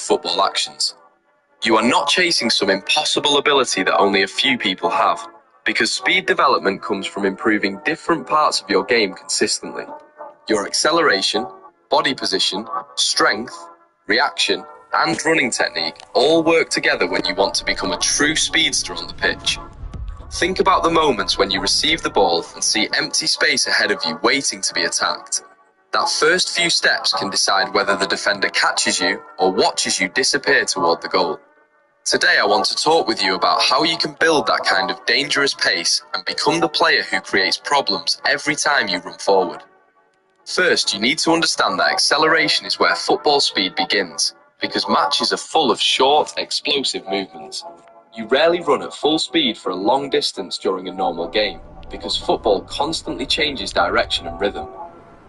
football actions. You are not chasing some impossible ability that only a few people have, because speed development comes from improving different parts of your game consistently. Your acceleration, body position, strength, reaction, and running technique all work together when you want to become a true speedster on the pitch. Think about the moments when you receive the ball and see empty space ahead of you waiting to be attacked. That first few steps can decide whether the defender catches you or watches you disappear toward the goal. Today I want to talk with you about how you can build that kind of dangerous pace and become the player who creates problems every time you run forward. First, you need to understand that acceleration is where football speed begins, because matches are full of short, explosive movements. You rarely run at full speed for a long distance during a normal game, because football constantly changes direction and rhythm.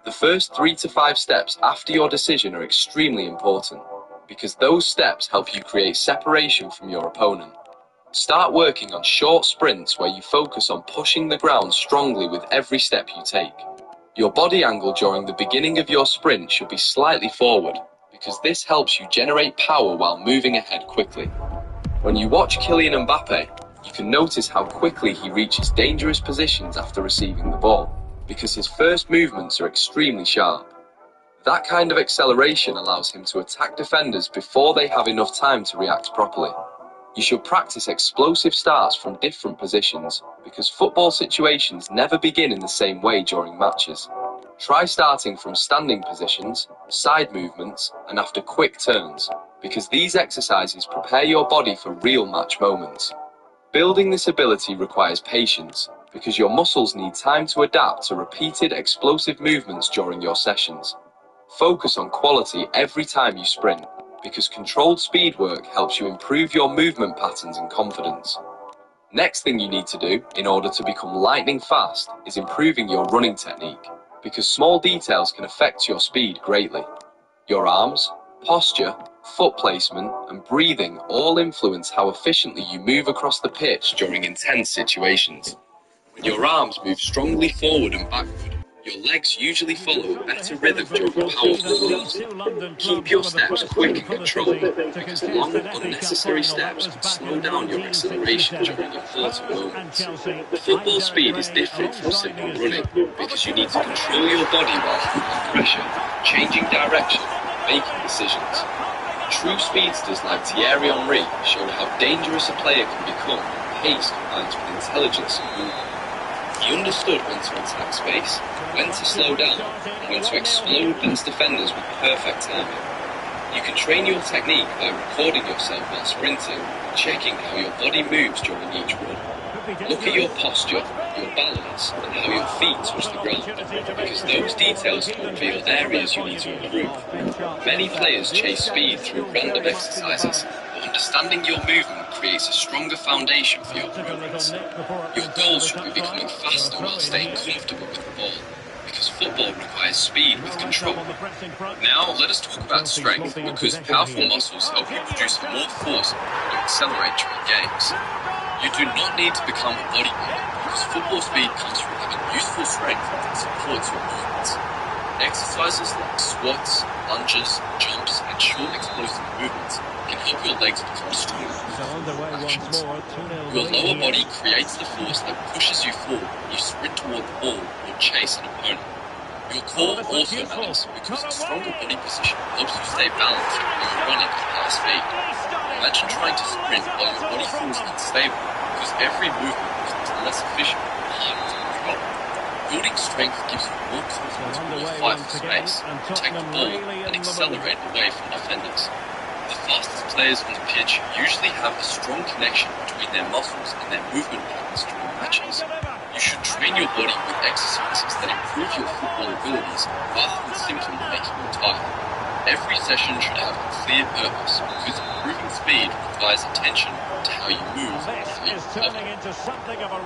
The first 3 to 5 steps after your decision are extremely important, because those steps help you create separation from your opponent. Start working on short sprints where you focus on pushing the ground strongly with every step you take. Your body angle during the beginning of your sprint should be slightly forward, because this helps you generate power while moving ahead quickly. When you watch Kylian Mbappe, you can notice how quickly he reaches dangerous positions after receiving the ball, because his first movements are extremely sharp. That kind of acceleration allows him to attack defenders before they have enough time to react properly. You should practice explosive starts from different positions, because football situations never begin in the same way during matches. Try starting from standing positions, side movements, and after quick turns, because these exercises prepare your body for real match moments. Building this ability requires patience, because your muscles need time to adapt to repeated explosive movements during your sessions. Focus on quality every time you sprint, because controlled speed work helps you improve your movement patterns and confidence. Next thing you need to do in order to become lightning fast is improving your running technique, because small details can affect your speed greatly. Your arms, posture, foot placement, and breathing all influence how efficiently you move across the pitch during intense situations. When your arms move strongly forward and backward, your legs usually follow a better rhythm during powerful runs. Keep your steps quick and controlled, because long, unnecessary steps can slow down your acceleration during important moments. Football speed is different from simple running, because you need to control your body while handling pressure, changing direction, and making decisions. True speedsters like Thierry Henry showed how dangerous a player can become when pace combines with intelligence and movement. He understood when to attack space, when to slow down, and when to explode past defenders with perfect timing. You can train your technique by recording yourself while sprinting, checking how your body moves during each run. Look at your posture, your balance, and how your feet touch the ground, because those details can reveal areas you need to improve. Many players chase speed through random exercises, but understanding your movement creates a stronger foundation for your progress. Your goal should be becoming faster while staying comfortable with the ball, because football requires speed with control. Now let us talk about strength, because powerful muscles help you produce more force when you accelerate during games. You do not need to become a bodybuilder, because football speed comes from having useful strength that supports your movements. Exercises like squats, lunges, jumps, and short explosive movements can help your legs become stronger for actions. Your lower body creates the force that pushes you forward when you sprint toward the ball or chase an opponent. Your core also matters, because a stronger body position helps you stay balanced when you're running at high speed. Imagine trying to sprint while your body feels unstable, because every movement becomes less efficient and harder to control. Building strength gives you more confidence when you fight for space, protect the ball, and accelerate away from defenders. The fastest players on the pitch usually have a strong connection between their muscles and their movement patterns during matches. You should train your body with exercises that improve your football abilities rather than simply making you tired. Every session should have a clear purpose, because improving speed requires attention to how you move and how you recover.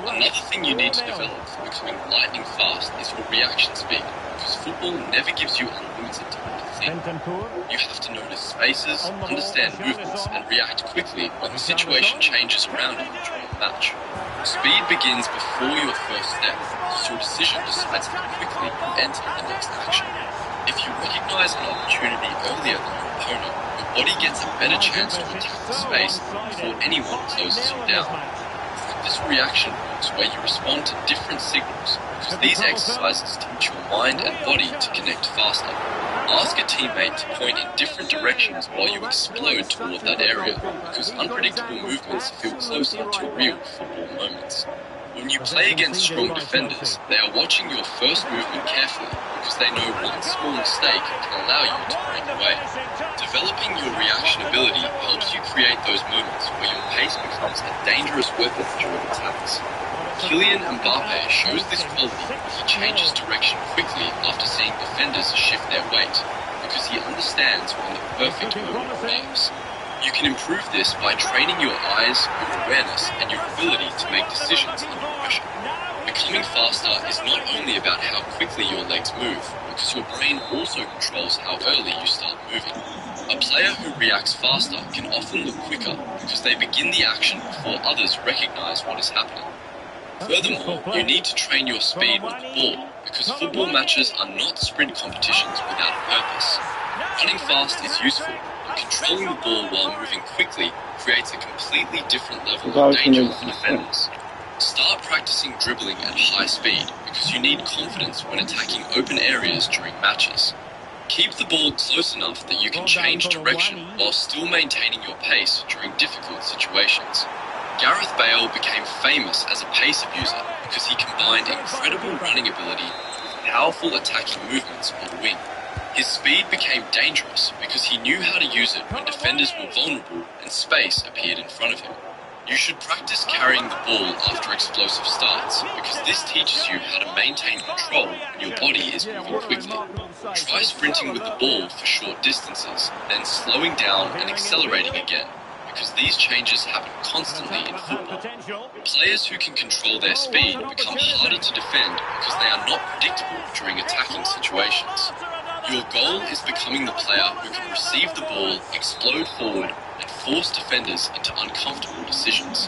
Another thing you need to develop for becoming lightning fast is your reaction speed, because football never gives you unlimited time to think. You have to notice spaces, understand movements, and react quickly when the situation changes around you during a match. Speed begins before your first step, because your decision decides how quickly you enter the next action. If you recognize an opportunity earlier than your opponent, your body gets a better chance to attack the space before anyone closes you down. Practice reaction moves where you respond to different signals, because these exercises teach your mind and body to connect faster. Ask a teammate to point in different directions while you explode toward that area, because unpredictable movements feel closer to real football moments. When you play against strong defenders, they are watching your first movement carefully, because they know one small mistake can allow you to break away. Developing your reaction ability helps you create those moments where your pace becomes a dangerous weapon during attacks. Kylian Mbappe shows this quality when he changes direction quickly after seeing defenders shift their weight, because he understands when the perfect moment arrives. You can improve this by training your eyes, your awareness, and your ability to make decisions under pressure. Becoming faster is not only about how quickly your legs move, because your brain also controls how early you start moving. A player who reacts faster can often look quicker, because they begin the action before others recognize what is happening. Furthermore, you need to train your speed with the ball, because football matches are not sprint competitions without a purpose. Running fast is useful, but controlling the ball while moving quickly creates a completely different level of danger for defenders. Start practicing dribbling at high speed, because you need confidence when attacking open areas during matches. Keep the ball close enough that you can change direction while still maintaining your pace during difficult situations. Gareth Bale became famous as a pace abuser because he combined incredible running ability with powerful attacking movements on the wing. His speed became dangerous because he knew how to use it when defenders were vulnerable and space appeared in front of him. You should practice carrying the ball after explosive starts, because this teaches you how to maintain control when your body is moving quickly. Try sprinting with the ball for short distances, then slowing down and accelerating again, because these changes happen constantly in football. Players who can control their speed become harder to defend because they are not predictable during attacking situations. Your goal is becoming the player who can receive the ball, explode forward, and force defenders into uncomfortable decisions.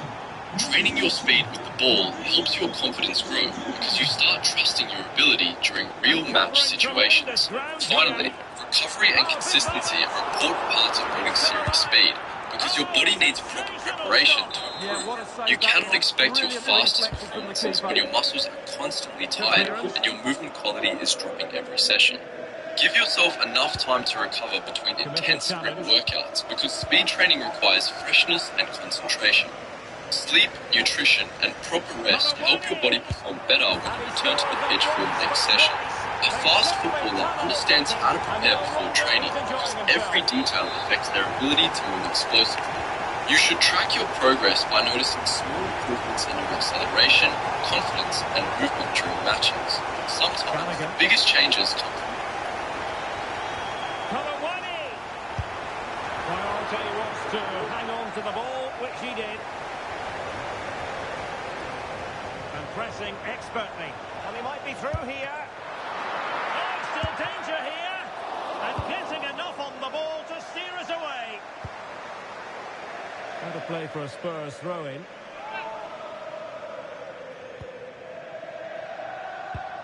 Training your speed with the ball helps your confidence grow because you start trusting your ability during real match situations. Finally, recovery and consistency are important parts of building serious speed, because your body needs proper preparation to improve. You cannot expect your fastest performances when your muscles are constantly tired and your movement quality is dropping every session. Give yourself enough time to recover between intense sprint workouts, because speed training requires freshness and concentration. Sleep, nutrition, and proper rest help your body perform better when you return to the pitch for your next session. A fast footballer understands how to prepare before training, because every detail affects their ability to move explosively. You should track your progress by noticing small improvements in your acceleration, confidence, and movement during matches. Sometimes the biggest changes come from Priority wants to hang on to the ball, which he did. And pressing expertly. And he might be through here. Oh, still danger here. And getting enough on the ball to steer us away. What a play for a Spurs throw-in.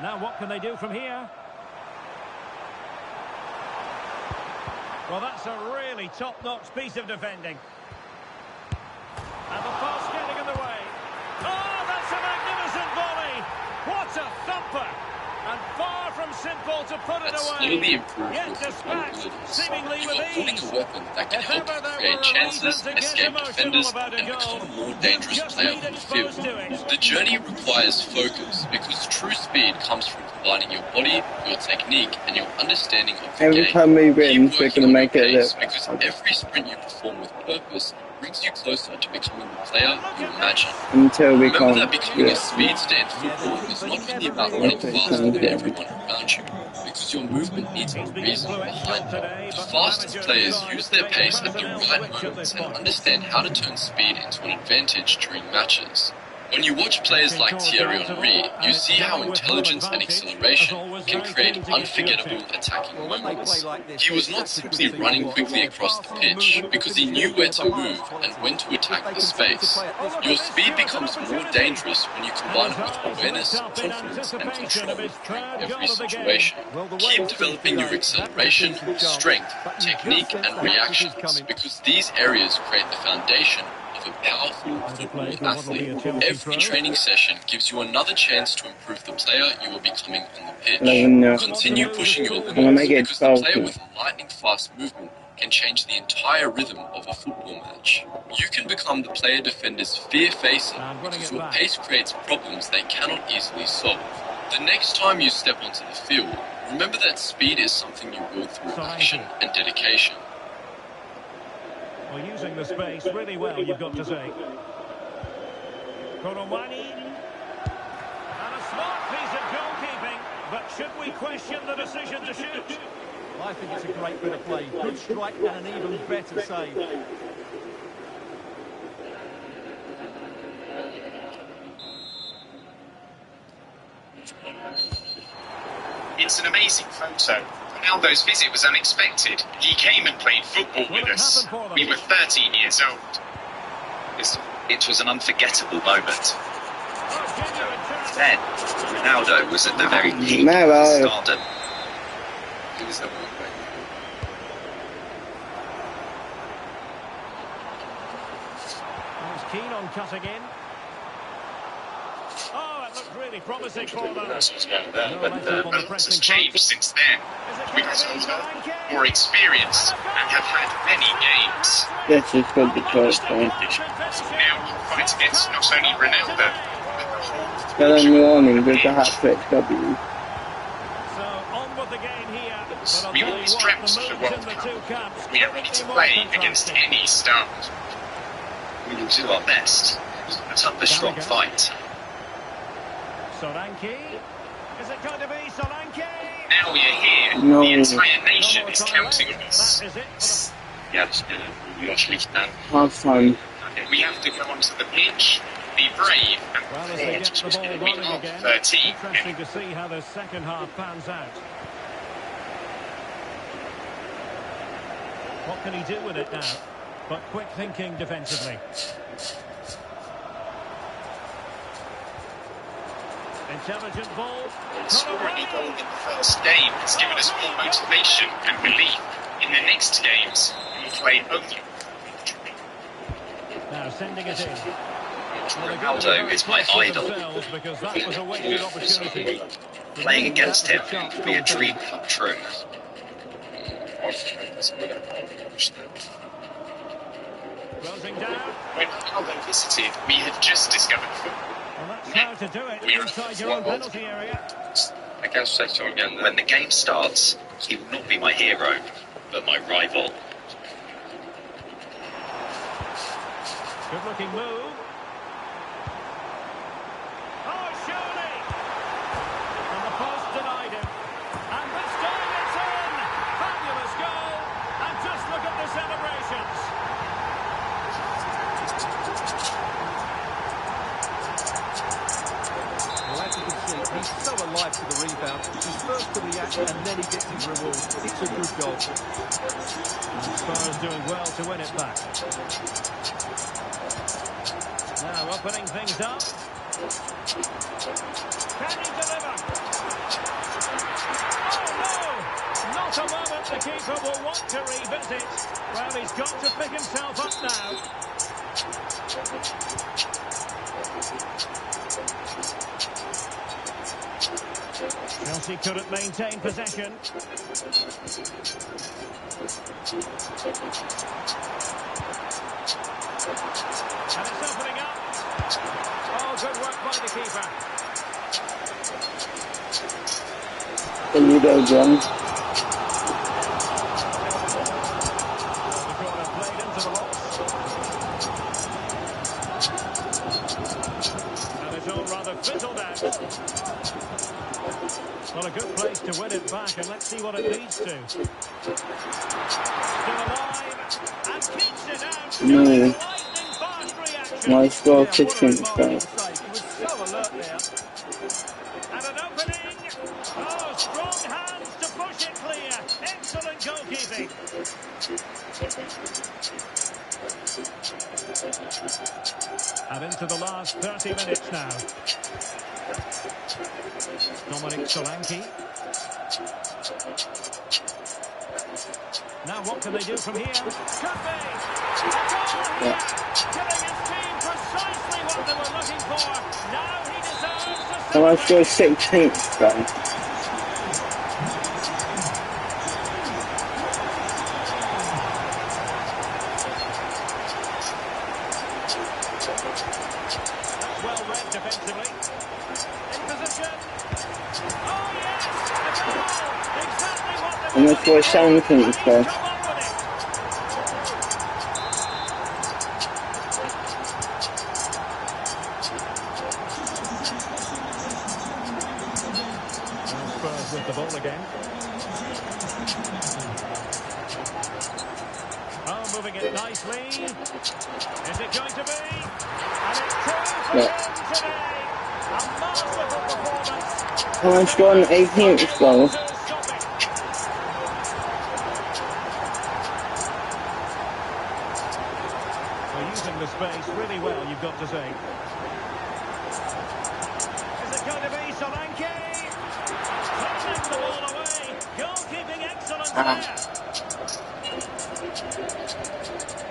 Now what can they do from here? Well, that's a really top-notch piece of defending. And the pass getting in the way. Oh, that's a magnificent volley! What a thumper! And far from simple to put it away. Slowly improve Yet your dispatched, football seemingly abilities. You with are holding ease. a weapon that can If help ever you there create were a chances, reason to get escape emotional defenders, about a and goal, become a more you've dangerous just player been on the field. exposed to it. The journey requires focus, because true speed comes from combining your body, your technique, and your understanding of the Every game. time we win, Keep we're working going to on make your it pace, a because every sprint you perform with purpose brings you closer to becoming the player you imagine. until we Remember can't that becoming do a it. speedster in football is not only about running faster than everyone around you, because your movement needs a He's been reason influential behind today, it. The but the fastest manager players decides use to their make a pace at the personnel right switch at moments this and point. understand how to turn speed into an advantage during matches. When you watch players like Thierry Henry, you see how intelligence and acceleration can create unforgettable attacking moments. He was not simply running quickly across the pitch because he knew where to move and when to attack the space. Your speed becomes more dangerous when you combine it with awareness, confidence and control during every situation. Keep developing your acceleration, strength, technique and reactions because these areas create the foundation of a powerful football athlete. Every training session gives you another chance to improve the player you are becoming on the pitch. Continue pushing your limits because the player with lightning-fast movement can change the entire rhythm of a football match. You can become the player defenders fear facing because your pace creates problems they cannot easily solve. The next time you step onto the field, remember that speed is something you build through action and dedication. Well, using the space really well, you've got to say. Koromani. And a smart piece of goalkeeping. But should we question the decision to shoot? I think it's a great bit of play. Good strike and an even better save. It's an amazing photo. Ronaldo's visit was unexpected. He came and played football with us. We were 13 years old. It was an unforgettable moment. Then, Ronaldo was at the very peak of his stardom. He was the He's keen on cutting in. Oh, it looked really promising for them. A lot has changed since then. We've older, more experienced, and have had many games. This is good to first time. Now we'll fight against not only Ronaldo, but the whole Spelling warning with the hat-trick W. So on with the game here. We always dreamt of the World Cup. We are ready to play against any star. We will do our best. Put up a strong fight. Solanke. Is it going to be Solanke? Now we are here. No. The entire nation is counting on us. That is it. Yes, Half time. We have to go onto the pitch, be brave, and Well, as they get the ball we rolling are again, 13. interesting to see how the second half pans out. What can he do with it now? But quick thinking defensively. Intelligent ball. Scoring a goal in the first game has given us more motivation and belief. In the next games, we will play only. Now sending it in. Ronaldo is my idol. Because that was a wasted opportunity. Playing against him would be a dream come true. Closing down. When Ronaldo visited, we had just discovered football. Well, that's how to do it inside your own penalty area. I can say so again. When the game starts, he will not be my hero, but my rival. Good looking move. Oh, surely! And the post denied him. And this time it's in! Fabulous goal! And just look at the celebrations. Well, as you can see, he's so alive to the rebound. He's first to react and then he gets his reward. It's a good goal. And Spurs doing well to win it back. Now opening things up. Can he deliver? Oh no! Not a moment the keeper will want to revisit. Well, he's got to pick himself up now. Chelsea couldn't maintain possession. And it's opening up. Oh, good work by the keeper. There you go, John. The corner played into the box. And it's all rather fizzled out. Well, a good place to win it back, and let's see what it leads to. Still alive, and keeps it out. No. Lightning fast reaction. My score Yeah, what a 15 remarkable stars. save. And into the last 30 minutes now. Dominic Solanke. Now what can they do from here? Could be! A goal here! Giving his team precisely what they were looking for. Now he deserves to How much was 16th then? That's well read defensively. In position. Oh yes! A goal! Exactly what they How were much was 17th then? come up with it. Now Spurs with the ball again. Oh, moving it nicely. Is it going to be? And it's two for him today. A masterful performance. How much was 18th goal? To stop it. They're using the space really well, you've got to say. Is it going to be Solanke? Turning the ball away. Goalkeeping excellence there.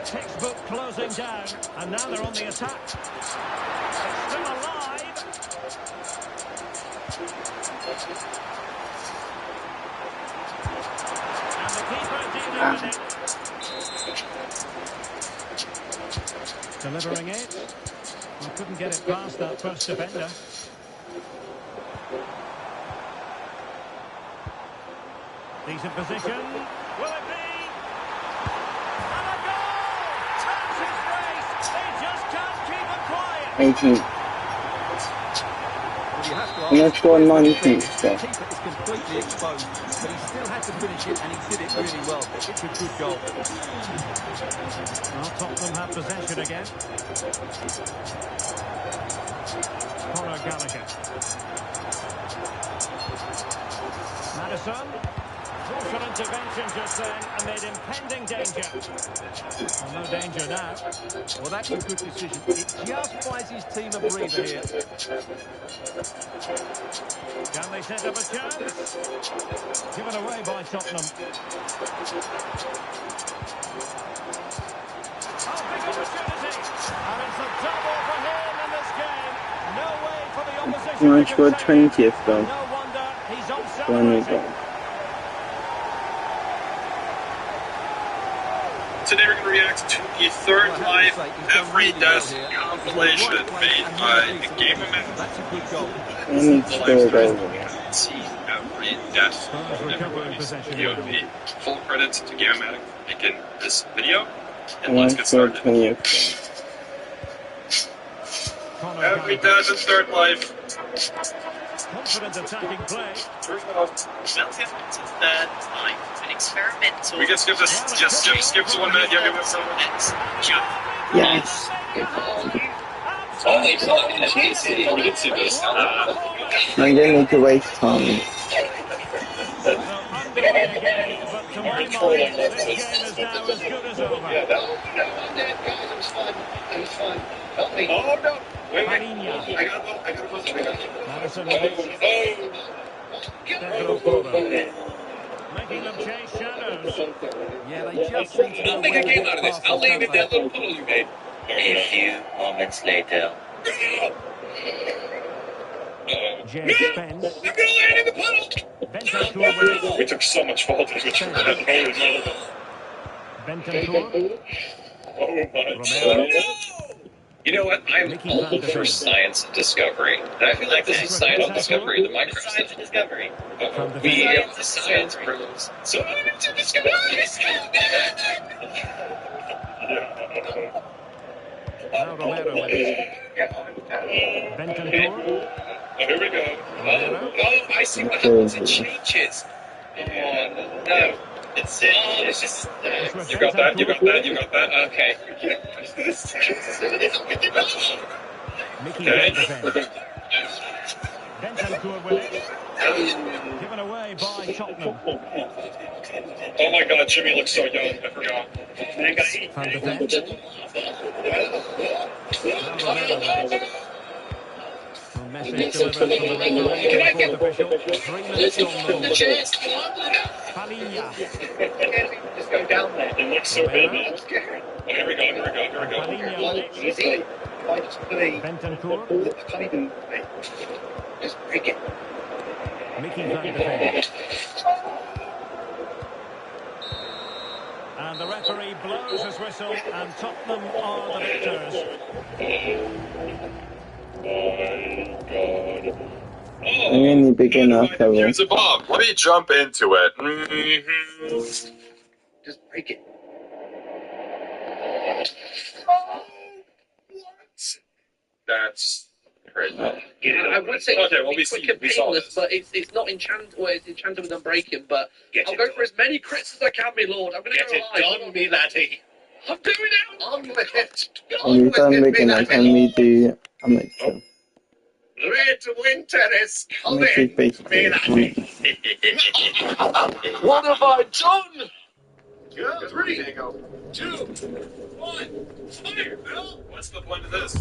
Textbook closing down, and now they're on the attack. It's still alive. And the keeper dealing with it. Delivering it. He couldn't get it past that first defender. Decent position. Will it be? And a goal! That's his race. He just can't keep it quiet. 18th. Well, you have to How much was 19th The then? keeper is completely exposed, but he still had to finish it, and he did it really well. It's a good goal. Well, Tottenham have possession again. Conor Gallagher. Madison. Crucial intervention just then amid impending danger. Well, no danger now. Well, that's a good decision. It just buys his team a breather here. Can they set up a chance? Given away by Tottenham. Oh, big opportunity. And it's a double for him in this game. No way for the opposition. How much was 20th though? No wonder he's on When we celebrating. go. Today we're going to react to the third live every death compilation made by the Game of Man. That's a good goal. Let me start over. See every death of everybody's video. The full credits to Game of Man for making this video. And let's get started. 20th. Conor Every Gallagher. death in third life. Confident attacking play. First off, Welcome to third life, an experimental. we can skip this. Just skip to 1 minute. Yeah, give it some. Let's jump. Yes. Only fun in FPC. We did see this. I didn't need to waste time. Well, underway again, but to my mind, this game is now as good as over. I'm dead, guys. It was fun. It was fun. Help me. Oh, no. Wait. Paninia. I gotta go. Madison with it. Pedro Porro. Making them chase shadows. Yeah, they just seem to know where to get past I'll leave it that the little puddle you made. A few moments later. Jay Spence. I'm gonna land in the puddle. Bentancur with it. We took so much fault with that. Bentancur. Oh my Romero. You know what? I'm Mickey all van der for Sar. science and discovery. And I feel like this is science and discovery, the Minecraft Science and discovery. From the We field. have the science proves. So I'm into discovery. Now Romero with it. Bentancur. Here we go. Oh, I see what happens. It changes. Oh, no. It's it. It's just. You got that. Okay. Mickey van der Ven. Bentancur with it. Given away by Tottenham. Oh my God, Jimmy looks so young. I forgot. Van de Ven. Now Romero with it. A message delivered from the referee to the fourth official. 3 minutes gone though. Palhinha. Just go down there. It looks so good now. Oh, here we go. Palhinha with it. Easy. I just play. Bentancur. I can't even. Just break it. Mickey Van de Ven. And the referee blows his whistle, and Tottenham are the victors. I'm really big enough, Kevin. Here's a bomb. Let me jump into it. Just break it. That's crazy. I would say Okay, well, it's quick and painless, but it's not enchanted. Well, it's enchanted with unbreaking. But I'll go for as many crits as I can, my lord. I'm going to go live. Done, me laddie. I'm doing it. On with it. And we've done beginner, can we do amateur? Red winter is Amateur is basically. What have I done? 3, 2, 1, fire! Well, what's the point of this?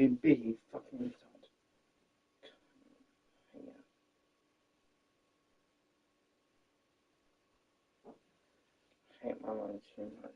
being big, you fucking retard. I hate my mind too much.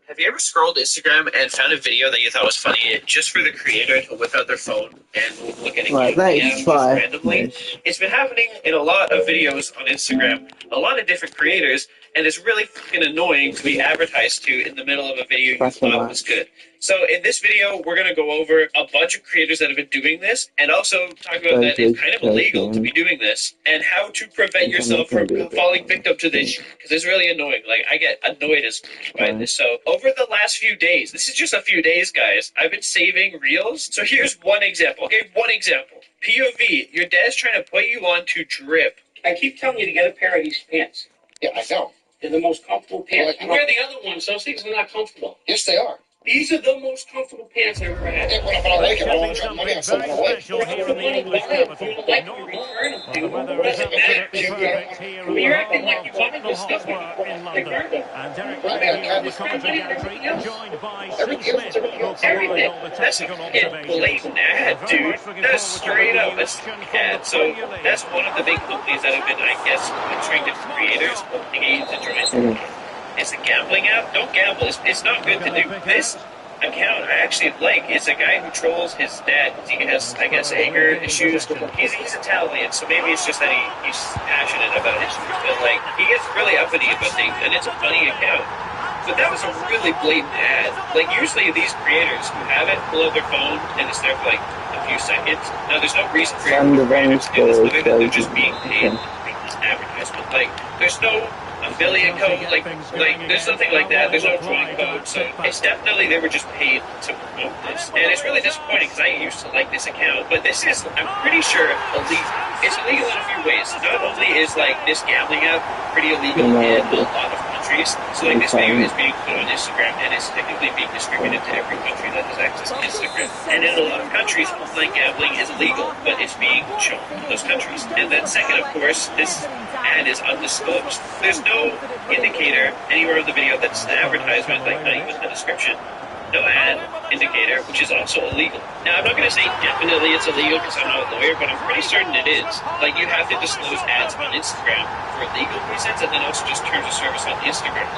Have you ever scrolled Instagram and found a video that you thought was funny just for the creator to whip out their phone and look at it randomly? It's been happening in a lot of videos on Instagram, a lot of different creators, and it's really fucking annoying to be advertised to in the middle of a video you thought was good. So in this video, we're going to go over a bunch of creators that have been doing this, and also talk about that it's kind of illegal to be doing this, and how to prevent yourself from falling victim to this, because it's really annoying. Like, I get annoyed as by this. So over the last few days, this is just a few days, guys, I've been saving reels. So here's one example. Okay, one example. POV, your dad's trying to put you on to drip. I keep telling you to get a pair of these pants. Yeah, I know. They're the most comfortable pants. You wear the other ones, those things are not comfortable. Yes, they are. These are the most comfortable pants I've ever had. Yeah, but I like it. I don't want to drop money on something I like. Here in the English capital. You're acting like you wanted this stuff. In London. And Derek here in the commentary gallery, joined by Steve Smith, who provided all the tactical observations. Blatant ad, dude. That's straight up an ad. So that's one of the big companies that have been, I guess, trying to creators opening to join. It's a gambling app. Don't gamble. It's not good to do. This account I actually like. It's a guy who trolls his dad. He has, I guess, anger issues. He's Italian, so maybe it's just that he's passionate about it. But like, he gets really uppity about things, and it's a funny account. But that was a really blatant ad. Like, usually these creators who have it pull out their phone and it's there for like a few seconds. Now, there's no reason for your creators to do this other than they're just being paid to make this advertisement. Like, there's no affiliate code, like there's nothing like that. There's no drawing code, so it's definitely they were just paid to promote this, and it's really disappointing because I used to like this account, but this is, I'm pretty sure, illegal. It's illegal in a few ways. Not only is like this gambling app pretty illegal in a lot of countries, so like this video is being put on Instagram and it's technically being distributed to every country that has access to Instagram. And in a lot of countries, online gambling is legal, but it's being shown in those countries. And then second, of course, this ad is undisclosed. There's no indicator anywhere in the video that's an advertisement, like not even the description. No ad indicator, which is also illegal. Now, I'm not going to say definitely it's illegal because I'm not a lawyer, but I'm pretty certain it is. Like, you have to disclose ads on Instagram for legal reasons, and then also just terms of service on Instagram.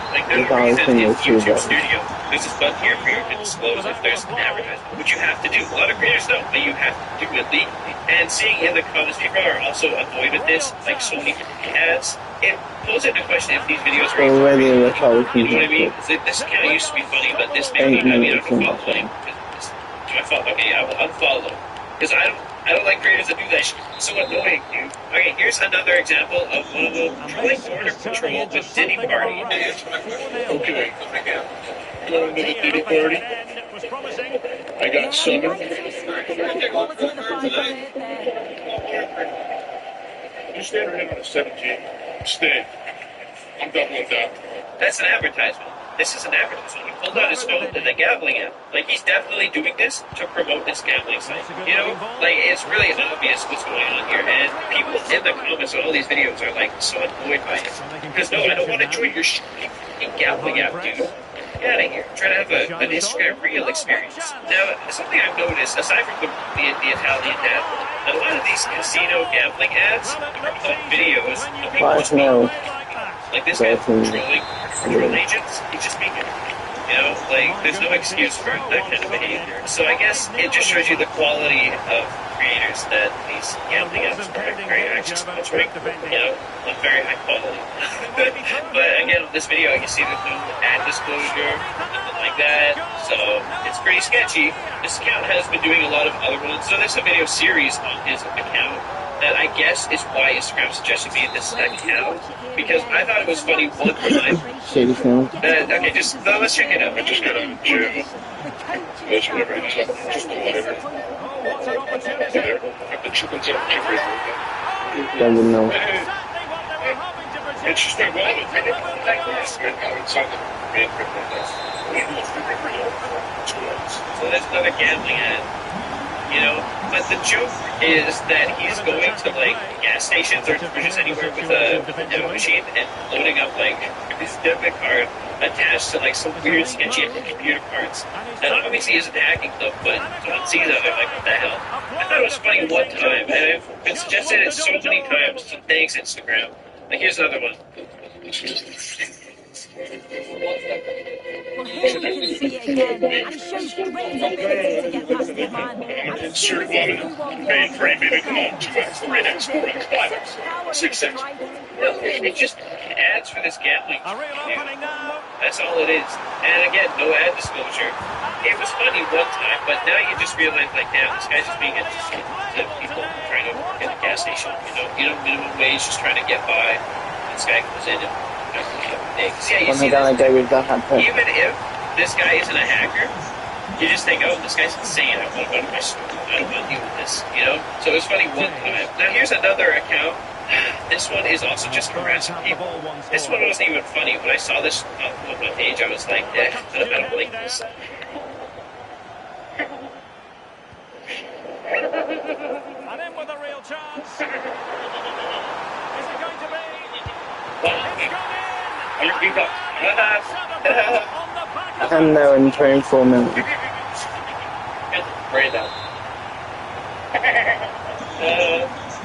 Like, there's a reason in YouTube Studio, there's this button here for you to disclose if there's an advertisement, which you have to do. A lot of creators don't, but you have to do it legally. And seeing in the comments, people are also annoyed with this, like so many ads. It pulls into question if these videos are you know what I mean? This account used to be funny, but this video, I mean, I don't follow him. Okay, I will unfollow. Because I don't like creators that do that shit. It's so annoying, dude. Okay, here's another example of one of them trolling Border Patrol with Diddy Party. Okay. You want to do the Diddy Party? I got 7. You stand right in on a 17. Stay. I'm done with that. That's an advertisement. This is an advertisement. He pulled out his phone to the gambling app. Like, he's definitely doing this to promote this gambling site. You know? Like, it's really obvious what's going on here. And people in the comments on all these videos are, like, so annoyed by it. Because, no, I don't want to join your gambling app, dude. Get out of here. Try to have an Instagram real experience. Now, something I've noticed, aside from the Italian dad, a lot of these casino gambling ads promote videos of people like this guy trolling patrol agents. He's just being, you know, like, there's no excuse for that kind of behavior. So I guess it just shows you the quality of creators that these gambling apps are very anxious about, you know, not very high quality. But again, on this video, you can see there's no ad disclosure, nothing like that. So it's pretty sketchy. This account has been doing a lot of other ones. So there's a video series on his account that I guess is why Instagram suggested me this account, because I thought it was funny one time. Okay, just let's check it out. I just got a jail. That's whatever. I just whatever. There. Have the chickens up. Doesn't know. It's just my wallet. I didn't like this. Inside the main So that's another gambling ad. You know, But the joke is that he's going to like gas stations or just anywhere with a demo machine and loading up like his debit card attached to like some weird sketchy computer parts. And obviously isn't hacking them, but someone sees it, they're like, what the hell? I thought it was funny one time, and I've been suggested it so many times, so thanks Instagram. Like here's another one. Well, here we can see it again, and he shows great ability to get past his man. And as soon as he do one Paying for a maybe come on 2x, 3x, 4x, 5x, 6x. No, it just adds for this gambling. That's all it is. And again, no ad disclosure. It was funny one time, but now you just realize, like, damn, this guy's just being interesting to people trying to work at a gas station. You know, minimum wage, just trying to get by. This guy comes in and yeah, you see this, even if this guy isn't a hacker, you just think, oh, this guy's insane. I want to go to my school. I don't want to deal with this, you know? So it was funny one time. Now here's another account. This one is also just harassing people. This one wasn't even funny. When I saw this on my page, I was like, I don't like this. And in with a real chance. Is it going to be? It's gone in. And they're in 24 minutes.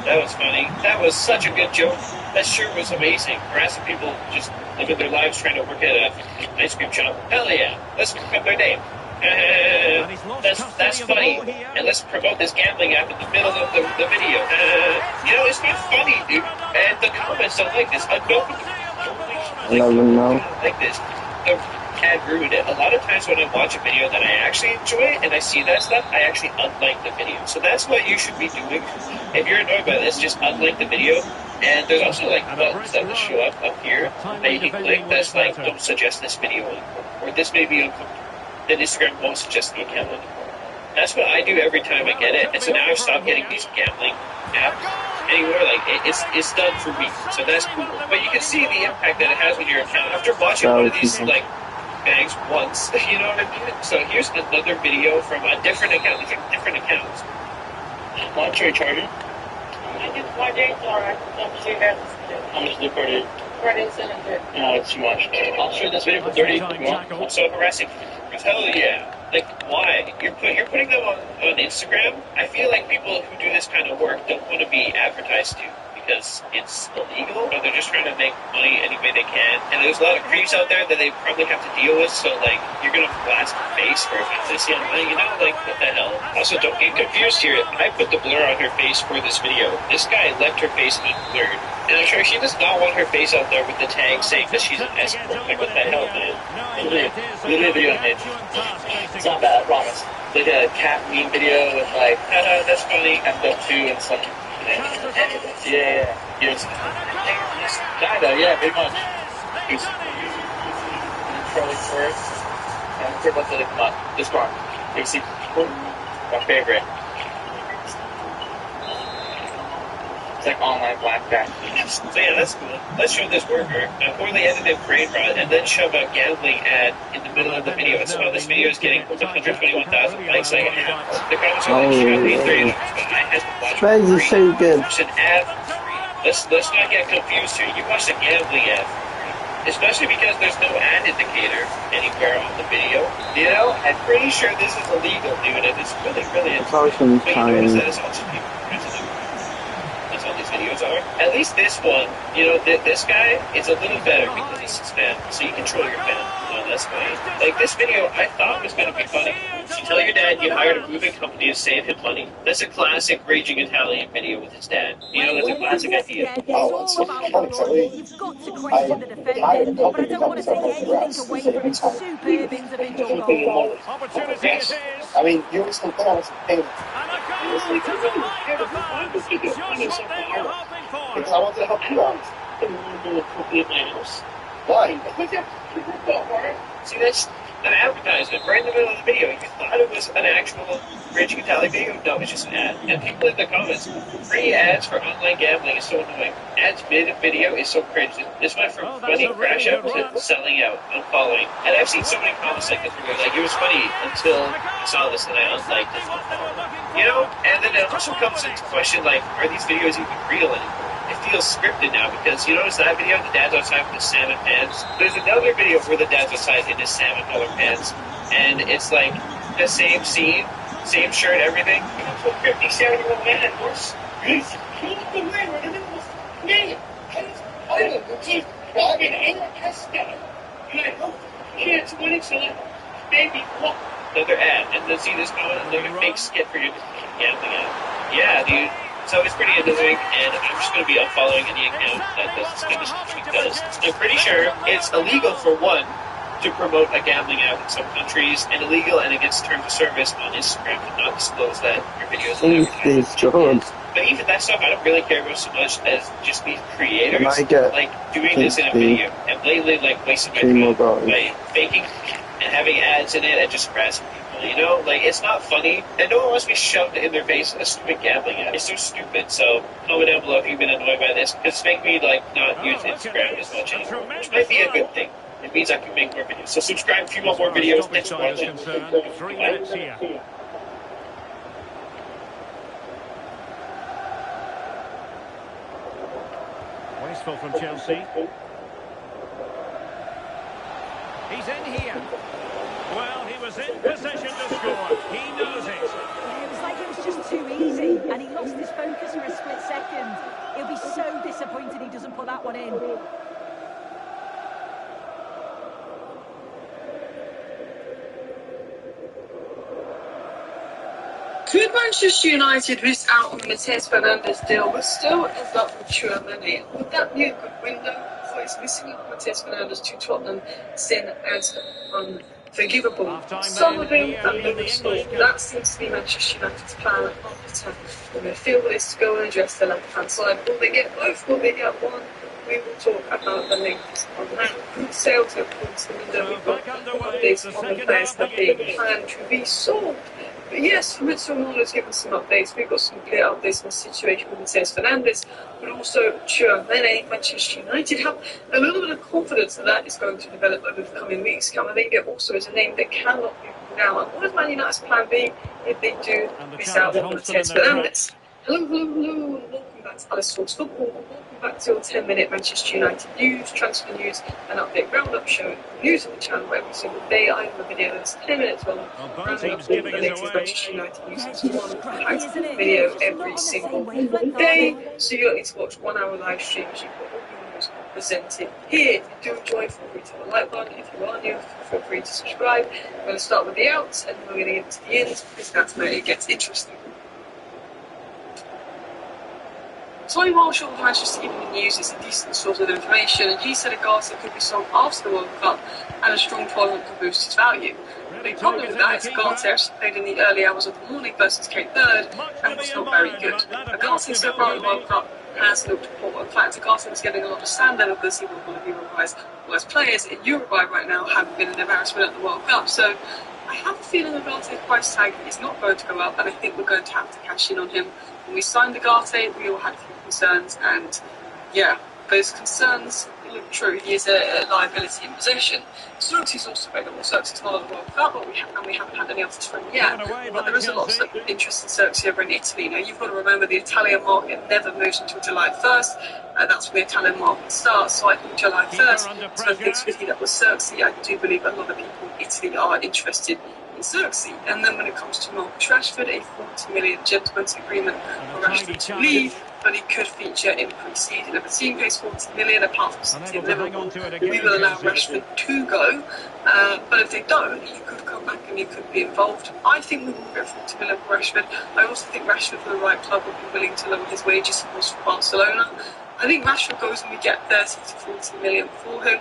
That was funny. That was such a good joke. That sure was amazing. Harassing people just living their lives trying to work at an ice cream shop. Hell yeah. Let's pick up their name. That's funny. And let's promote this gambling app in the middle of the video. You know, it's not funny, dude. And the comments don't like this. I love them now. Like this. The cat ruined it. A lot of times when I watch a video that I actually enjoy and I see that stuff, I actually unlike the video. So that's what you should be doing. If you're annoyed by this, just unlike the video. And there's also like buttons that will show up here that you can click that's like, don't suggest this video anymore. Or this may be uncomfortable. Then Instagram won't suggest the account anymore. That's what I do every time I get it. And so now I've stopped getting these gambling apps anymore. Like, it's done for me. So that's cool. But you can see the impact that it has on your account after watching one of these, like, bangs once. You know what I mean? So here's another video from a different account. These are different accounts. Monterey Charger. I just want to alright. How much did it? 47. No, it's too much. I'll show this video for 30. So harassing. Hell yeah. Like, why? You're putting them on Instagram? I feel like people who do this kind of work don't want to be advertised to because it's illegal, or they're just trying to make money any way they can. And there's a lot of creeps out there that they probably have to deal with, so, like, you're going to blast their face for offensive online, you know? Like, what the hell? Also, don't get confused here. I put the blur on her face for this video. This guy left her face unblurred. And I'm sure she does not want her face out there with the tag saying that she's an escort. Like, what the hell, man? Literally a video I made. It's not bad, I promise. Like a cat meme video with like, that's funny. F2 and some. Yeah. Kinda, yeah, pretty much. Charlie first. And third one to come on. This car. You see, my favorite. It's like online blackjack. So yeah, that's cool. Let's show this worker a poorly edited brain rot and then shove a gambling ad in the middle of the video. That's why this video is getting 121,000 likes. Like, the comments are like, should be 3 but I had to watch Friends is so good. There's an ad. Let's not get confused here. You watch the gambling ad. Especially because there's no ad indicator anywhere on the video. You know, I'm pretty sure this is illegal, dude, and it's really, really interesting. But you notice that it's also people. That's all these videos are. At least this one, you know, this guy, it's a little better because it's his fan, so you control your fan. No, that's fine. Like, this video, I thought was going to be funny. You tell your dad you hired a moving company to save him money. That's a classic Raging Italian video with his dad. You know, that's a classic idea. Oh, it's funny. You've got to question the defending, but I don't want to take anything away from his superb individual goal. Yes. I mean, you were still there, some pain. Because I want to help you out. Why? See, that's an advertisement right in the middle of the video. You thought it was an actual Rich Catali video? No, it's just an ad. And people in the comments, free ads for online gambling is so annoying. Ads mid-video is so cringe. This went from funny crash out to selling out, unfollowing. And I've seen so many comments like this where like, it was funny until I saw this and I unliked it. You know? And then it also comes into question, like, are these videos even real anymore? It feels scripted now because you notice that video, the dad's outside with his salmon pants. There's another video where the dad's outside in his salmon color pants, and it's like the same scene, same shirt, everything. I'm a 57-year-old man, of course. He's the winner in the middle of the game. I don't know, he's driving in a Tesla. And I hope kids winning so that baby what? Another ad, and then see this going, another fake skit for your gambling ad. Yeah, dude. So it's pretty annoying, and I'm just going to be unfollowing any account that does this kind of tweet does. I'm pretty sure it's illegal for one to promote a gambling app in some countries, and illegal and against terms of service on Instagram to not disclose that your videos are advertised. But even that stuff I don't really care about so much as just these creators like doing this in a video and blatantly like wasting my time by faking and having ads in it and just harassing people. You know, like, it's not funny, and no one wants to be shoved in their face a stupid gambling ad. It's so stupid, so comment down below if you've been annoyed by this. It's making me, like, not use Instagram as much anymore, which might be a good thing. It means I can make more videos. So subscribe if you want more videos. Thanks for watching. 3 minutes here. Wasteful from Chelsea. He's in here. Well, he was in possession to score. He knows it. It was like it was just too easy, and he lost his focus for a split second. He'll be so disappointed he doesn't put that one in. Could Manchester United miss out on the Matheus Fernandes deal but still end up with Chouameni? Would that be a good window for his missing out Matheus Fernandes to Tottenham, seen as unforgivable? Some of them and the score. That seems to be Manchester United's plan after the midfield is to go and address the left-hand side. Will they get both? Will they get one? We will talk about the links on that. Good sales of points in the window. We've got updates on the players that are being planned to be sold. But yes, Fabrizio Romano's given some updates. We've got some clear updates on the situation with Matheus Fernandes, but also Chouameni. Manchester United have a little bit of confidence that is going to develop over the coming weeks. Camavinga also is a name that cannot be ruled out. And what is Man United's plan B if they do miss out on Matheus Fernandes? Hello, and welcome back to Alice Talks Football. Welcome back to your 10-minute Manchester United news, transfer news, and update roundup show. News on the channel every single day. I have a video that's 10 minutes long, rounding up all the latest Manchester United news. It's one packed video every single day, so you don't need to watch 1 hour live streams. You've got all the news presented here. If you do enjoy, feel free to hit the like button. If you are new, feel free to subscribe. We're going to start with the outs, and then we're going to get to the ends, because that's where it gets interesting. Tommy Marshall of the Manchester Evening News is a decent source of information, and he said Agartha could be sold after the World Cup and a strong tournament could boost his value. The big problem with that is Agartha actually played in the early hours of the morning versus Cape Verde and was not very good. Agartha so far in the World Cup has looked poor. In fact, Agartha was getting a lot of slander because he was one of Uruguay's worst players in Uruguay right now, having been an embarrassment at the World Cup. So I have a feeling Agarthe's price tag is not going to go up, and I think we're going to have to cash in on him. When we signed Agartha, we all had a few concerns, and yeah, those concerns look true. He is a liability in possession. Xerxes also available. Xerxes not on the World Cup, but we haven't had any offers from him yet. But there is a lot of interest in Xerxes over in Italy. Now, you've got to remember the Italian market never moves until July 1st. That's when the Italian market starts. So I think July 1st, so I think it's really that with Xerxes. I do believe a lot of people in Italy are interested in Xerxes. And then when it comes to Marcus Rashford, a 40 million gentleman's agreement for Rashford to leave, but he could feature in pre-season. If the team pays 40 million, apart from City and Liverpool, we will allow Rashford to go. But if they don't, he could come back and he could be involved. I think we will get 40 million for Rashford. I also think Rashford for the right club would be willing to lower his wages, of course, for Barcelona. I think Rashford goes and we get 30 to 40 million for him.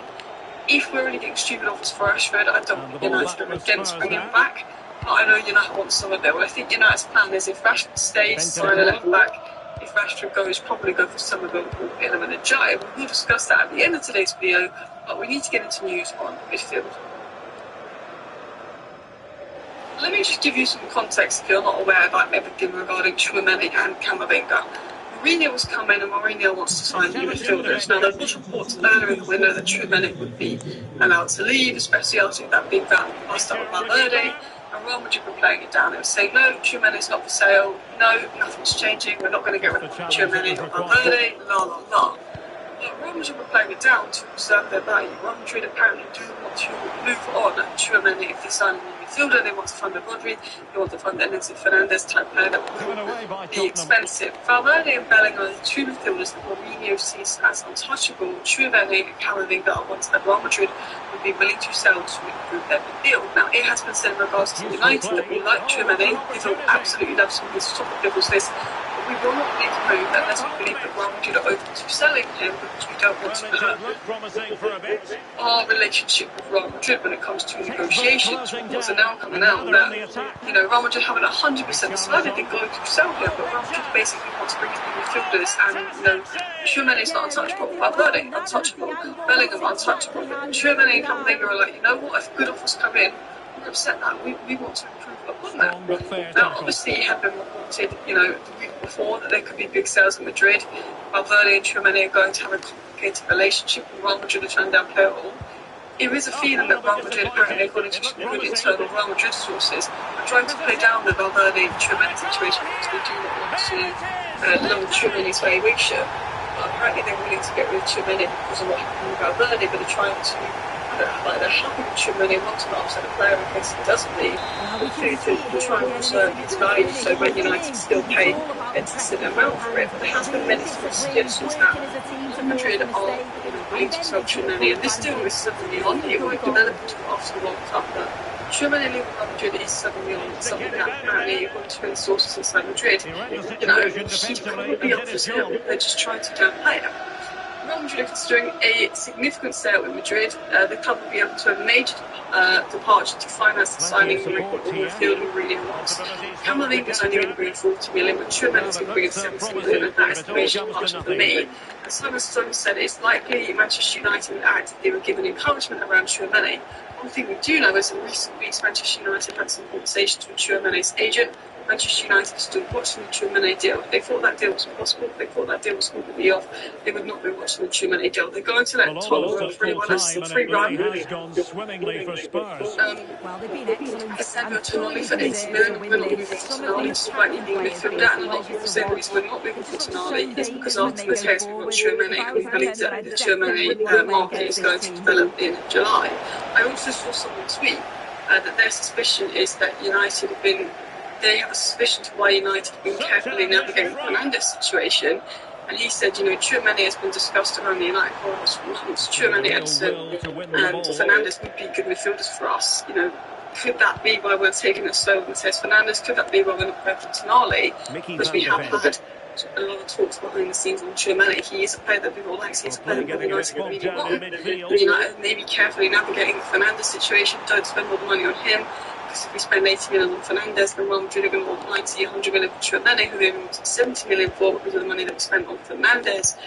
If we're only getting stupid offers for Rashford, I don't think United are against bringing him back. But I know United want someone there. Well, I think United's plan is if Rashford stays, sign a left back. If Rashford goes, probably go for Somerville or Ilham and Ajay. We'll discuss that at the end of today's video, but we need to get into news on midfield. Let me just give you some context if you're not aware about everything regarding Tchouaméni and Camavinga. Mourinho was coming and Mourinho wants to sign new midfielders. Now, there was reports earlier in the window that Tchouaméni would be allowed to leave, especially after that big bust up with Valverde, and Real Madrid were playing it down. They were saying, no, Tchouaméni's not for sale, no, nothing's changing, we're not going to get rid of Tchouaméni or Valverde, la la la. But Real Madrid were playing it down to preserve their value. Real Madrid apparently do want to move on Tchouaméni if they sign a new midfielder. They want to fund a Rodri, they want to fund an Enzo Fernandez type player that will be expensive. Valverde and Bellingham are the two midfielders that Mourinho sees as untouchable. Tchouaméni and Camavinga are ones that Real Madrid would be willing to sell to improve their deal. Now, it has been said in regards to United that we like Tchouaméni, we will absolutely love some of his top of people's list. We will not make a move unless we believe that Real Madrid are open to selling him because we don't want to hurt our relationship with Real Madrid when it comes to negotiations. Reports are now coming out that, Real Madrid haven't 100% decided they're going to sell him, but Real Madrid basically wants to bring in midfielders and, Tchouaméni is not untouchable, Valverde untouchable, Bellingham untouchable. Tchouaméni and Camavinga are like, you know what, if good offers come in, we're upset that we want to improve upon that. Now, obviously, it had been reported, the week before that there could be big sales in Madrid. Valverde and Tchouaméni are going to have a complicated relationship with Real Madrid to try and downplay it all. There is a feeling that Real Madrid, apparently according to some good internal Real Madrid sources, are trying to play down the Valverde and Tchouaméni situation because they do not want to lower Tchouaméni's valuation. But apparently they're willing to get rid of Tchouaméni because of what happened with Valverde, but they're trying to they're happy with Tchouaméni, want to not upset the player in case he doesn't leave, to try and preserve his value so when United still pay a decent amount for it. But there has been many suggestions that Madrid are willing to sell Tchouaméni, and this deal is suddenly on. It won't develop until after the World Cup, but Tchouaméni leaving Madrid is suddenly on. It's something that apparently, according to many sources inside Madrid, he's probably up for sale. They're just trying to downplay it. Real Madrid are considering a significant sale in Madrid. The club will be able to have a major departure to finance the signing of the midfielder Mourinho wants. Camavinga's only going to bring in 40 million, but Tchouaméni's going to bring in 70 million, and that is the major departure for me. As Simon Stone said, it's likely Manchester United would act if they were given encouragement around Tchouaméni. One thing we do know is in recent weeks Manchester United had some conversations with Tchouaméni's agent. Manchester United still watching the Tchouaméni deal. If they thought that deal was impossible, if they thought that deal was completely off, they would not be watching the Tchouaméni deal. They're going to let Tottenham go free run and free run. Send Tonali for 80 million. We're not moving Tonali despite needing a midfielder, and a lot of people say the reason we're not moving for Tonali is because after the test we want Tchouaméni, and we believe that the Tchouaméni market is going to develop in July. I also saw someone tweet that their suspicion is that they have a suspicion to why United have been carefully navigating the Fernandez situation. And he said, Tchouaméni has been discussed around the United corridors for months. Tchouaméni, Edison, and Fernandez would be good midfielders for us. Could that be why we're taking it slow with Matheus Fernandez? Could that be why we're not going for Tonali? Because we have had a lot of talks behind the scenes on Tchouaméni. He is a player that people like. He's a player that United really want. United may be carefully navigating the Fernandez situation. Don't spend all the money on him. Because if we spend 80 million on Fernandez, then Real Madrid are going to want 90, 100 million for Tchouaméni, who they wanted 70 million for because of the money that we spent on Fernandez.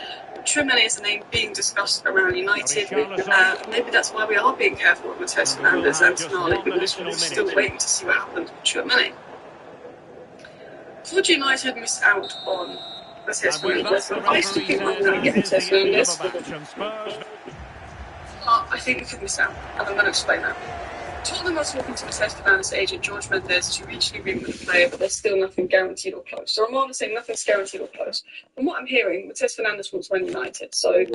Tchouaméni is a name being discussed around United. Maybe that's why we are being careful with Matheus Fernandez and Tonali, because we're still waiting to see what happens with Tchouaméni. Could United miss out on Matheus Fernandez? I still think we're going to get Matheus Fernandez. I think we could miss out, and I'm going to explain that. Tottenham are talking to Matheus Fernandez' agent, George Mendes, to reach an agreement with the player, but there's still nothing guaranteed or close. So Romano is saying nothing's guaranteed or close. From what I'm hearing, Matheus Fernandez wants Man United. So,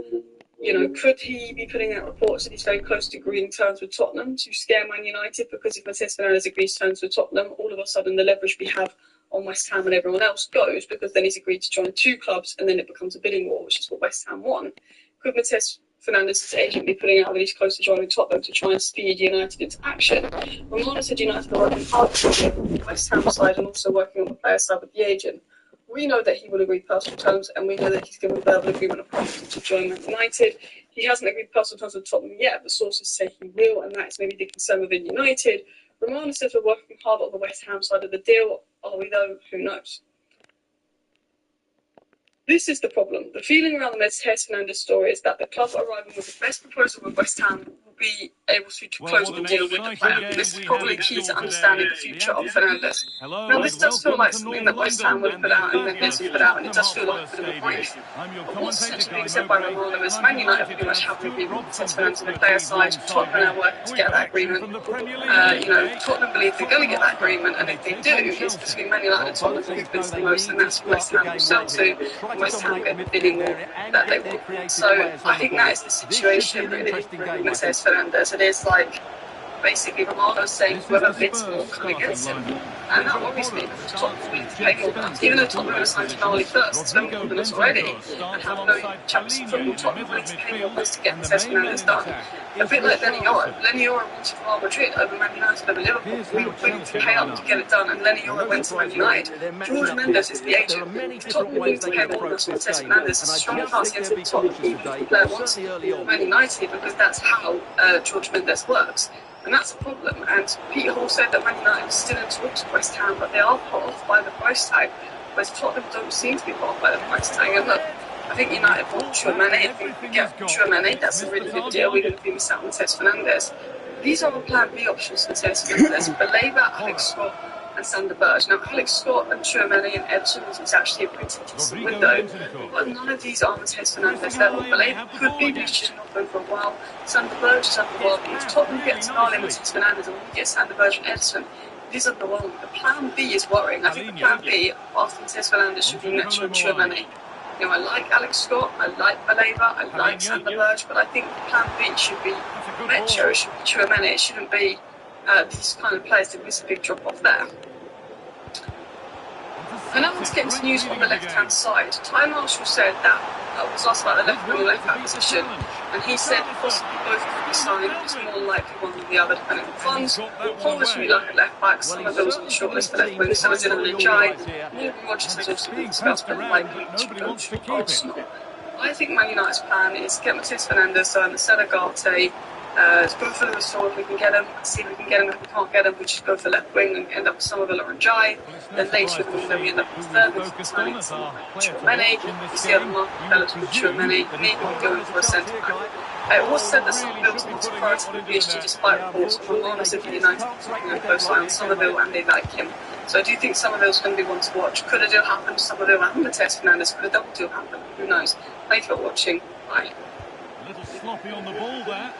could he be putting out reports that he's very close to agreeing terms with Tottenham to scare Man United? Because if Matheus Fernandez agrees terms with Tottenham, all of a sudden the leverage we have on West Ham and everyone else goes, because then he's agreed to join two clubs and then it becomes a bidding war, which is what West Ham want. Could Matheus Fernandez's agent be putting out that he's close to joining Tottenham to try and speed United into action? Romano said United are working hard on the West Ham side and also working on the player side with the agent. We know that he will agree personal terms, and we know that he's given verbal agreement of to join Man United. He hasn't agreed personal terms with Tottenham yet, but sources say he will, and that is maybe the concern within United. Romano says we're working hard on the West Ham side of the deal. Are we though? Who knows? This is the problem. The feeling around the Matheus Fernandez story is that the club arriving with the best proposal with West Ham will be able to close the deal with the player. This is probably key to understanding the future of Fernandes. Now, this does feel like something that West Ham would put out and Mendes would put out, and it does feel like a bit of a brief. But what's essentially being said by Romano is Man United pretty much have an agreement with Fernandes on the player side. Tottenham are working to get that agreement. Tottenham believe they're going to get that agreement, and if they do, it's between Man United and Tottenham who bids the most, and that's West Ham will sell to, and West Ham get the bidding war that they want. So I think that is the situation really with Mercedes Fernandes. It is like basically Romano saying whoever bids more kind of gets him, and that worries me because Tottenham willing to pay more than that. Even though Tottenham are signed Tonali first, spend more than us already, and have no Champions League football, Tottenham willing to pay more to get Mercedes Fernandes done. A bit like Lenny Yoro. Lenny Yoro went to Real Madrid over Man United over Liverpool. We were willing to pay up to get it done, and Lenny Yoro went to Man United. George Mendes is the agent. Tottenham willing to pay more than us for Mercedes Fernandes. Strong hearts against the Tottenham, even if the player wants Man United, because that's how George Mendes works. And that's a problem. And Peter Hall said that Man United is still in talks with West Ham, but they are put off by the price tag, whereas Tottenham don't seem to be put off by the price tag. And look, I think United want Chouameni. If we get Chouameni, that's a really good deal. We're going to be missing out on Mercedes Fernandes. These are our plan B options for Mercedes Fernandes. Baleba, Alex Scott, and Sander Berge. Now, Alex Scott and Chouameni and Everton is actually a pretty decent window, but none of these are Mercedes Fernandes level. Baleba could be reaching open for a while. Sander Berge is underwhelming. If Tottenham gets Tonali and Mercedes Fernandes, and we get Sander Berge and Everton, it is underwhelming. The plan B is worrying. I think the plan B after Mercedes Fernandes should be Neto and Chouameni. I like Alex Scott, I like Baleba, I like Sander Berge, but I think the plan B should be Metro, it should be Chouameni, it shouldn't be these kind of players that miss a big drop off there. And now let's get into news on the left-hand side. Ty Marshall said that was asked about the left wing and left back position, and he said possibly both could be signed. It's more likely one than the other depending on funds. Forwards would be like a left back, some of those on the short list for left wing, so is in a Jai. Morgan Rogers has also been discussed, but likely to go to Arsenal. I think Man United's plan is get Mercedes Fernandes, sell Agate, go for Lewis Hall if we can get him, see if we can get him. If we can't get him, we just go for left wing and end up with Somerville or Jai. Then later we end up with third with signing Chouameni. You see other market fellas with Chouameni, maybe we go in for a centre back. It was said that Somerville was not surprised with PSG despite reports from Romano's of United keeping a close eye on Somerville and they like him. So I do think Somerville's going to be one to watch. Could a deal happen? Somerville and Mercedes Fernandes. Could a double deal happen? Who knows? Thank you for watching. Bye. A little sloppy on the ball there.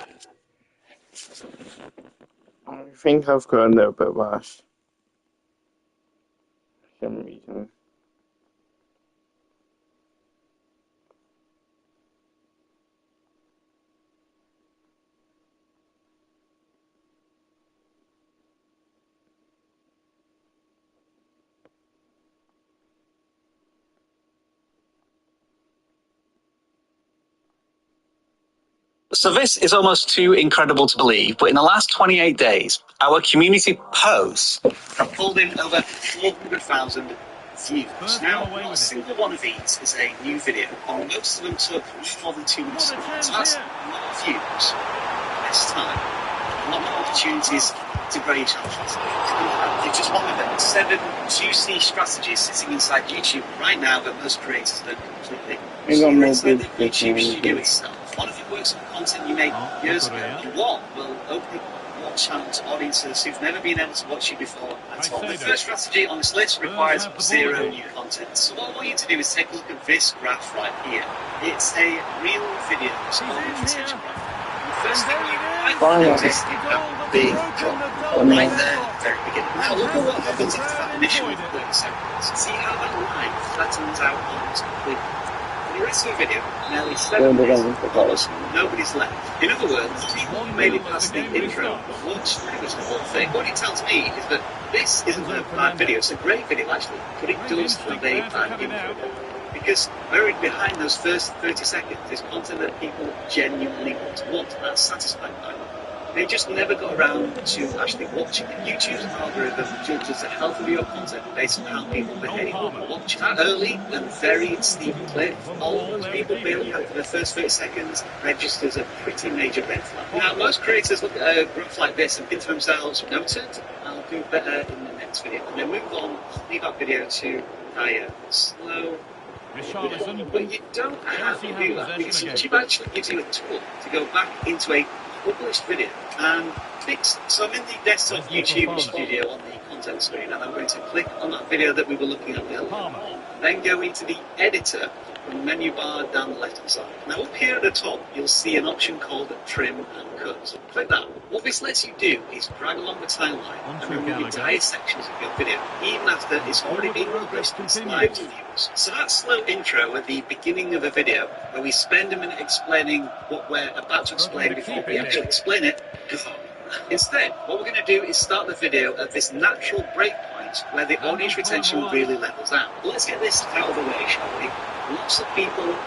I think I've got a little bit worse. For some reason. So this is almost too incredible to believe, but in the last 28 days, our community posts have pulled in over 400,000 views. Now, not a single one of these is a new video, and most of them took more than 2 minutes. So that's a lot of views. This time, a lot more opportunities to grade challenges. It's just one of the 7 juicy strategies sitting inside YouTube right now that most creators don't completely. So you're inside the YouTube studio itself. One of it works on content you made years ago, and one will open your channel to audiences who've never been able to watch you before at all. The first strategy on this list requires 0 new content. So what I want you to do is take a look at this graph right here. It's a real video, it's called a retention graph. The first thing you might notice is that big drop right there at the very beginning. Now look at what happens after that initial 30 seconds. See how that line flattens out almost completely. The rest of the video, nearly 7 minutes, nobody's left. In other words, people who made it past the intro watched pretty much the whole thing. What it tells me is that this isn't a bad video, it's a great video actually, but it does have a bad intro. Because buried behind those first 30 seconds is content that people genuinely want, and that's satisfying by them. They just never got around to actually watching it. YouTube's algorithm judges the health of your content based on how people behave when watching. That early and very steep clip, all those people bailing out for the first 30 seconds registers a pretty major red flag. Now, most creators look at a graph like this and think to themselves, noted, I'll do better in the next video. And then move on, leave that video to higher, slow. But you don't have to do that because YouTube actually gives you a tool to go back into a published video and fixed. So I'm in the desktop YouTube studio on the content screen, and I'm going to click on that video that we were looking at earlier. Then go into the editor from the menu bar down the left hand side. Now up here at the top you'll see an option called trim and cut. So click that. What this lets you do is drag along the timeline and remove entire sections of your video, even after it's already been published and it's live to viewers. So that slow intro at the beginning of a video, where we spend a minute explaining what we're about to explain before we actually explain it, instead, what we're going to do is start the video at this natural break point where the audience retention really levels out. Let's get this out of the way, shall we? Lots of people love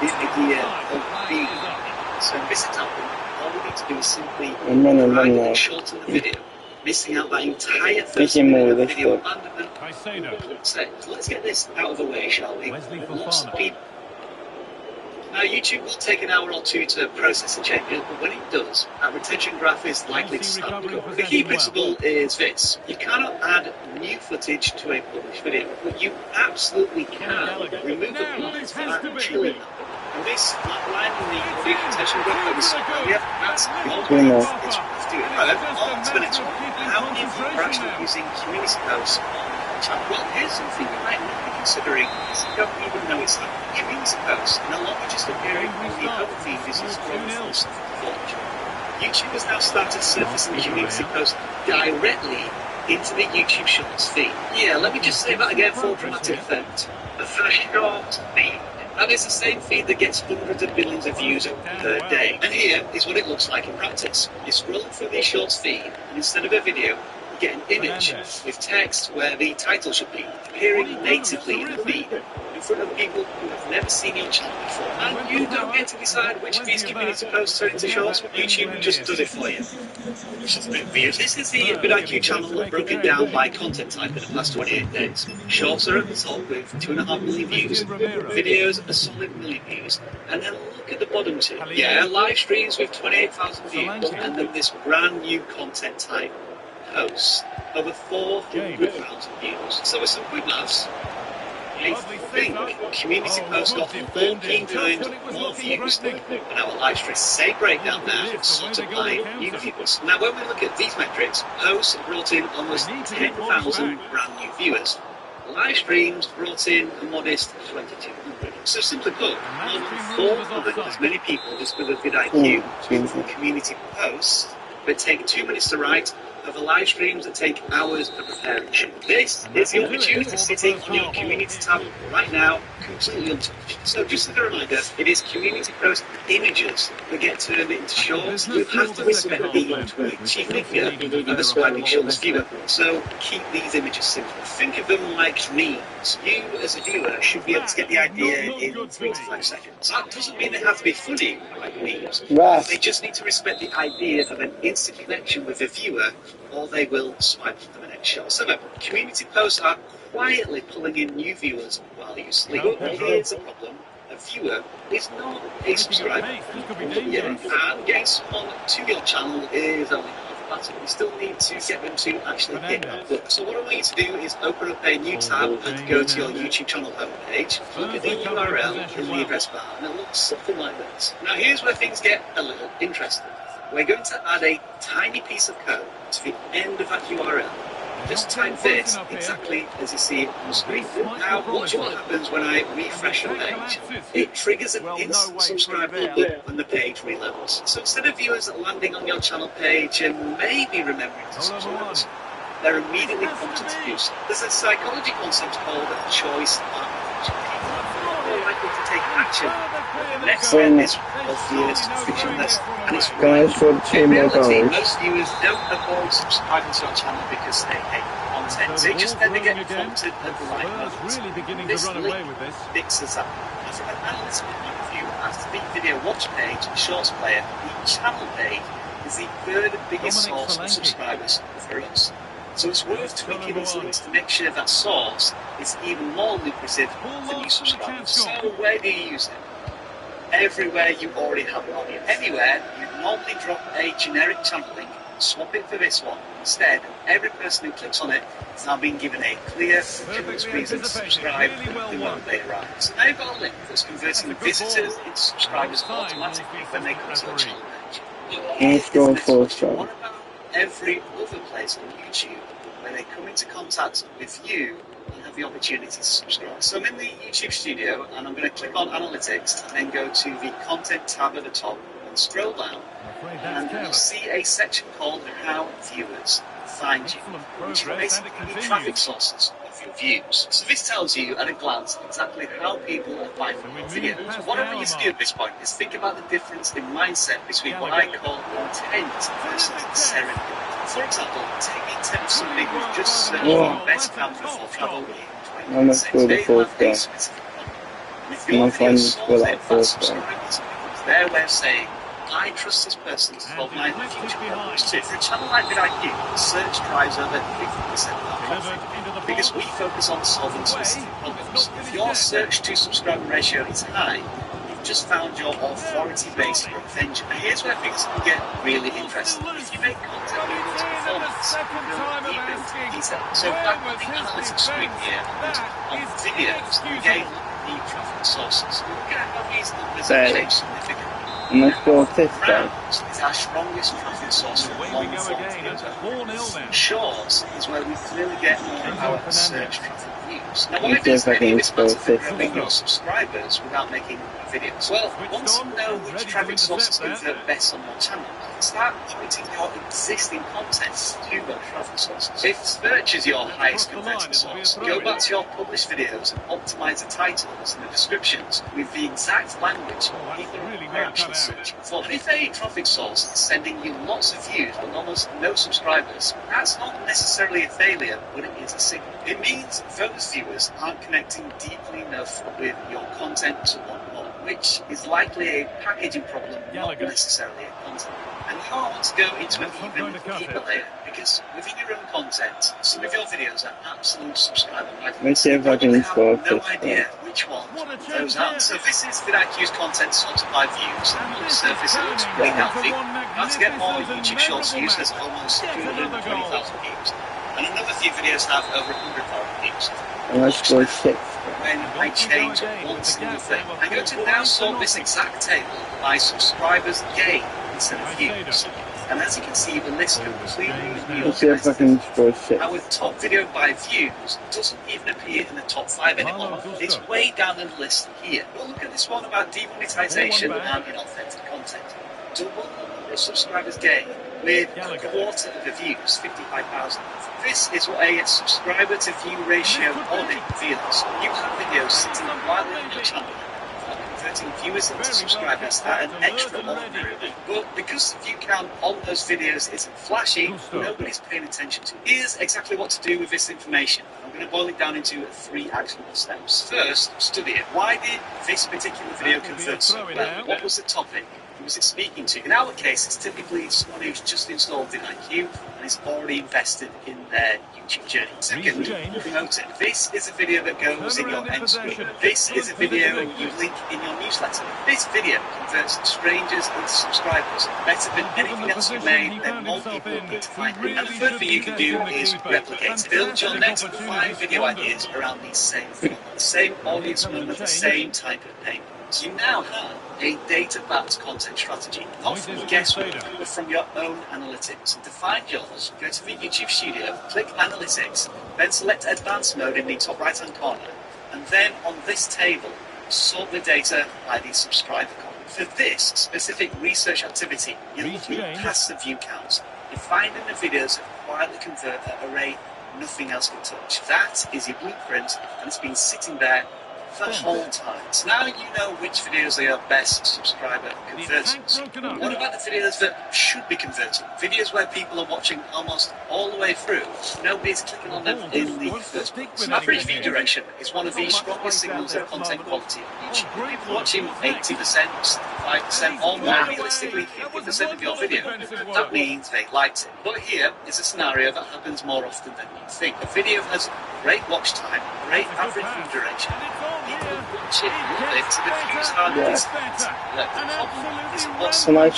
the idea of being on. So in this example, all we need to do is simply drag and shorten the video, missing out that entire first minute of video abandonment. So let's get this out of the way, shall we? Lots of people. Now, YouTube will take an hour or two to process the changes, but when it does, that retention graph is likely to start to go. The key principle is this: you cannot add new footage to a published video, but you absolutely can remove the parts that are chilling them. And this line in the audience retention graph that we saw earlier, that's not what it's worth doing. However, on to the next one. How many of you are actually using community posts on the channel? Well, here's something you might not be considering, is you don't even know it's that. Community posts no longer just appearing on the home feed. This is growing from launch. YouTube has now started surfacing community posts directly into the YouTube Shorts feed. Yeah, let me just say that again for dramatic effect. The Shorts feed. That is the same feed that gets hundreds of millions of views per day. And here is what it looks like in practice. You're scrolling through the Shorts feed, and instead of a video, you get an image with text where the title should be, appearing natively in the feed, in front of people who have never seen your channel before. And you don't get to decide which of these community posts turn into shorts, YouTube just does it for you. Which is a bit weird. This is the vidIQ channel broken down by content type in the past 28 days. Shorts are at the top with 2.5 million views. Videos a solid 1 million views. And then look at the bottom two. Yeah, live streams with 28,000 views. And then this brand new content type, posts, over 400,000 views. So with some quick maths, I think community posts got 14 times more views than our live stream. Same breakdown now, sorted by new viewers. Now, when we look at these metrics, posts brought in almost 10,000 brand new viewers. Live streams brought in a modest 2,200. So simply put, more than 400 as many people discover vidIQ through community posts that take 2 minutes to write, over live streams that take hours to prepare and shoot. This is the opportunity sitting on your community tab right now, completely untouched. So just as a reminder, it is community post images that get turned into shorts. You have to respect the chief figure of a swiping shorts viewer. So keep these images simple. Think of them like memes. You, as a viewer, should be able to get the idea in 3 to 5 seconds. That doesn't mean they have to be funny like memes. They just need to respect the idea of an instant connection with the viewer, or they will swipe to the next shot. So community posts are quietly pulling in new viewers while you sleep. But here's the problem: a viewer is not a subscriber. And getting someone to your channel is only half the battle. You still need to get them to actually hit that button. So what I want you to do is open up a new tab and go to your YouTube channel homepage. Look at the URL in the address bar, and it looks something like this. Now here's where things get a little interesting. We're going to add a tiny piece of code to the end of that URL. Just type this exactly as you see it on screen. Now, watch what happens when I refresh the page. It triggers an instant subscribe button when the page relevels. So instead of viewers landing on your channel page and maybe remembering to subscribe, they're immediately prompted to do so. There's a psychology concept called choice advantage. People are more likely to take action. The next step is obvious, frictionless, and it's right. In reality, most viewers don't avoid subscribing to our channel because they hate content. They just never get prompted at the right moment. This link fixes that. As an analytical point of view, after the video watch page and shorts player, the channel page is the third biggest source of subscribers for us. So it's worth tweaking these links to make sure that source is even more lucrative for new subscribers. So where do you use it? Everywhere you already have an audience. Anywhere, you normally drop a generic channel link, swap it for this one. Instead, every person who clicks on it is now being given a clear, convinced reason to subscribe the moment they arrive. So now you've got a link that's converting visitors into subscribers automatically when they come to your channel page. Let's go for a shot. What about every other place on YouTube where they come into contact with you and have the opportunity to subscribe? So I'm in the YouTube studio and I'm going to click on Analytics and then go to the Content tab at the top and scroll down, and you'll see a section called How Viewers Find You, which are basically the traffic sources of your views. So this tells you at a glance exactly how people are finding your videos. What I want you to do at this point is think about the difference in mindset between what I call intent versus serendipity. For example, take the intent of somebody who's just searched for the best camera for travel in 2026. They have a specific problem. And if your video solves it, that subscribers, it's their way of saying, I trust this person to solve my future problems too. For a channel like VidIQ, search drives over 50% of our traffic because we focus on solving specific problems. If your search to subscriber ratio is high, you've just found your authority base for attention. Now here's where things can get really interesting. If you make content with performance, you'll deep into detail. So back on the analytics screen here, on videos, again, the traffic sources. Look at how these numbers have changed significantly. And let's go this way. Is our strongest traffic source for long form videos. Shorts is where we clearly get more of our search traffic views. Now, why does any of this matter for growing your subscribers without making videos? Well, once you know which traffic sources convert best on your channel, start pointing your existing content to those traffic sources. If search is your highest converting source, go back to your published videos and optimize the titles and the descriptions with the exact language people are actually searching for. And if a traffic source is sending you lots of views but almost no subscribers, that's not necessarily a failure, but it is a signal. It means those viewers aren't connecting deeply enough with your content to want more, which is likely a packaging problem, not necessarily a content. And now I want to go into an even deeper layer, because within your own content, some of your videos are absolute subscriber magnets. Let's see if I can install no idea which ones those are. So this is VidIQ's content sorted by views, and on the surface it looks pretty healthy. How to get more YouTube Shorts views has almost 220,000 views, and another few videos have over 100,000 views. And let's go 6. When I change one single thing, I go to now sort this exact table by subscribers gained instead of views. And as you can see, the list completely reorganized. Our top video by views doesn't even appear in the top 5 anymore. It's way down in the list here. But look at this one about demonetization and inauthentic content. Double the number of subscribers gained with a quarter of the views, 55,000. This is what a subscriber to view ratio audit reveals. You have videos sitting quietly on your channel, converting viewers into subscribers at an extraordinary rate. But because the view count on those videos isn't flashy, nobody's paying attention to it. Here's exactly what to do with this information. I'm going to boil it down into 3 actionable steps. First, study it. Why did this particular video convert so well? What was the topic? Who was it speaking to? In our case, it's typically someone who's just installed VidIQ and is already invested in their YouTube journey. Second, promote it. This is a video that goes in your end screen. This is a video you link in your newsletter. This video converts strangers into subscribers better than anything else you made, then more people need to find it. And the third thing you can do is replicate. Build your next 5 video ideas around these same formula, the same audience member, the same type of name. So you now have a data-backed content strategy, not from guesswork, but from your own analytics. And to find yours, go to the YouTube studio, click Analytics, then select Advanced Mode in the top right-hand corner, and then on this table, sort the data by the subscriber column. For this specific research activity, you're looking past the view counts. You're finding the videos that quietly convert at a rate nothing else can touch. That is your blueprint, and it's been sitting there the whole time. So now you know which videos are your best subscriber converters. What about the videos that should be converting? Videos where people are watching almost all the way through. Nobody's clicking on them in the first place. Average view duration is one of the strongest signals of content quality on YouTube. People watching 80%, 5%, or more realistically 50% of your video. That means they liked it. But here is a scenario that happens more often than you think. A video has great watch time, great average view duration. People watch it, love it, so the views are decent. The problem is what's the video.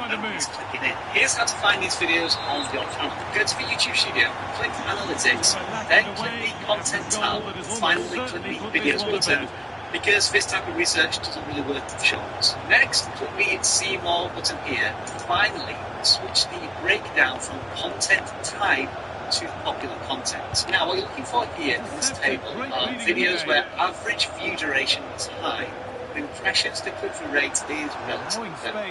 Nobody's clicking in. Here's how to find these videos on your channel. Go to the YouTube studio, click Analytics, then click the Content tab, and finally click the Videos button, because this type of research doesn't really work with shorts. Next, click the See More button here. Finally, switch the breakdown from content type to popular content. Now, what you're looking for here in this table are videos where average view duration is high, impressions to click-through rate is relatively low.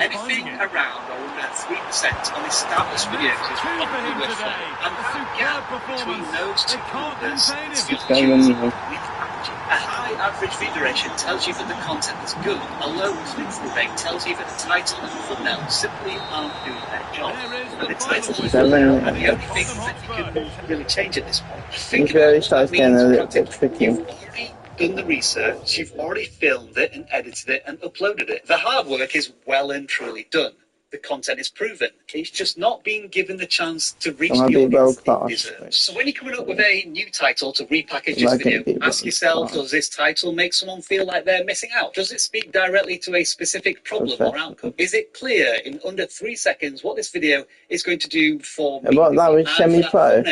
Anything around or under 3% on established videos is probably worth following. And that gap between those two numbers is your a high average view duration tells you that the content is good. A low click-through rate tells you that the title and thumbnail simply aren't doing their job. And the title and thumbnail are the only things that you can really change at this point. Think about that means you've already done the research, you've already filmed it and edited it and uploaded it. The hard work is well and truly done. The content is proven. It's just not being given the chance to reach the audience it deserves. So when you're coming up with a new title to repackage this video, ask yourself, does this title make someone feel like they're missing out? Does it speak directly to a specific problem or outcome? Is it clear in under 3 seconds what this video is going to do for me? What, that was semi-pro?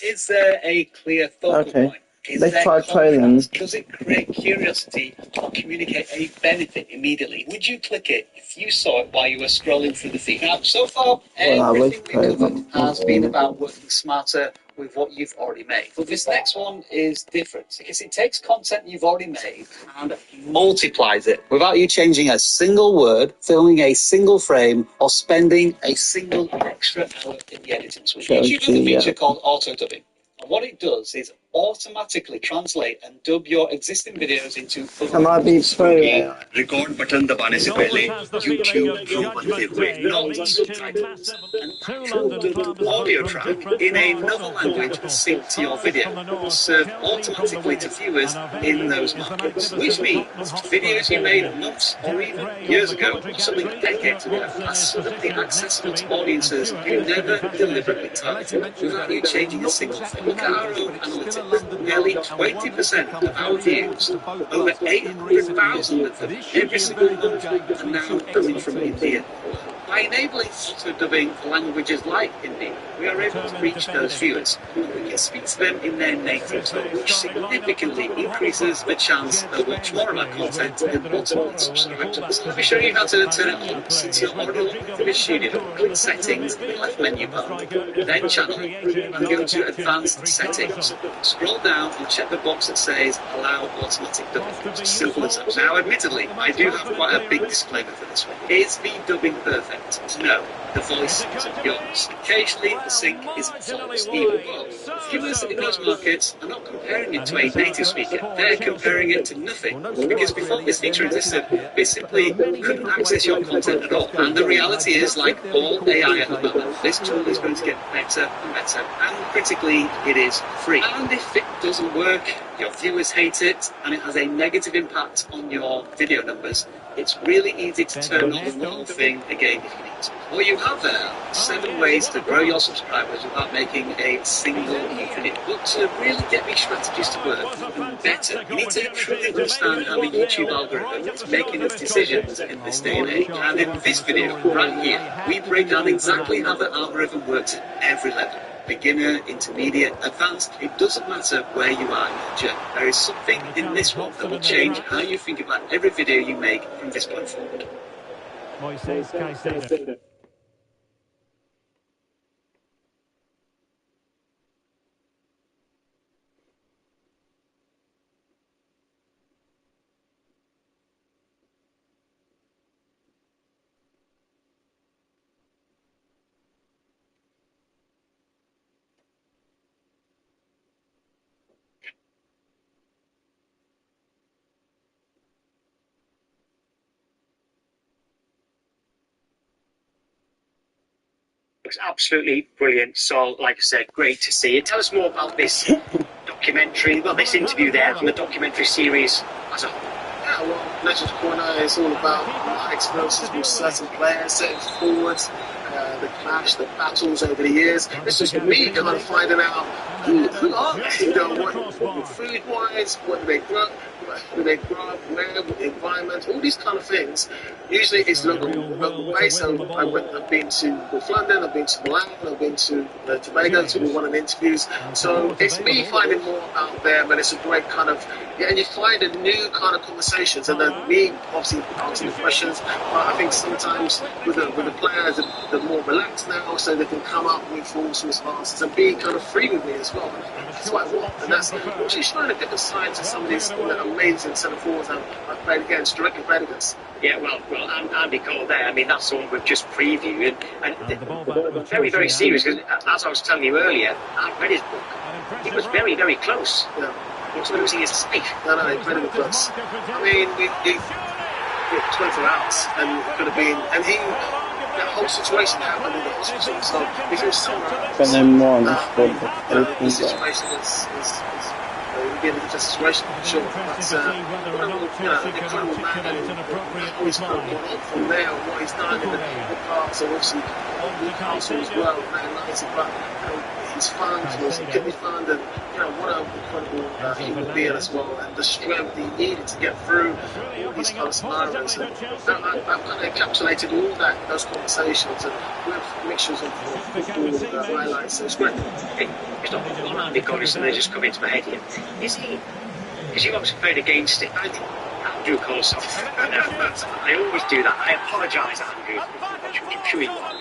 Is there a clear focal point? Let's try training. Does it create curiosity or communicate a benefit immediately? Would you click it if you saw it while you were scrolling through the feed? Now, so far, everything we covered has been about working smarter with what you've already made. But this next one is different because it takes content you've already made and multiplies it without you changing a single word, filming a single frame, or spending a single extra hour in the editing suite. YouTube has a feature called auto dubbing. And what it does is automatically translate and dub your existing videos into record button dabane se pehle YouTube Pro बनते हुए not subtitles an actual dubbed audio track in another language synced to your video will serve automatically to viewers in those markets, which means videos you made months or even years ago, possibly decades ago, are suddenly accessible to audiences who never deliberately targeted without you changing a single thing. Look at our own analytics. Nearly 20% of our views, over 800,000 of them every single month, are now coming from India. By enabling auto-dubbing for languages like Hindi, we are able to reach those viewers. We can speak to them in their native tongue, which significantly increases the chance they'll watch more of our content and ultimately subscribe to us. Let me show you how to turn it on. Since you're already logged into this studio, click Settings in the left menu bar, then Channel, and go to Advanced Settings. Scroll down and check the box that says Allow Automatic Dubbing. It's as simple as that. Now, admittedly, I do have quite a big disclaimer for this one. Is the dubbing perfect? No, the voice isn't yours. Occasionally, the sync isn't flawless either. But viewers in those markets are not comparing it to a native speaker. They're comparing it to nothing. Because before this feature existed, they simply couldn't access your content at all. And the reality is, like all AI at the moment, this tool is going to get better and better. And critically, it is free. And if it doesn't work, your viewers hate it, and it has a negative impact on your video numbers, it's really easy to turn on the whole thing again if you need to. What you have there are 7 ways to grow your subscribers without making a single new video. But to really get these strategies to work even better, you need to truly understand how the YouTube algorithm is making its decisions in this day and age. And in this video, right here, we break down exactly how the algorithm works at every level. Beginner, intermediate, advanced, it doesn't matter where you are in your journey. There is something in this one that will change how you think about every video you make from this point forward. Looks absolutely brilliant. So, like I said, great to see it. Tell us more about this documentary, well, this interview there from the documentary series as a whole. Yeah, well, Legends Corner is all about my experiences with certain players, setting forward, the clash, the battles over the years. It's just me kind of finding out who are they, you know, what food-wise, what do they grow up, where, what environment environment, all these kind of things. Usually it's local way. So I've been to North London, I've been to Milan, I've been to Tobago to do one of the interviews. So it's me finding more out there, but it's a great kind of, and you find a new kind of conversations, and then me obviously asking the questions. But I think sometimes with the players, they're more relaxed now, so they can come up with all sorts of answers and be kind of free with me as well. That's what I want, and that's actually showing a different side to some of these amazing centre forwards I've played against, directly played against. Yeah, well, Andy Cole there. I mean, that's the one we've just previewed, and very, very serious. Because as I was telling you earlier, I read his book. It was very, very close. Yeah. He was losing his sleep. No, incredibly close. I mean, we 24 hours, and it could have been, and that whole situation happened in the hospital, so if it was somewhere else, the situation is would be in a different situation, for sure. But, incredible man, and how he's kind of gone on from there, what he's done in the past, so obviously Newcastle as well, Man United, but his fund, his kidney fund, and what an incredible human being as well, and the strength he needed to get through all these kind of scenarios. And I've kind of encapsulated all those conversations and with mixtures of football highlights. So it's great. It's not one Andy Cole, and they just come into my head here. Is he? Because you obviously played against it. Andrew Cole. I always do that. I apologise, Andrew. I'm sure he was.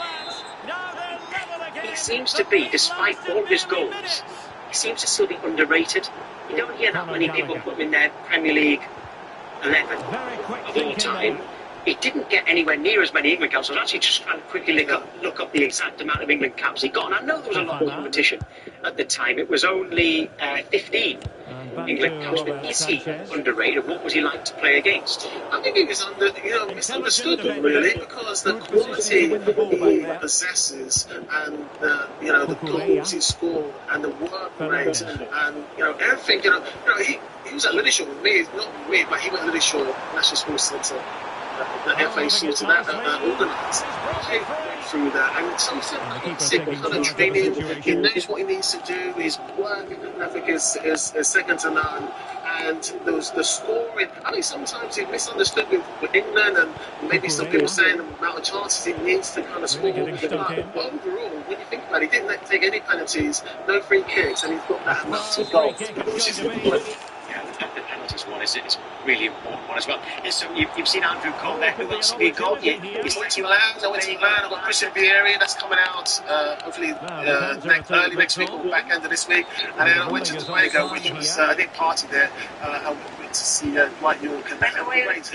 He seems to be, despite all his goals, he seems to still be underrated. You don't hear that many people put him in their Premier League 11 of all time. He didn't get anywhere near as many England caps. I was actually just trying to quickly look up the exact amount of England caps he got, and I know there was a lot of competition at the time. It was only 15 England caps. But is he underrated? What was he like to play against? I think he was misunderstood really, because the quality he possesses and the goals he scored and the work rate and everything. He was at Liddyshire with me, not with me, but he went to Liddyshire National Sports Centre. The FA sorted that organised through that, and something classic kind of training. He knows what he needs to do. His work ethic is second to none, and there was the scoring. I think sometimes he misunderstood with England, and maybe some people saying the amount of chances he needs to kind of score. But overall, when you think about it, he didn't take any penalties, no free kicks, and he's got that amount of goals, which is important. The penalties one is really important one as well. So you've seen Andrew Cole there. Who else have you got? I went to Milan. I've got Christian Vieri that's coming out hopefully early next week or back end of this week. And then I went to Tobago, which was I didn't party there. I went to see White York and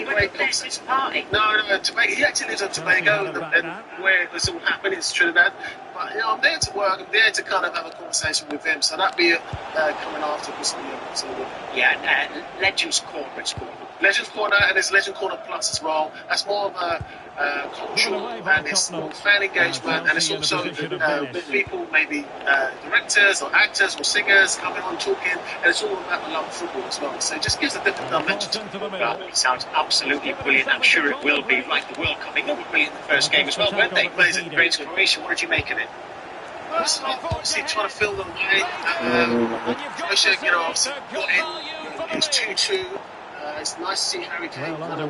great conversation. No, Tobago. He actually lives on Tobago, and where it was all happening is Trinidad. But I'm there to work. I'm there to kind of have a conversation with him. So that'll be coming after Christian. Legends Corner, it's called. Legends Corner, and it's Legend Corner Plus as well. That's more of a cultural, and it's more fan engagement, and it's also with people, maybe directors or actors or singers coming on talking, and it's all about the love of football as well. So it just gives a different dimension to football. Well, it sounds absolutely brilliant. I'm sure it will be. Like the World Cup, it will be brilliant in the first game as well, weren't they? Amazing. Against Croatia, what did you make of it? Obviously trying to fill them away. Croatia, obviously got in. It was 2-2. It's nice to see Harry Kane kind of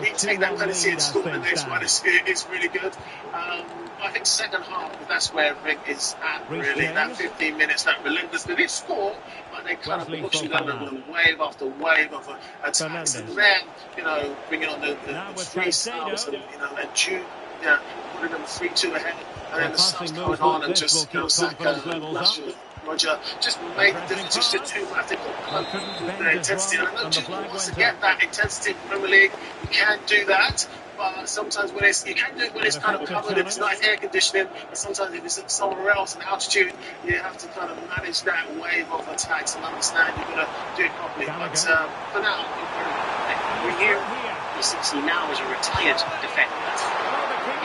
retake that penalty and score the next one. It's really good. I think second half, that's where Rick is at, really. That 15 minutes, that relentless. They did score, but they kind of pushed it under with wave after wave of attacks. And then, bringing on the three subs and Jude, putting them 3-2 ahead. And then the subs coming on and just, Saka, Roger, just made the difference. Just too much. They got the intensity. And I know Jude wants to get that intensity in the Premier League. You can't do that. But sometimes you can do it when it's kind of covered and it's nice air conditioning. But sometimes if it's somewhere else in altitude, you have to kind of manage that wave of attacks and understand you've got to do it properly. But for now, you see now as a retired defender,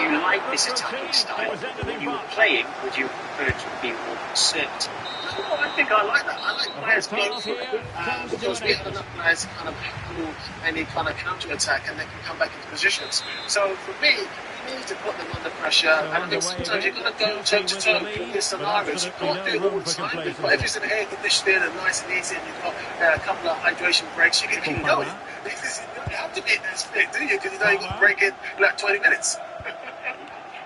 you like this attacking style. When you were playing, would you prefer to be more conservative? I think I like that. I like players going for it because we have enough players to kind of handle any kind of counter attack and they can come back into positions. So for me, need to put them under pressure, and I think sometimes you've got to go toe to toe in these scenarios. You can't do it all the time, but if it's an air conditioning and nice and easy, and you've got a couple of hydration breaks, you can keep going. You don't have to be in that split, do you? Because you know you've got to break in like 20 minutes.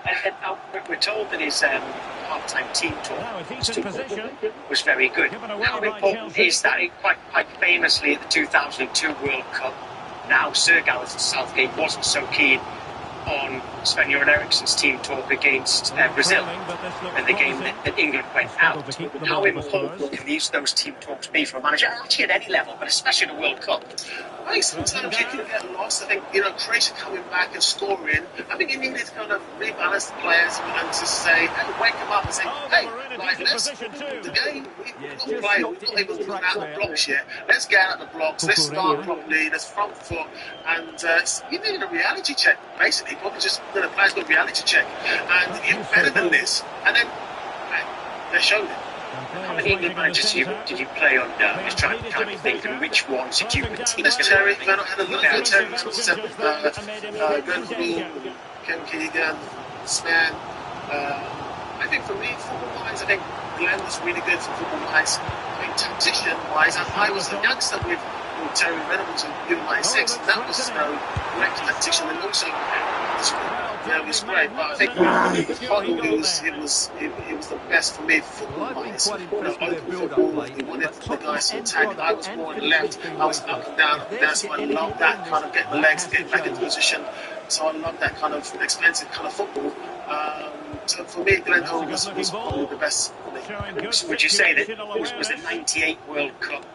And we're told that his half-time team talk was very good. How important is that? Quite famously at the 2002 World Cup, now Sir Gareth Southgate wasn't so keen on Sven-Göran Eriksson's team talk against Brazil in the game that England went out. How important can those team talks be for a manager, actually at any level, but especially in the World Cup? I think sometimes you can get lost. I think, Croatia coming back and scoring, I think you need to kind of rebalance the players and to say, hey, wake them up and say, hey, like, let's the game. We're not playing, we're not able to run out the blocks yet. Let's get out the blocks, let's start properly, let's front foot, and you need a reality check, basically. Probably just the players got a reality check, and you're better than this, and then they showed it. How many England managers did you play on? Just trying to think, and which ones did you particularly? Terry, I had a look at Terry, Glenn Hoddle, Kevin Keegan, Sven. I think for me, football-wise, I think Glenn was really good for football-wise. I think tactician-wise, I was a youngster with Terry Venables in U96, and that was great tactician, and also it was great. But I think Hoddle, it was the best for me football-wise. Open football, he wanted the guys to attack. I was more on the left, I was up and down, so I loved that kind of getting the legs, getting back into position. So I love that kind of expensive kind of football. So for me, Glenn Hoddle was probably the best for me. Would you say that was the '98 World Cup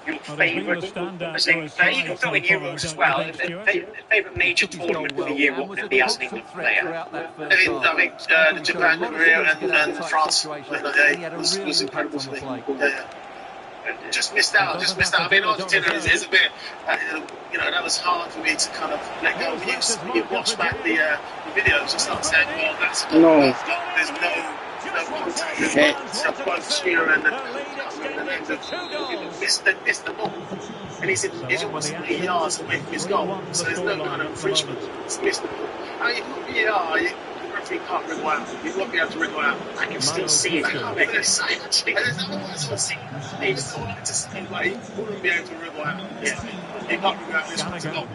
your favourite, even though in Euros as well, favourite major tournament of the year, what would it be as an England player? I think the Japan, Korea and France was incredible for me. Just missed out. I mean, Argentina is a bit, that was hard for me to kind of let go. You watch back the videos and start saying, well, that's there's no contact. There's both Shearer and the names of missed the ball. And he's almost 8 yards away from his goal. So there's no kind of infringement. He's missed the ball. I mean, VAR, the referee can't wriggle out. He won't be able to wriggle out. I can still see it. I can't make it say actually. And there's other ones I've seen. He's all like to say, like, he wouldn't be able to wriggle out. Yeah. He can't wriggle out this one's goal.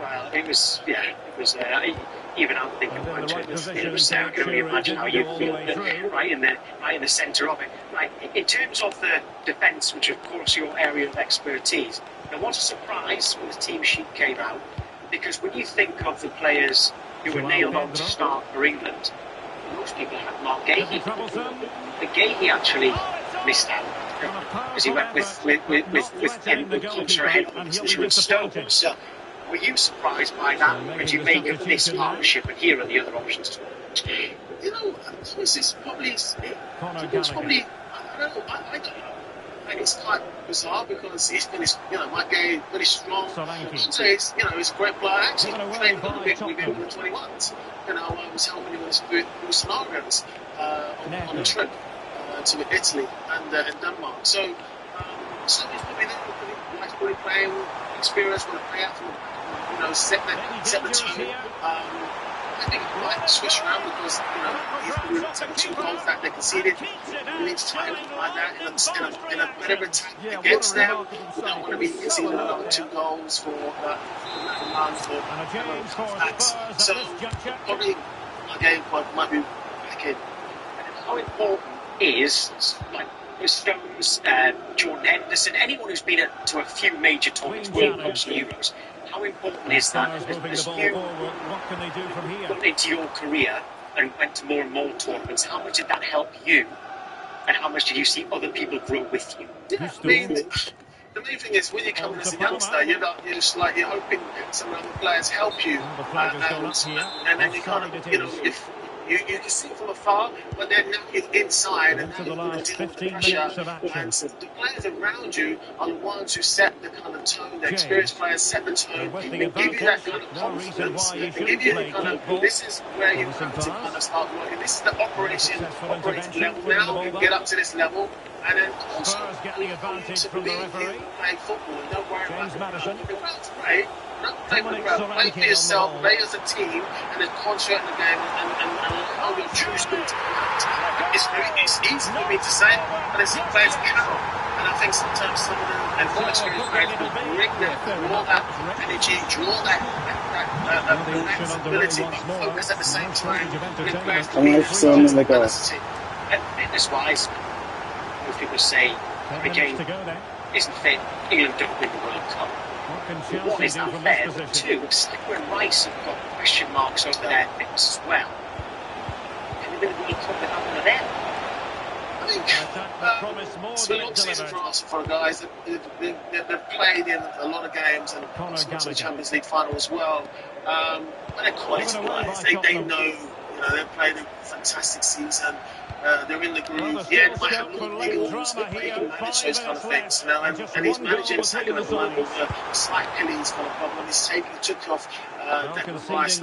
Well, it was, even I'm thinking about it was I can only imagine how you feel right in the centre of it. Right, in terms of the defence, which of course your area of expertise, there was a surprise when the team sheet came out, because when you think of the players who were nailed on to start for England, most people had Mark Gahey. But Gahey actually missed out because he went with closer ahead on and Stones. So, were you surprised by that? Or did you make of this partnership and here are the other options as well? It's probably, I don't know, I don't know. And it's quite bizarre because he's finished, Mike Gahey very strong. So he's a great player. Actually, playing a bit with him in the 21s. I was helping him with scenarios on the trip to Italy and Denmark. So he's probably likes playing experience, want to play out from, set the tone. I think he might switch around because, he's taken 2 goals that they conceded. He needs to try and apply that in a better attack against them. We don't want to be conceding another 2 goals for another month or that. So probably my game point might be back in. How important is, like, Stones, Jordan Henderson, anyone who's been to a few major tournaments, World Cups and Euros, how important is that as you got into your career and went to more and more tournaments? How much did that help you, and how much did you see other people grow with you? Yeah, I mean, the main thing is when you come in as a youngster, you're hoping some of the players help you, and then you kind of, you can see from afar, but then now you're inside and now you're going to deal with the pressure. And so the players around you are the ones who set the kind of tone, the experienced players set the tone, and give you that kind of confidence, and give you the kind of, this is where you have to kind of start working. This is the operating level now, you get up to this level, and then also to believe in playing football and don't worry about it. If that's great, Play for yourself, play as a team, and then concentrate on the game and allow your true spirit to come out. It's easy for me to say, but it's players cannot. And I think sometimes some of them, and more experienced players, will bring draw that energy, draw that ability, but focus at the same time. And fitness-wise, most people say the game isn't fit. England don't win the World Cup. One, is that fair? But two, Saka and Rice have got question marks over their fitness as well. Can they win the World Cup without one of them? I think it's been a long season for Arsenal, for guys. They've played in a lot of games and got to the Champions League final as well. But they're quality-wise, they know, they've played a fantastic season. They're in the groove. Yeah, they might have little niggles, but they can manage those kind of things. And he's managing Saka at the moment with a slight Achilles kind of problem. He took off Declan Rice.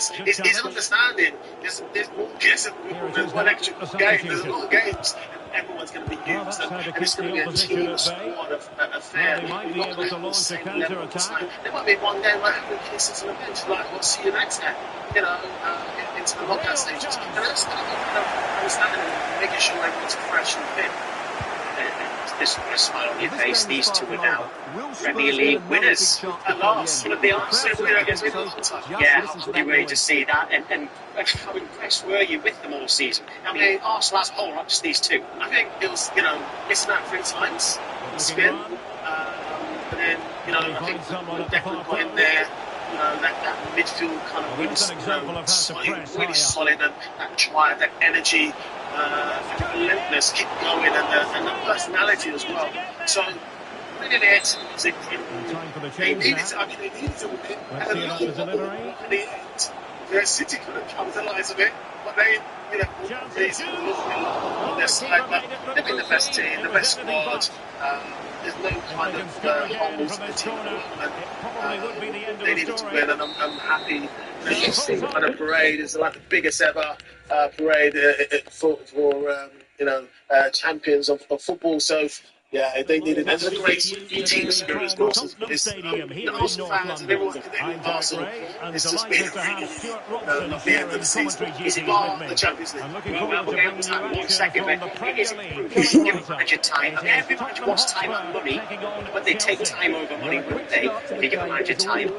He's understanding. There's more guess. There's one extra game. There's a lot of games. Everyone's going to be used, and it's going to be a team squad affair. You've got to play on the same level all the time. There might be one game where having cases on the bench, like we'll see you next time, into the knockout stages. And that's understanding and making sure everyone's fresh and fit. This put a smile on your face. These two are now Premier League winners at last. One of the Arsenal against Liverpool. Yeah, how ready to see that. And how impressed were you with them all season? I mean, Arsenal as a whole, not just these two. I think it was, missing out 3 times, the spin. But then, I think we definitely got in there. That midfield kind of really solid, and that drive, that energy, that relentless, keep going, and the personality as well. So, really, they needed to win, and a lot of in the end. The City could have capitalised on it, but they, on their side. But they've been the best team, the best squad. There's no kind of holes in the team at the moment. They needed to win, and I'm happy. The kind of parade is like the biggest ever parade for champions of football. So. Yeah, they needed it. It's a great team spirit as well. Arsenal fans and everyone Arsenal, it's just been not the end of the season. It's about the Champions League. Well, we'll get time. 1 second, but it is improving. Give manager time. Every manager wants time and money, but they take time over money, wouldn't they? If you give a manager time,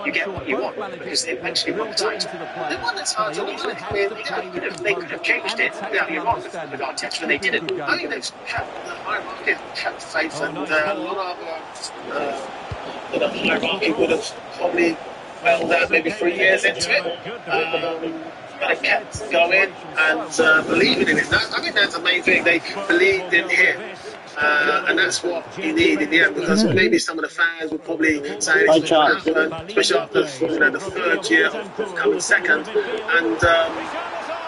you get what you want, because they eventually want time. They want the title. They could have changed it. Yeah, you're wrong. With Arteta, and they didn't. I think they've kept faith, and a lot of hierarchy would have probably felt that maybe 3 years into it. But they kept going and believing in it. I think that's the main thing. They believed in him. And that's what you need in the end, because maybe some of the fans would probably say it's not going to happen, especially after the 3rd year of coming second. And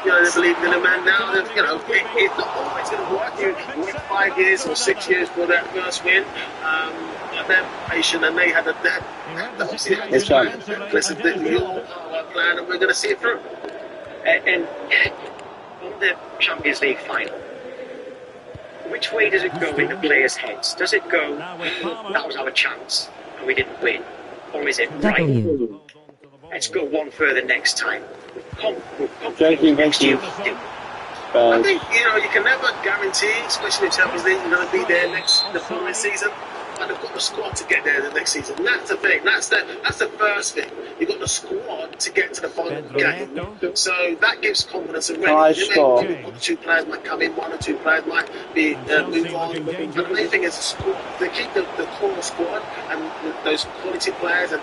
they believe in him, and now it's not always going to work. You wait 5 years or 6 years for that first win. They're patient, and they had obviously had this plan. Listen, your plan, and we're going to see it through. And on the Champions League final, which way does it go in the players' heads? Does it go, that was our chance and we didn't win? Or is it, right, let's go one further next time? Next year. I think, you can never guarantee, especially in Champions League, you're going to be there the following season. And they've got the squad to get there the next season. And that's the thing. That's the first thing. You've got the squad to get to the final game. So that gives confidence already. One or two players might come in, 1 or 2 players might be move on. But the main thing is the squad. They keep the core squad and those quality players, and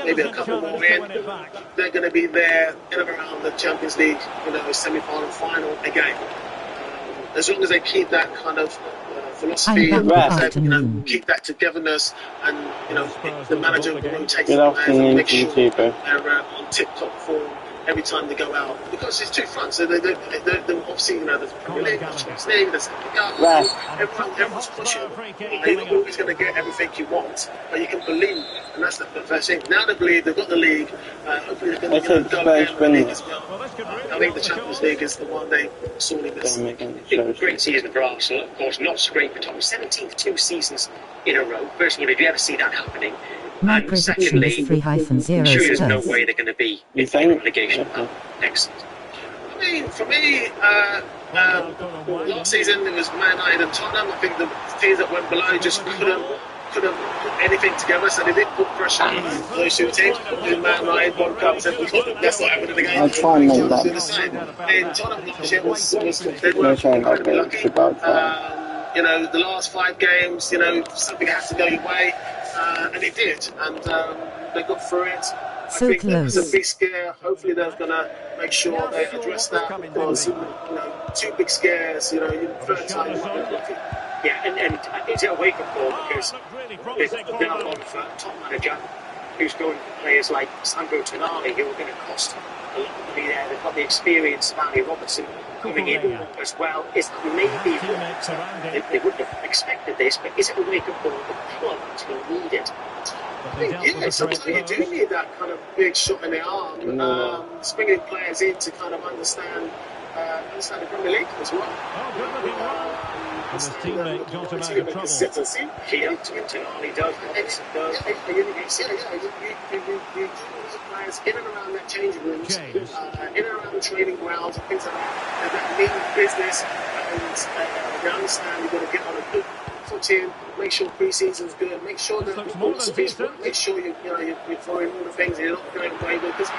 maybe a couple more in. They're going to be there in and around the Champions League, semi-final, final again. As long as they keep that kind of philosophy, and keep that togetherness, and the manager will rotate the players and make sure they're on tip-top form every time they go out, because it's 2 fronts. So they're obviously there's Premier League, there's Champions League, there's Everyone's pushing. You're not always going to get everything you want, but you can believe, and that's the first thing. Now they believe they've got the league. Hopefully they're going to go again in the league as well. I think the Champions League is the one they sorely miss. Great season for Arsenal, of course, not so great for Tottenham. 17th 2 seasons in a row. First of all, did you ever see that happening? My prediction is 3-0 I'm sure there's no Spurs. way they're going to be in relegation next season. I mean, for me, last season it was Man United and Tottenham. I think the teams that went below just couldn't put anything together, so they did put pressure on those two teams. In Man United, one cup, said that's not happening again. I'll try and make that. In Tottenham last year they were incredibly lucky. You know, the last 5 games, you know, something had to go your way, and it did, and they got through it. So I think close. there's a big scare. Hopefully they're going to make sure they address that, because, you know, 2 big scares, you know, in third time, you might be lucky. Yeah, and it's a wake-up call, because there's been a lot of top manager who's going for players like Sandro Tonali, who are going to cost a lot of money there. They've got the experience of Andy Robertson coming in as well. Is maybe they wouldn't have expected this, but is it a wake-up call? The club will need it. Yeah, sometimes you do need that kind of big shot in the arm, bringing players in to kind of understand the Premier League as well. And his teammate got him out of trouble. Here, Tonali does. You players in and around that changing rooms, in and around the training grounds and things like that. That mean business, and they understand you've got to get on a good footing, make sure pre-season's good, make sure that make sure you're throwing all the things and you're not going away with, because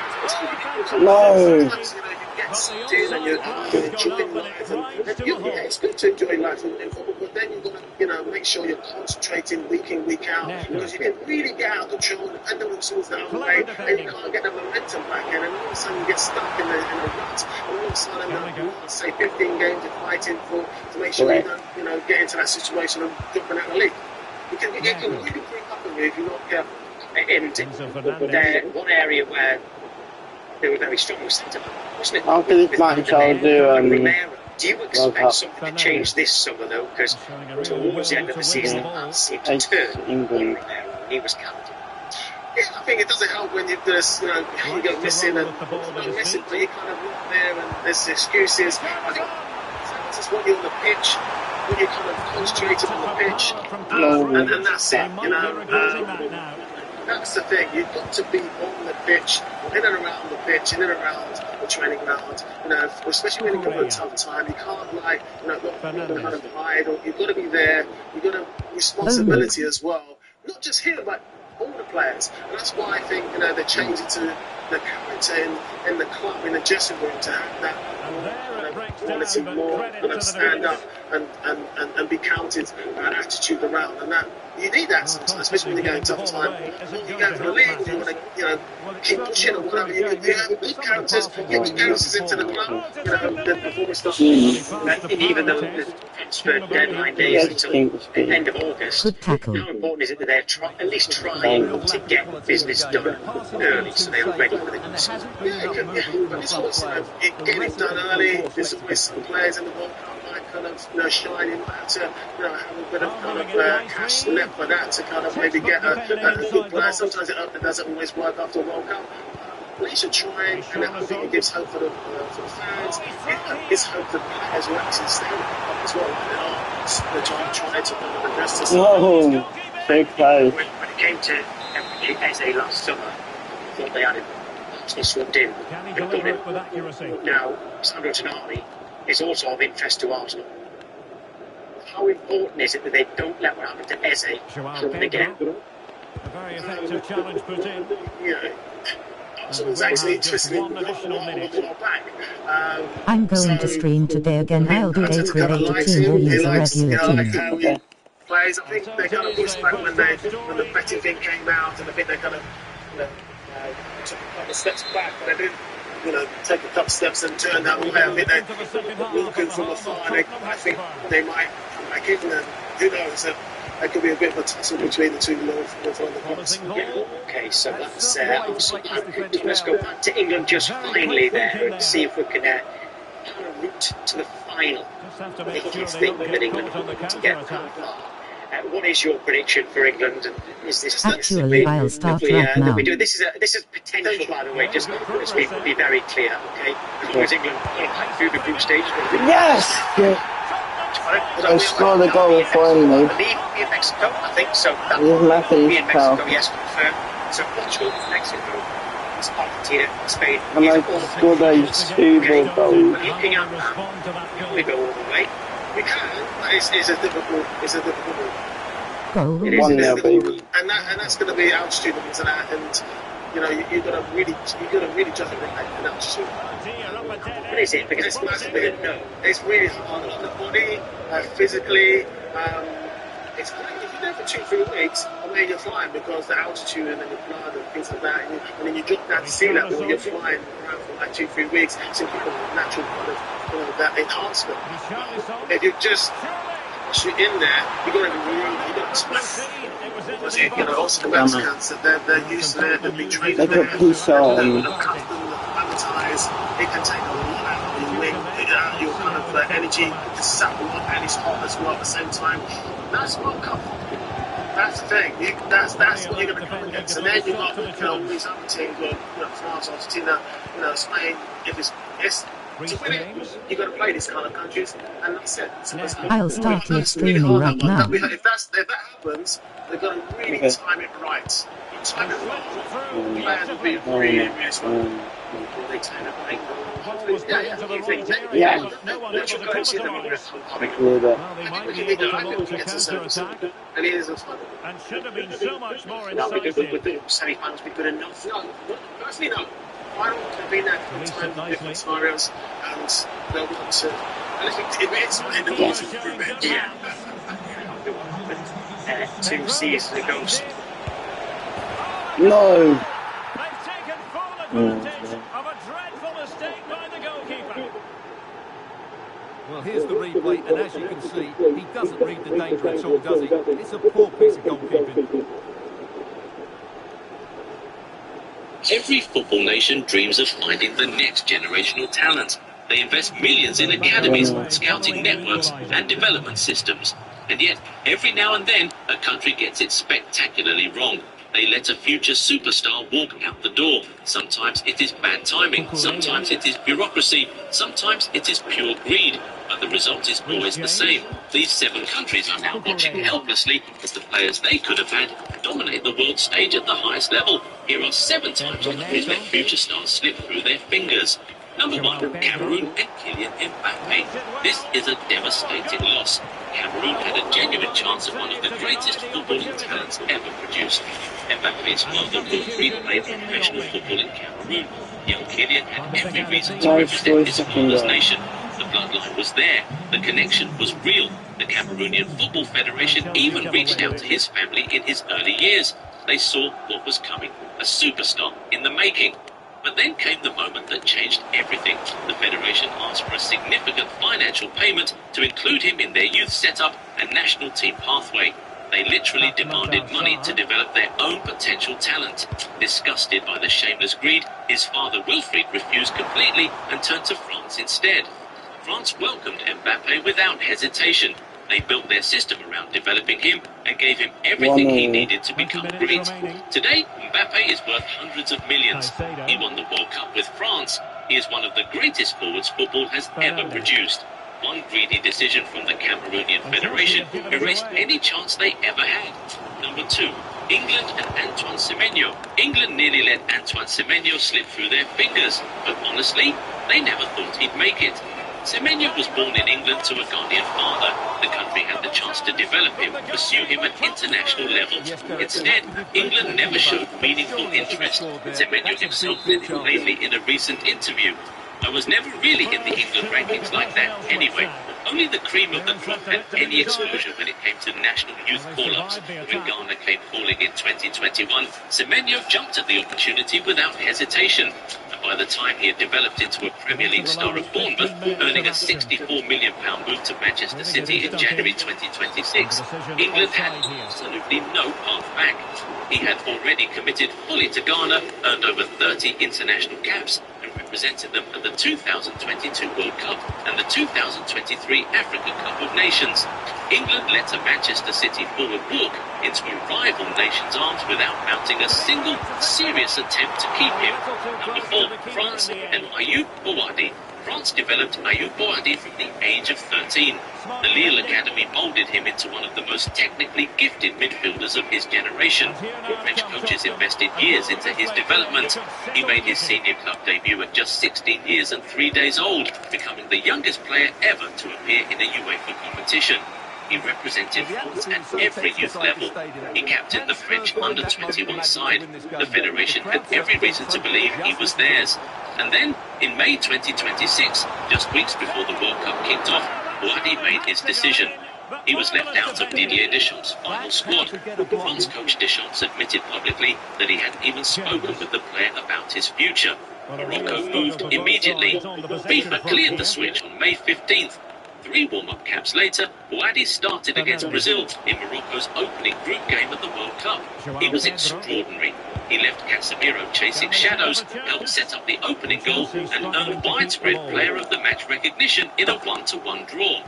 sometimes, you know, you get sucked in and you're enjoying life, and it's good to enjoy life in football, but then you've got to, you know, make sure you're concentrating week in, week out, because you can really get out of control, and then it sorts out the way, and you can't get the momentum back in, and all of a sudden you get stuck in the rut, and all of a sudden, say 15 games you're fighting to make sure you don't, you know, get into that situation of dropping out of the league. It can really creep up on you if you're not careful. And one area where they were very strong was centre-back, wasn't it? After this match, I'll do do you expect something to change this summer, though? Because towards the end of the season, that seemed to turn England. He was captain. Yeah, I think it doesn't help when you go missing and missing, but you kind of look there and there's excuses. I think that's what you're on the pitch, when you're kind of concentrated on the pitch, and that's it, you know. That's the thing, you've got to be on the pitch, in and around the pitch, in and around the training ground, you know, especially when you come at a tough time. You can't, like, you know, not kind of hide, or you've got to be there, you've got a responsibility as well, not just him, but all the players. And that's why I think, you know, they changed it to the character in the club, in the dressing room, to have that quality, more kind of stand up and be counted attitude around, and that you need that sometimes, especially when you go in tough time. You go for the league, you want to, you know, keep pushing or whatever. You have good characters, get your characters into the club, you know, then before we start. And even though the transfer deadline days until the end of August, how important is it that they're at least trying to get business done early, so they are ready for the season? But it's always, you know, getting it done early. There's always some players in the World Cup might kind of, you know, shine. You might have to, you know, have a bit of kind of cash left for that to kind of maybe get a good player. Sometimes it doesn't always work after a World Cup. But you should try, and I think it gives hope for the fans. It gives hope for the players who actually stay in the club as well. They're trying to address this. Whoa, so close. When it came to Eze last summer, I thought they had him actually swapped in. Now, Sandro Tonali is also of interest to Arsenal. How important is it that they don't let what happened to Eze happen again? A very effective challenge put in. Yeah. Arsenal's actually interested in a while back. I'm going to stream today again. I'll do 8 related team or use a regular team. Plays, I think they kind of pushed back when the betting thing came out, and I think they kind of, you know, took a couple of steps back, but they didn't, you know, take a couple steps and turn that way. I think they're looking from afar, and I think they might come back in, and who knows, there could be a bit of a tussle between the two North London clubs. Yeah, okay, so that's Arsenal. Let's go back to England just finally there and see if we can kind of route to the final against England that England to get past. What is your prediction for England? Is this Actually, I'll start right now. This is potential, by the way. Just let's be very clear, okay? As long as England through the group stage. Yes. I scored a goal finally. I believe in Mexico. I think so. That will be in Mexico. Yes, confirmed. So Portugal, Mexico, Argentina, Spain. And I scored those 2 more goals. Looking at that, we go all the way. We can. It's a difficult. Goal. 1-0, baby. And that's going to be altitude into that, and you know you've got to really judge it in altitude. What is it? Because it's massively no. It's really hard on the body, physically. It's like if you're there for 2-3 weeks, I mean you're flying because the altitude and then the blood and things like that, and then you drop down to sea level, you're flying around for like 2-3 weeks, simply because of natural kind of that enhancement. If you just shoot in there, you're going to be really, you're going to smack. You know, also the Mexicans, they're used to it, they've been trained there, they're accustomed, advertised, it can take a lot out of your wing, your kind of energy, to sap a lot, and it's hot as well at the same time. That's World Cup. That's the thing. That's what you're going to come against. And then you've got all these other teams, France, Argentina, Spain. If it's to win it, you've got to play these kind of countries, and that's it. I'll start live streaming right now. If that happens, they've got to really time it right. You time it wrong, the players will be really smart. They turn it right. Yeah. Let's go see them. And it is a fun. And should have been so much more No, incisive. would the semi-finals be good enough? No, personally no. I don't want to be there for time, different scenarios, and they'll want to. And if it's in the most improvement, yeah. 2 seasons ago. No. They've taken full advantage of a dreadful mistake by the goalkeeper. Well, here's the replay, and as you can see, he doesn't read the danger at all, does he? It's a poor piece of goalkeeping. Every football nation dreams of finding the next generational talent. They invest millions in academies, scouting networks, and development systems. And yet, every now and then, a country gets it spectacularly wrong. They let a future superstar walk out the door. Sometimes it is bad timing, sometimes it is bureaucracy, sometimes it is pure greed. But the result is always the same. These 7 countries are now watching helplessly as the players they could have had dominate the world stage at the highest level. Here are 7 times countries let future stars slip through their fingers. Number 1, Cameroon and Kylian Mbappe. This is a devastating loss. Cameroon had a genuine chance of one of the greatest footballing talents ever produced. Mbappe's father Wilfried played professional football in Cameroon. Young Kylian had every reason to represent his father's nation. The bloodline was there. The connection was real. The Cameroonian Football Federation even reached out to his family in his early years. They saw what was coming, a superstar in the making. But then came the moment that changed everything. The Federation asked for a significant financial payment to include him in their youth setup and national team pathway. They literally demanded money to develop their own potential talent. Disgusted by the shameless greed, his father Wilfried refused completely and turned to France instead. France welcomed Mbappe without hesitation. They built their system around developing him and gave him everything he needed to become great. Today, Mbappe is worth hundreds of millions. He won the World Cup with France. He is one of the greatest forwards football has ever produced. One greedy decision from the Cameroonian Federation erased any chance they ever had. Number 2, England and Antoine Semenyo. England nearly let Antoine Semenyo slip through their fingers, but honestly, they never thought he'd make it. Semenyo was born in England to a Ghanaian father. The country had the chance to develop him, pursue him at international level. Instead, England never showed meaningful interest. Semenyo himself said it plainly in a recent interview. I was never really in the England rankings like that anyway. Only the cream of the crop had any exposure when it came to national youth call-ups. When Ghana came calling in 2021, Semenyo jumped at the opportunity without hesitation. And by the time he had developed into a Premier League star at Bournemouth, earning a £64 million move to Manchester City in January 2026, England had absolutely no path back. He had already committed fully to Ghana, earned over 30 international caps, and represented them at the 2022 World Cup and the 2023 Africa Cup of Nations. England let a Manchester City forward walk into a rival nation's arms without mounting a single serious attempt to keep him. Number 4, France and Ayoub Bouadi. France developed Ayoub Bouadi from the age of 13. The Lille Academy moulded him into one of the most technically gifted midfielders of his generation. French coaches invested years into his development. He made his senior club debut at just 16 years and 3 days old, becoming the youngest player ever to appear in a UEFA competition. He represented France at every youth level. He captained the French under-21 side. The federation had every reason to believe he was theirs. And then, in May 2026, just weeks before the World Cup kicked off, Bouadi made his decision. He was left out of Didier Deschamps' final squad. France coach Deschamps admitted publicly that he hadn't even spoken with the player about his future. Morocco moved immediately. FIFA cleared the switch on May 15th. 3 warm-up caps later, Bouadi started against Brazil in Morocco's opening group game of the World Cup. He was extraordinary. He left Casemiro chasing shadows, helped set up the opening goal, and earned widespread player of the match recognition in a 1-1 draw.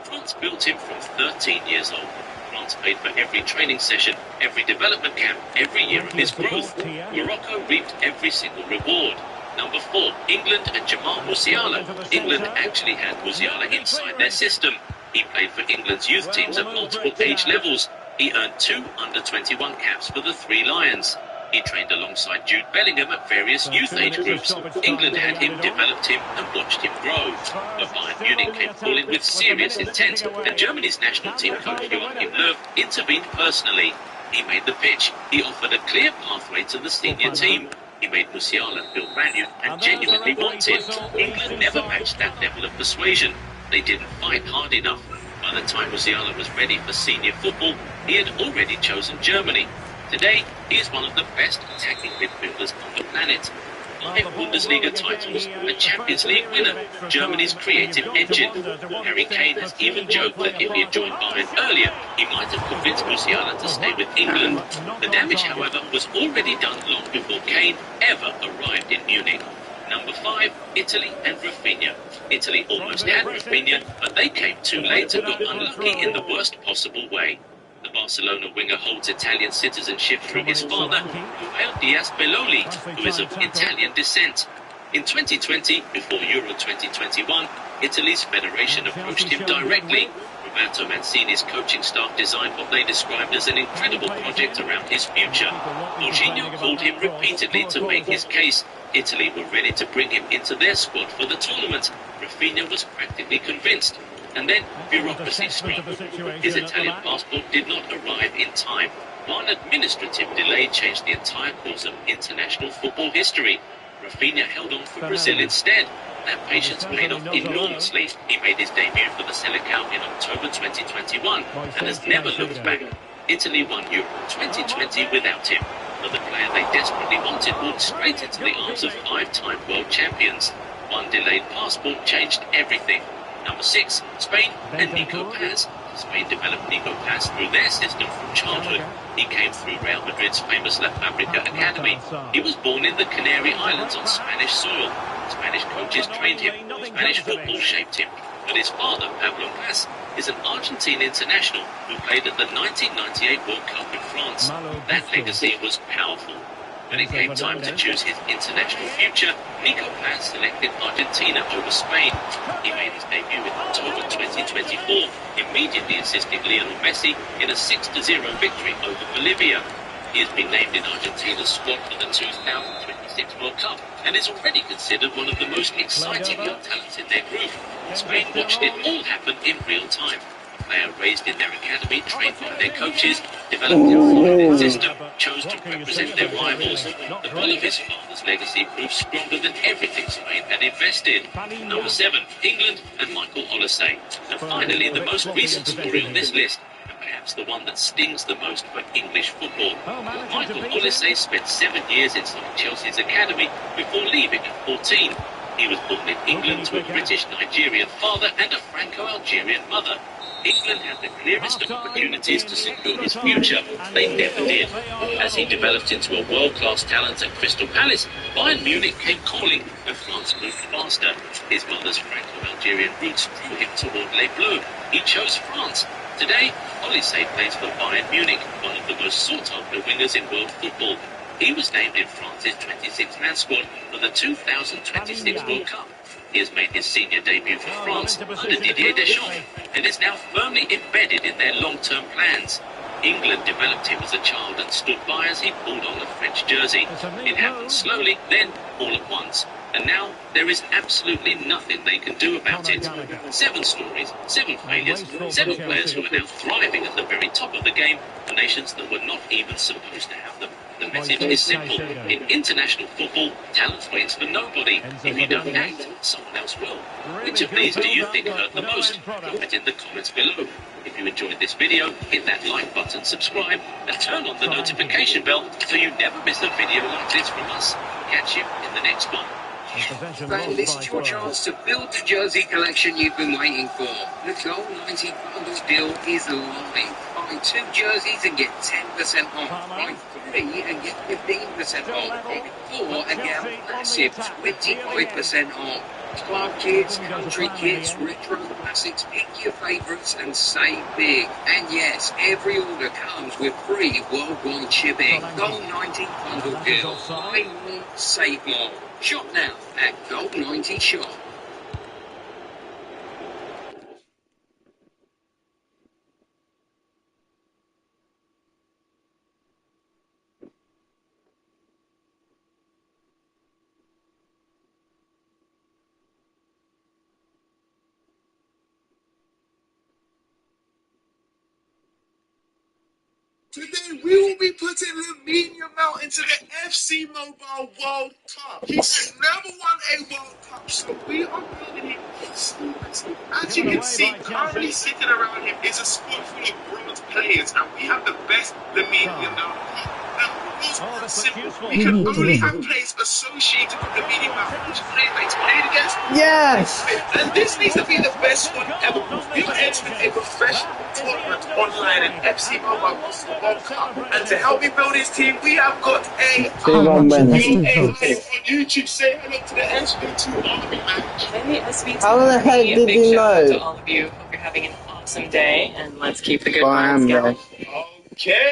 France built him from 13 years old. France paid for every training session, every development camp, every year of his growth. Morocco reaped every single reward. Number 4, England and Jamal Musiala. England actually had Musiala inside their system. He played for England's youth teams at multiple age levels. He earned 2 under-21 caps for the 3 Lions. He trained alongside Jude Bellingham at various youth age groups. England had him, developed him, and watched him grow. But Bayern Munich came calling with serious intent, and Germany's national team coach Joachim Löw intervened personally. He made the pitch. He offered a clear pathway to the senior team. He made Musiala feel valued and genuinely wanted. England never matched that level of persuasion. They didn't fight hard enough. By the time Musiala was ready for senior football, he had already chosen Germany. Today, he is one of the best attacking midfielders on the planet. 5 Bundesliga titles, a Champions League winner, Germany's creative engine. Harry Kane has even joked that if he had joined Bayern earlier, he might have convinced Musiala to stay with England. The damage, however, was already done long before Kane ever arrived in Munich. Number 5, Italy and Rafinha. Italy almost had Rafinha, but they came too late and got unlucky in the worst possible way. The Barcelona winger holds Italian citizenship through his father, Rafael Diaz Belloli, who is of Italian descent. In 2020, before Euro 2021, Italy's federation approached him directly. Roberto Mancini's coaching staff designed what they described as an incredible project around his future. Jorginho called him repeatedly to make his case. Italy were ready to bring him into their squad for the tournament. Rafinha was practically convinced. And then bureaucracy struck. His Italian passport did not arrive in time. One administrative delay changed the entire course of international football history. Rafinha held on for Brazil instead. That patience paid off enormously. He made his debut for the Selecao in October 2021 and has never looked back. Italy won Euro 2020 without him. But the player they desperately wanted walked straight into the arms of 5-time world champions. One delayed passport changed everything. Number 6, Spain and Nico Paz. Spain developed Nico Paz through their system from childhood. He came through Real Madrid's famous La Fabrica Academy. He was born in the Canary Islands on Spanish soil. Spanish coaches trained him. Spanish football shaped him. But his father, Pablo Paz, is an Argentine international who played at the 1998 World Cup in France. That legacy was powerful. When it came time to choose his international future, Nico Paz selected Argentina over Spain. He made his debut in October 2024, immediately assisting Lionel Messi in a 6-0 victory over Bolivia. He has been named in Argentina's squad for the 2026 World Cup and is already considered one of the most exciting young talents in their group. Spain watched it all happen in real time. A player raised in their academy, trained by their coaches, developed in a system, chose to represent their rivals. The pull of his father's legacy proved stronger than everything Spain had invested. Number 7, England and Michael Olise. And finally, the most recent story on this list, and perhaps the one that stings the most for English football. Michael Olise spent 7 years inside Chelsea's academy before leaving at 14. He was born in England to a British-Nigerian father and a Franco-Algerian mother. England had the clearest of opportunities to secure his future. They never did. As he developed into a world-class talent at Crystal Palace, Bayern Munich came calling, and France possible faster. His mother's Franco-Algerian roots drew him toward Les Bleus. He chose France. Today, Olise plays for Bayern Munich, one of the most sought-after wingers in world football. He was named in France's 26-man squad for the 2026 World Cup. He has made his senior debut for France under Didier Deschamps and is now firmly embedded in their long-term plans. England developed him as a child and stood by as he pulled on the French jersey. It happened slowly, then all at once. And now there is absolutely nothing they can do about it. 7 stories, 7 failures, 7 players who are now thriving at the very top of the game for nations that were not even supposed to have them. The message is simple. In international football, talent waits for nobody. If you don't act, someone else will. Which of these do you think hurt the most? Comment in the comments below. If you enjoyed this video, hit that like button, subscribe, and turn on the notification bell so you never miss a video like this from us. Catch you in the next one. Fan, this is your chance to build the jersey collection you've been waiting for. The Goal 90 bundles deal is live. Buy 2 jerseys and get 10% off. Buy 3 and get 15% off. Buy 4 and get a massive 25% off. Club kits, country kits, retro classics, pick your favourites and save big. And yes, every order comes with free worldwide shipping. Goal 90 bundle deal. Buy more, save more. Shop now at Goal 90 Shop. Today we will be putting Lamine Yamal into the FC Mobile World Cup. He's never won a World Cup, so we are building him instantly. As you can see, currently sitting around him is a squad full of bronze players, and we have the best Lamine Yamal. Now, simple. We can only have players associated with Lamine Yamal, which players that he's played against. Yes! And this needs to be the best one ever. We are entering a professional tournament online in FC Mobile World Cup. And to help me build his team, we have got a on YouTube. Say hello to the SV2 Army, man. Hey, SV2 How the heck did big you shout out know? to all of you. Hope you're having an awesome day, and let's keep the good vibes going. Okay,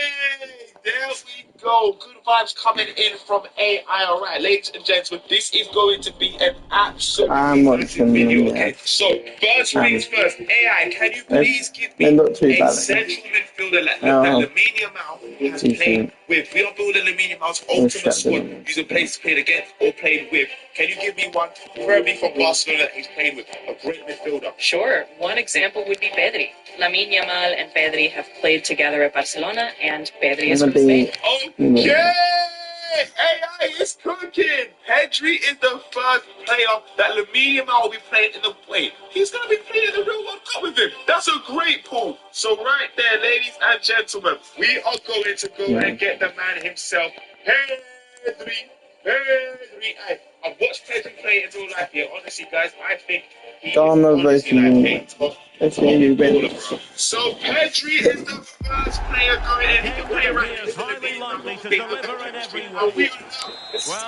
there we go. Good vibes coming in from AI. Alright, ladies and gentlemen, this is going to be an absolute video. Okay, so first things first, AI, can you please give me a central midfielder that Lamine Yamal has played with? We are building Lamine Yamal's ultimate squad using players played against or played with. Can you give me one, preferably from Barcelona, that he's played with? A great midfielder. Sure. One example would be Pedri. Lamine Yamal and Pedri have played together at Barcelona, and Pedri is from Spain. Okay! AI is cooking! Pedri is the first player that Lamine Yamal will be playing in the play. He's going to be playing in the real World Cup with him. That's a great pull. So right there, ladies and gentlemen, we are going to go and get the man himself, Pedri. I've watched Pedri play in real life here. Honestly, guys, I think he is So Pedri is the first player going in. He can play right here. Highly likely to deliver in every way. Well,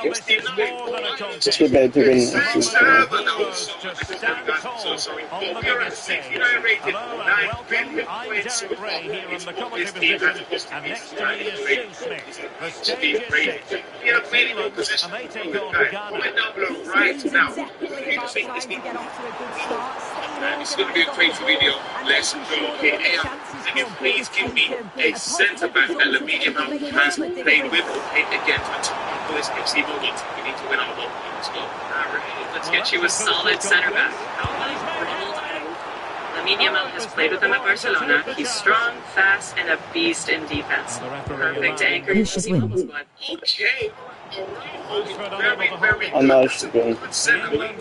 this is more than a contest. Just be better to win. So sorry. But we are at 69 rated. 9 billion points so far. It's what this team has supposed to be. We have many more positions. Comment down below right now. Who do you think this team? This is going to be a crazy video. Let's go. Okay, AI, can you please give me a centre back that Lamine Yamal has played with or played against? For this FC Mobile, we need to win our World Cup. Let's go. Alright, let's get you a solid centre back. Lamine Yamal has played with him at Barcelona. He's strong, fast, and a beast in defense. Perfect to anchor your FC Mobile squad. Okay. Very good centre back.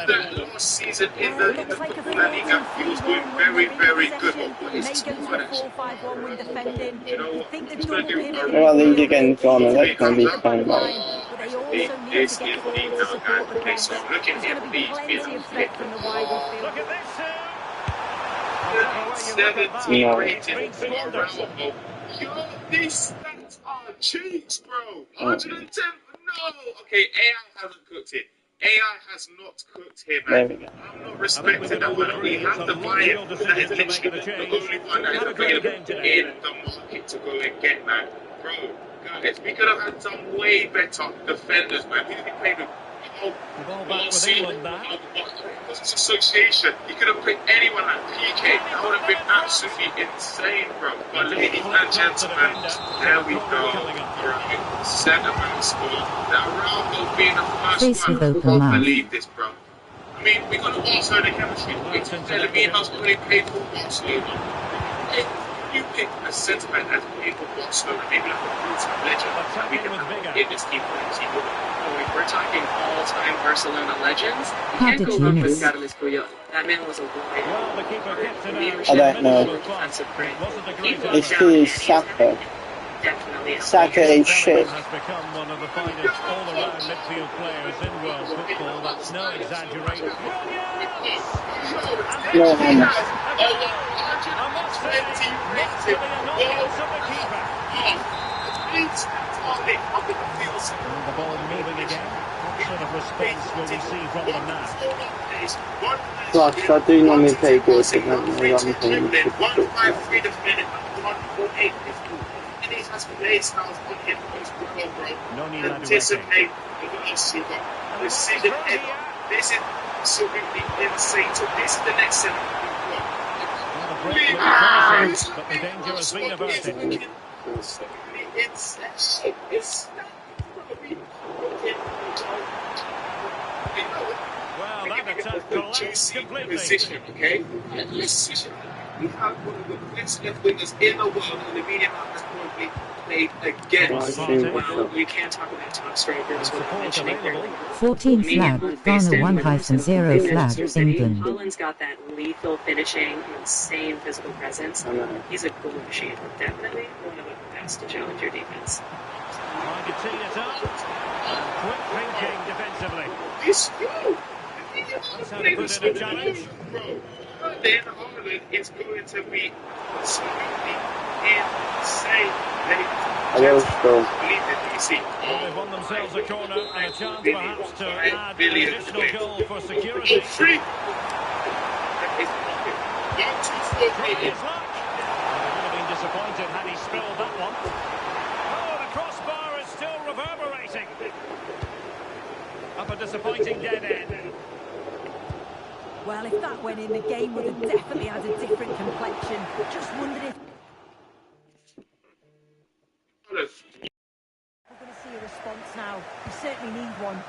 That last season in the La Liga, he was doing very good. What is too much? You know what? He's going to do Well, I think again, Ghana, that's going to be kind of like... This is the now, guys. Okay, so I'm looking here, please. Look at this. 17 rated. Yo, these stats are cheats, bro. 110. No. Okay, AI hasn't cooked it. AI has not cooked him, man. I'm not respecting that, man. We have to buy him. That is literally the only one that is available in the market to go and get, man. Bro, guys, we could have had some way better defenders, man. Who did he play with? Because it's association. He could have picked anyone like PK. That would have been absolutely insane, bro. But ladies and gentlemen, there we go. Alright, centre-back score. Now Ronaldo being the first one. I can't believe this, bro. I mean, we're going to also the chemistry. Lamino's only played for Barcelona. If you pick a centre-back that's played for Barcelona, maybe like a full-time legend, we can have in this team. If we're talking all-time Barcelona legends, you can't go wrong with Carles Puyol. That man was a warrior. I don't know. If he is Saka. Saka is shit. Has become one of the finest all-around midfield players in world football. That's no exaggeration. No, how much? The ball moving again. What sort of response will we see from them now? Plus, I do normally play good, but then I am playing good. 153 defended, 148 and he has play styles on him as well, bro. Anticipate the velocity, bro. Precision ever. This is absolutely insane. So this is the next set. But the danger has been averted. Well, that attack collapsed completely. Position, okay? Position. We have one of the best left wingers in the world, and the media has probably played against. Well, you can't talk about top strikers without mentioning their 14 flag, Ghana 1-0 flag, England. Holland's got that lethal finishing, insane physical presence. He's a goal machine. Definitely one of the best to challenge your defense. Trying to tee it up. Quick thinking defensively. It's good. That's how to put in a challenge. Then Holland is going to be absolutely insane. Adios, bro. They've won themselves a corner and a chance perhaps to add an additional goal for security. Free. He would have been disappointed had he spilled that one. Oh, the crossbar is still reverberating. Up a disappointing dead end. Well, if that went in, the game would have definitely had a different complexion. Just wondered if we're going to see a response now. We certainly need one.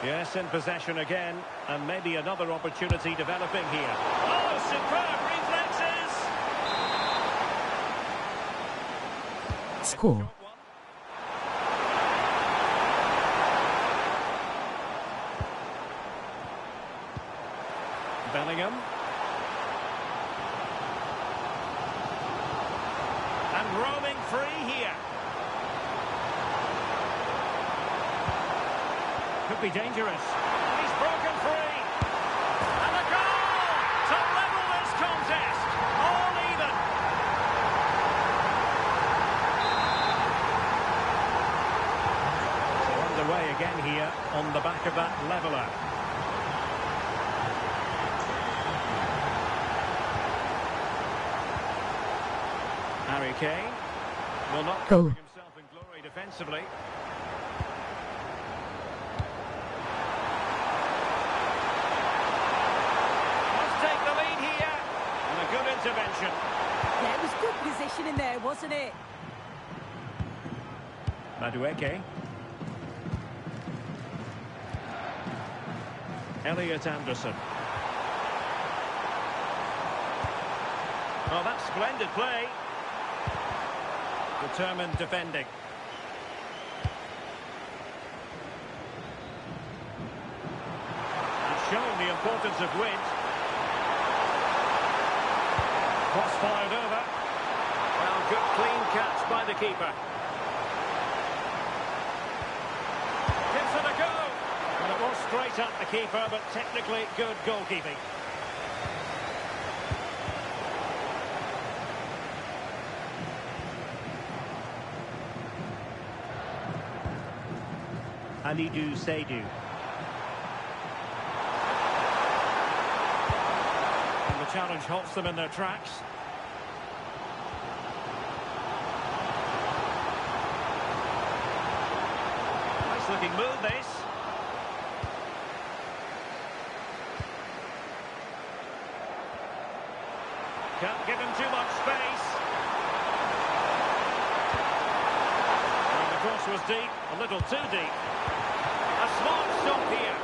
Yes, in possession again, and maybe another opportunity developing here. Oh, superb reflexes! Score. Bellingham. And roaming free here. Could be dangerous. He's broken free. And a goal to level this contest. All even. So underway again here on the back of that leveller. Harry Kane will not cover himself in glory defensively. Must take the lead here. And a good intervention. Yeah, it was good positioning there, wasn't it? Madueke. Elliot Anderson. Oh, that's splendid play. Determined defending. And showing the importance of width. Cross fired over. Well, good clean catch by the keeper. Gives it a go. And it was straight at the keeper, but technically good goalkeeping. Alidou Seydou. challenge halts them in their tracks. Nice looking move, this. Can't give him too much space. And the cross was deep, a little too deep. A smart stop here.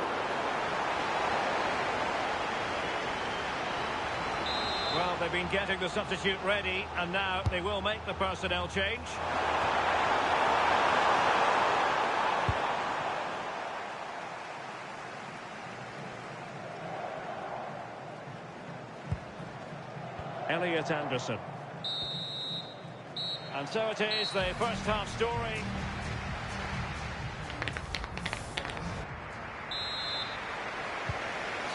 Well, they've been getting the substitute ready, and now they will make the personnel change. Elliot Anderson. And so it is, the first half story.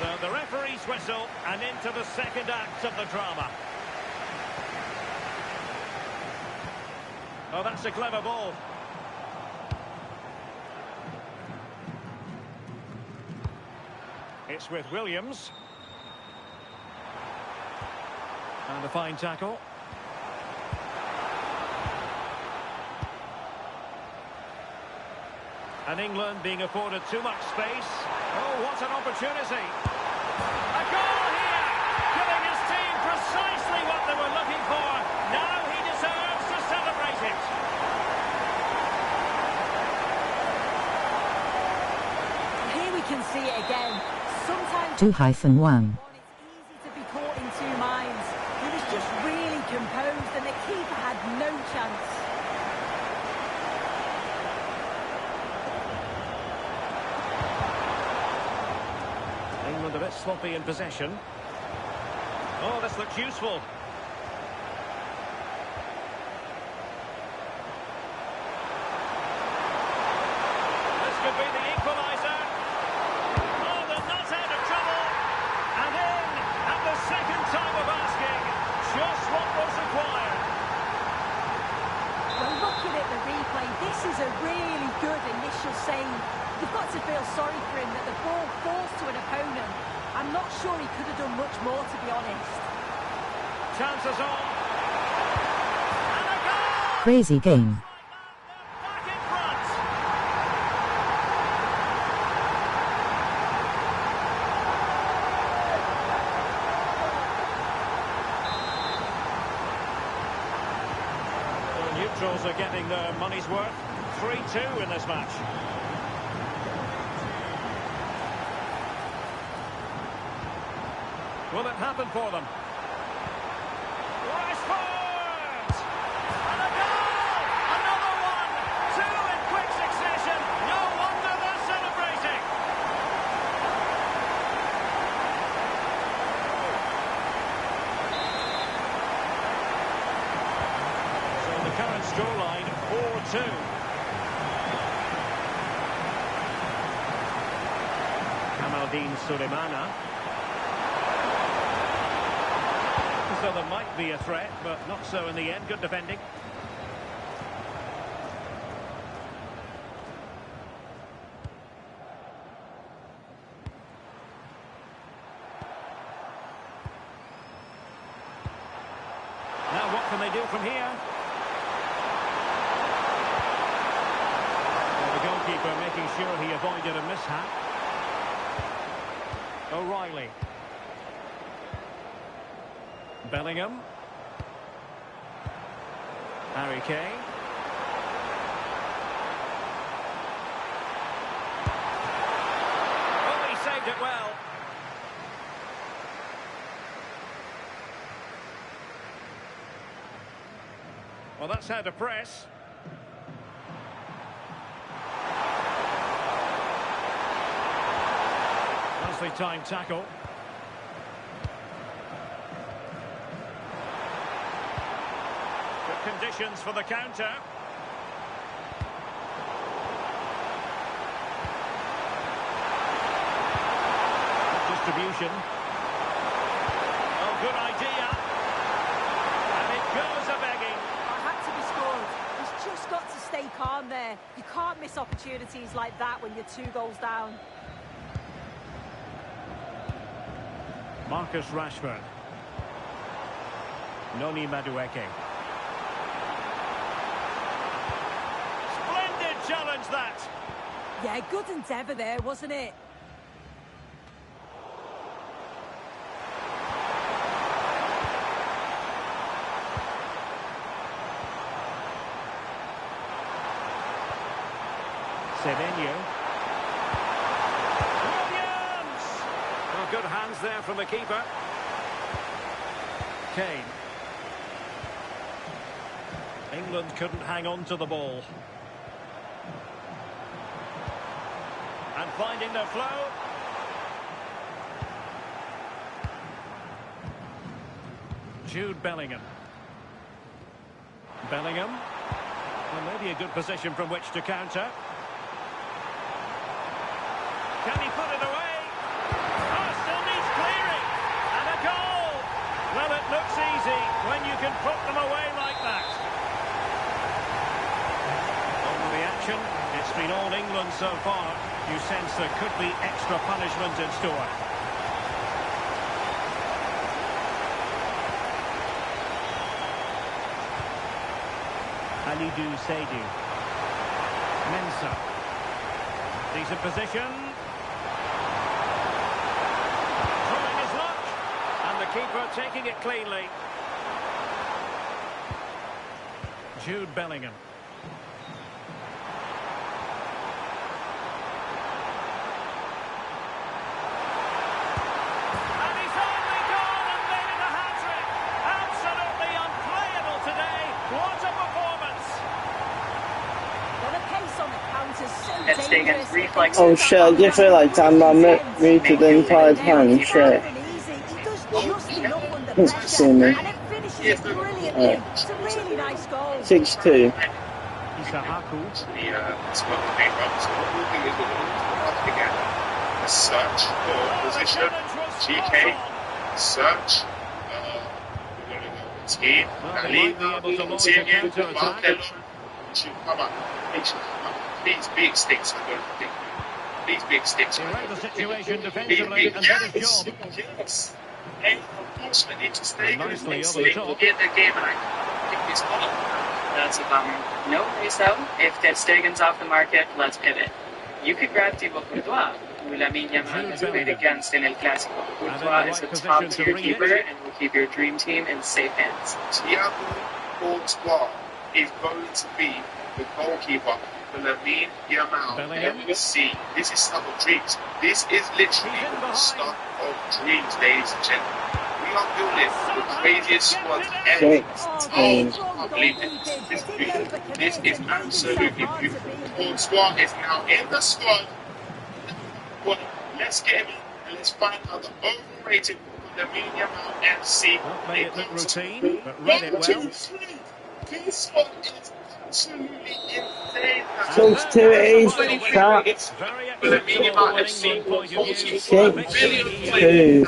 So the referee's whistle, and into the second act of the drama. Oh, that's a clever ball. It's with Williams. And a fine tackle. And England being afforded too much space. Oh, what an opportunity. A goal here, giving his team precisely what they were looking for. Now he deserves to celebrate it. Here we can see it again. Sometimes 2-1. it's easy to be caught in two minds. He was just really composed and the keeper had no chance. England a bit sloppy in possession. Oh, this looks useful. This could be the equaliser. Oh, they're not out of trouble. And in at the second time of asking. Just what was required. Well, looking at the replay, this is a really good initial save. You've got to feel sorry for him that the ball falls to an opponent. I'm not sure he could have done much more, to be honest. Chances on. And a goal! Crazy game. Back in front. The neutrals are getting their money's worth. 3-2 in this match. Will it happen for them? Rashford! And a goal! Another one! Two in quick succession. No wonder they're celebrating. So the current scoreline, 4-2. Kamaldeen Sulemana. So there might be a threat, but not so in the end. Good defending. Now what can they do from here? Well, the goalkeeper making sure he avoided a mishap. O'Reilly. Bellingham. Harry Kane. Oh, he saved it well. Well, that's how to press. Nicely timed tackle. Conditions for the counter. Distribution. Oh, good idea. And it goes a-begging. Had to be scored. He's just got to stay calm there. You can't miss opportunities like that when you're 2 goals down. Marcus Rashford. Noni Madueke. Splendid challenge that. Yeah, good endeavour there, wasn't it? Semenyo. Williams! Well, good hands there from the keeper. Kane. England couldn't hang on to the ball. And finding their flow. Jude Bellingham. Bellingham. Well, maybe a good position from which to counter. Can he put it away? Oh, still needs clearing. And a goal. Well, it looks easy when you can put them away like that. Over the action, it's been all England so far. You sense there could be extra punishment in store. Alidou Seydou. Mensah. Decent position. Trying his luck. And the keeper taking it cleanly. Jude Bellingham. And he's only gone and made it a hat-trick. Absolutely unplayable today. What a performance. Well, the pace on the counter's so dangerous. Oh shit, I just feel like I muted the entire time. Shit. See me. And it finishes brilliantly. It's a really nice goal. 6-2. Isahaku. Search for position. GK. Search. Team. Alina. Continue. Marcelo. Come on. Please be extinct. Please be extinct. The situation defensively and did his job. Yes. And unfortunately, need to stay nicely over the top. Get the game and I think it's gone. That's a bummer. No worries though. If Ter Stegen's off the market, let's pivot. You could grab Thibaut Courtois, who Lamine Yamal has played against in El Clásico. Courtois is a top-tier keeper and will keep your dream team in safe hands. Thibaut Courtois is going to be the goalkeeper for Lamine Yamal. FC. This is stuff of dreams. This is literally the stuff of dreams, ladies and gentlemen. We are building the craziest squad ever. Oh, I believe it. This is absolutely beautiful. Courtois is now in the squad. Well, let's get him in and let's find out the overrated Lamine Yamal FC. Not made it look routine, but read it well. This squad is absolutely insane. Close to it is sharp. Lamine Yamal FC 6-2.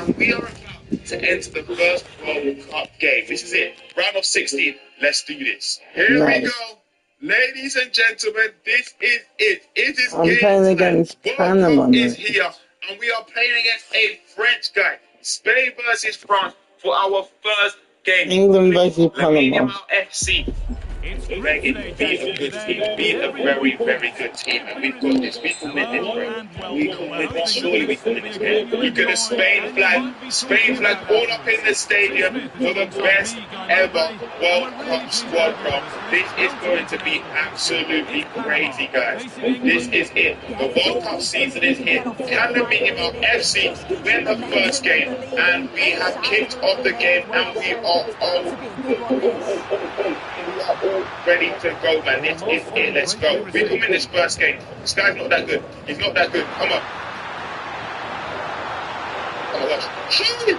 And we are about to enter the first World Cup game. This is it. Round of 16. Let's do this. Here we go. Ladies and gentlemen, this is it. It is I'm playing against Panama. is here, and we are playing against a French guy. Spain versus France for our first game. England versus Panama. FC. Begging, beat a good team, beat a very, very good team, and we've got this. We can win this, bro. We can win this. Surely we can win this game. Look at the Spain flag all up in the stadium for the best ever World Cup squad, bro. This is going to be absolutely crazy, guys. This is it. The World Cup season is here. Can Lamine Yamal FC win the first game? And we have kicked off the game, and we are all ready to go, man. This is it. Let's go. We can win this first game. This guy's not that good. He's not that good. Come on. Oh my gosh. Shoot!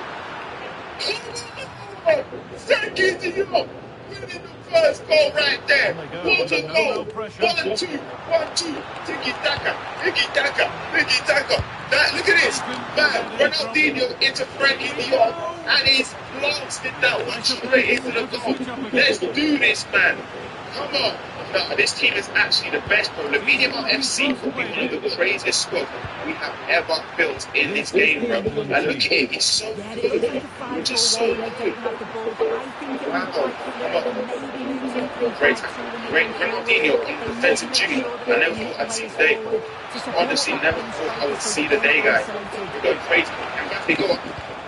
Thank you to you. Winning the first goal right there. What a goal. 1-2. 1-2. Tiki-taka. Tiki-taka. Tiki-taka. Look at this. Man, Ronaldinho into Frankie de Jong. And he's blasted that one straight into the goal. Let's do this, man. Come on. No, this team is actually the best, bro. Lamin FC will be one of the craziest squads we have ever built in this game, bro. And look at him, he's so good. He's just so good. Wow. Come on. Great. Great. Ronaldinho on the defensive duty. I never thought I'd see the day. Honestly, never thought I would see the day, guys. We're going crazy. And back they go up.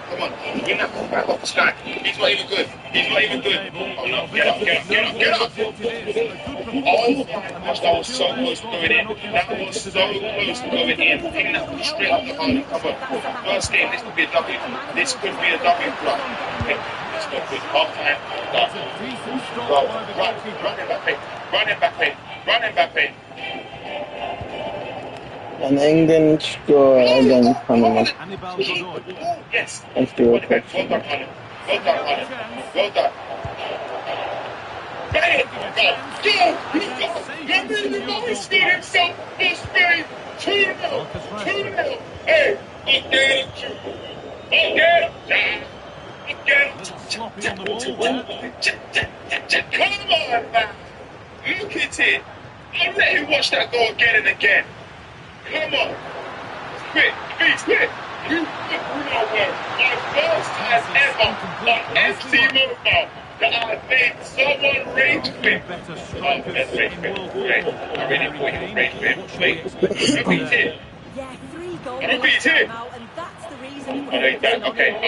Come on, win that ball back off the sky. He's not even good. He's not even good. Oh no, get up, get up, get up, get up! Oh my gosh, that was so close to going in. That was so close to going in. Taking that ball straight up the Harley. Come on. First game, this could be a W. This could be a W for us. Okay, that's not good. Half time, done. Run Mbappe. Run Mbappe. And England score against Panama. Yes. Let's do it. Well done, Holland. Well done, Holland. Well done. Go! Go! Remember the Morris did himself this game. 2-0. 2-0. Hey, again. Come on, man. Look at it. I'll let him watch that go again and again. Come on. Quit. You know what? My first time ever on FC Mobile that I made someone rage quit. Oh, that's rage quit. Okay. I really thought he was rage quit. Wait. Repeat it. Repeat it. Okay, I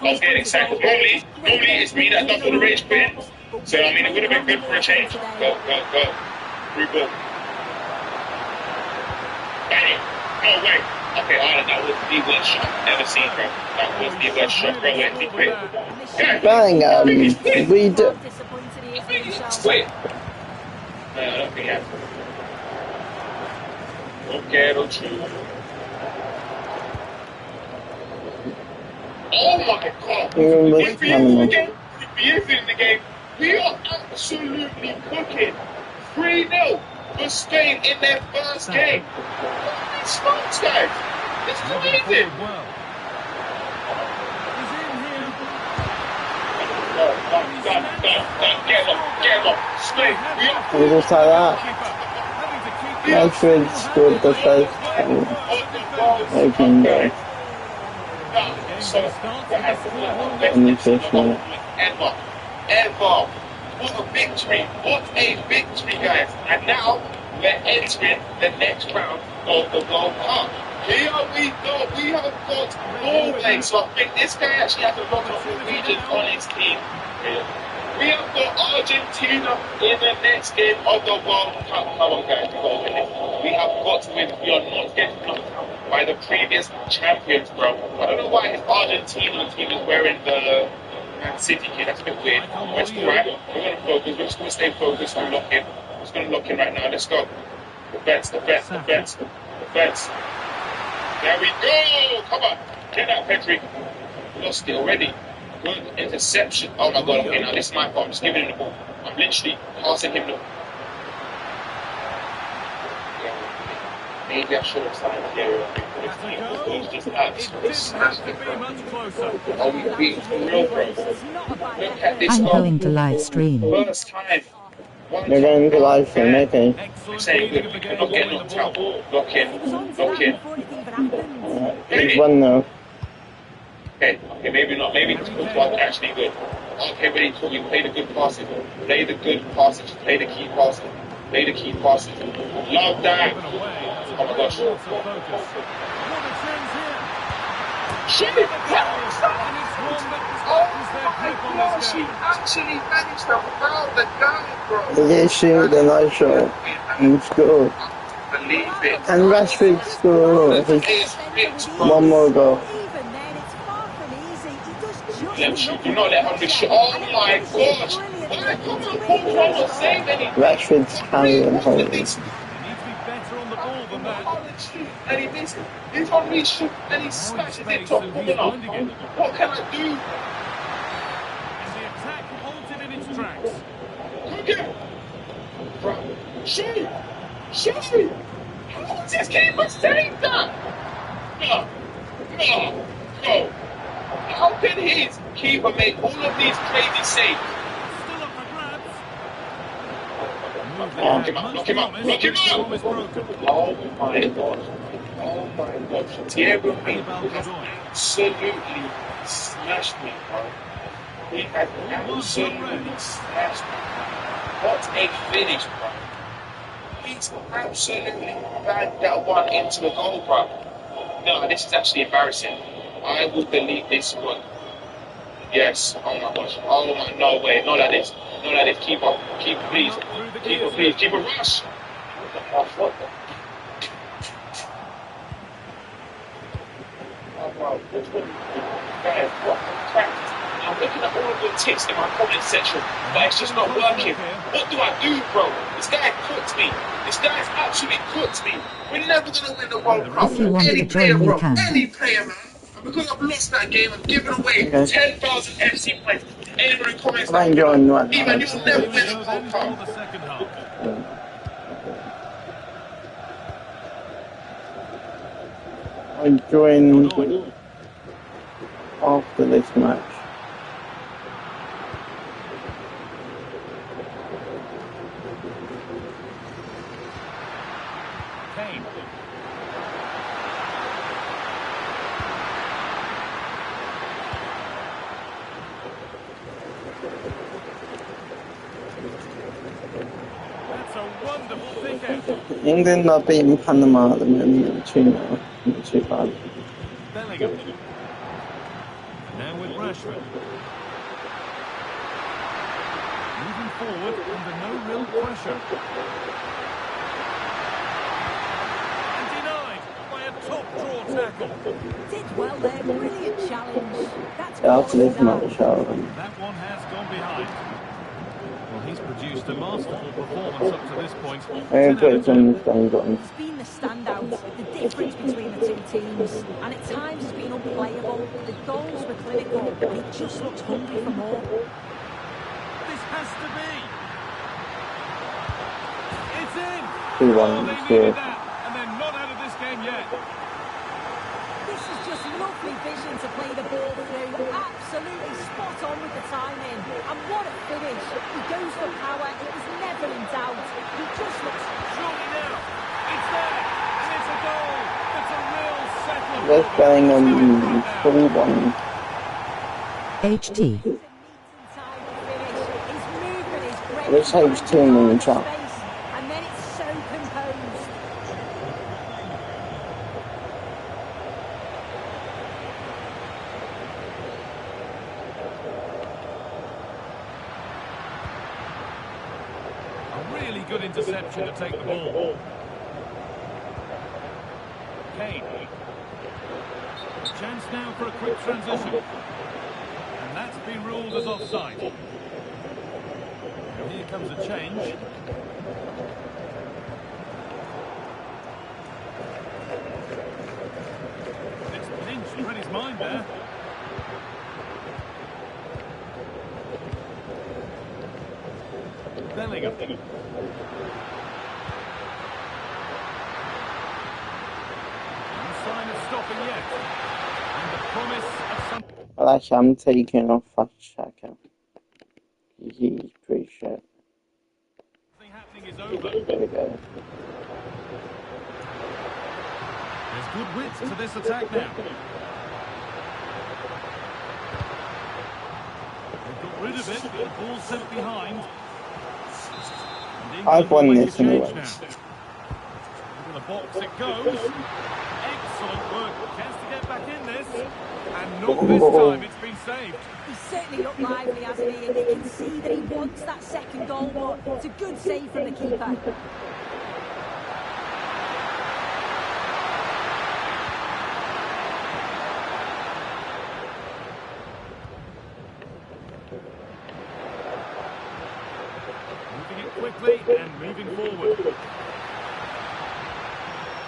was getting excited. Normally, it's me that does all the rage quit. So, I mean, it would have been good for a change. Go. Free ball. Bang! No way. Okay, that was the worst shot I've ever seen, bro. That was the worst shot, bro. Wait, he quit. Bang! We do. Wait. No, I don't think he has. Okay, don't you. Oh my god. If he is in the game, we are absolutely cooking. 3-0 for Spain in their first game. It's smart, guys. It's crazy. Done. Get him. Spain, we are We just had that. Rashford scored the first opening goal. Ever. What a victory. What a victory, guys. And now we're entering the next round of the World Cup. Here we go. We have got Norway. So I think this guy actually has a lot of Norwegians on his team. We have got Argentina in the next game of the World Cup. Come on, guys. We have got to win. We are not getting knocked out by the previous champions, bro. I don't know why his Argentina team is wearing the Man City kit. That's a bit weird. But it's alright. We're going to focus. We're just going to stay focused and lock in. We're just going to lock in right now. Let's go. The bets. There we go. Come on. Get that, Pedri. Lost it already. Good interception. Oh my god. Okay, now this is my fault. I'm just giving him the ball. I'm literally passing him the ball. Maybe I should have signed here. He's just absolutely smashed it. Oh, we beat real bro. Look at this. I'm going to live stream. First time. You're going to live stream, okay. I'm saying we cannot get knocked out. Lock in. It's 1-0. Okay, maybe not. Maybe this football is actually good. Okay, but he told you play the good passes. Play the good passes. Play the key passes. Love that. Oh my gosh. Shit! Oh my gosh, he actually managed to foul the guy, bro. Did he shoot the nice shot? He scored. Believe it. And Rashford scored one more goal. Do not let him shoot. Oh my gosh. Rashford's carrying Holland. And he missed it. He's on me shoot and he smashes it top corner. What can I do? And the attack halted in its tracks. Shoot! How does this keeper save that? No. How can his keeper make all of these crazy saves? Still up for grabs. Lock him up, lock him up, lock him up! Oh my God. Oh my God. Diego has absolutely smashed me, bro. He has absolutely smashed me. What a finish, bro. He's absolutely banged that one into the goal, bro. No, this is actually embarrassing. I will delete this one. Yes. Oh my gosh. Oh my, no way. Not like this. Not like this. Keep up. Keep, please. Keep up, please. Keep a rush. What the? Oh, bro. Guys, what the crap? I'm looking at all of your tips in my comment section, but it's just not working. What do I do, bro? This guy cooked me. This guy's actually cooked me. We're never going to win the World Cup. If you want Any to player, join, you bro. can. Any player, man. And because I've lost that game, I've given away 10,000 FC points. Anyone who comments that, even you'll never win the World Cup. I joined after this match. England are beating Panama at the moment 2-0. Not too bad. Bellingham. Now with Rashford. Moving forward under no real pressure. And denied by a top draw tackle. Did well there, brilliant challenge. That's After this match, that one has gone behind. Well, he's produced a masterful performance up to this point. I put some things on. He's been the standout, the difference between the two teams, and at times he's been unplayable. The goals were clinical, but he just looked hungry for more. This has to be. It's in. 2-1 they score. needed that, and they're not out of this game yet. This is just lovely vision to play the ball through. Absolutely spot on with the timing. And what a finish. He goes for power. It was never in doubt. He just looks... Surely now. It's there. And it's a goal. It's a real settler. Let's Bellingham 4-1. HT. Let's HT in the chat. And then it's so composed. A really good interception to take the ball. Kane. Chance now for a quick transition. And that's been ruled as offside. And here comes a change. It's pinched Freddie's mind there. Bellingham. No sign of stopping yet. And the promise of some... Well, actually, I'm taking off fast checker. He's pretty shit. happening is over. There we go. There's good width to this attack now. They've got rid of it, but the ball's sent behind. I've won this anyway. Into the box it goes. Excellent work. Chance to get back in this. And not this time, it's been saved. He's certainly looked lively, hasn't he? And you can see that he wants that second goal, but it's a good save from the keeper. Moving it quickly and moving forward.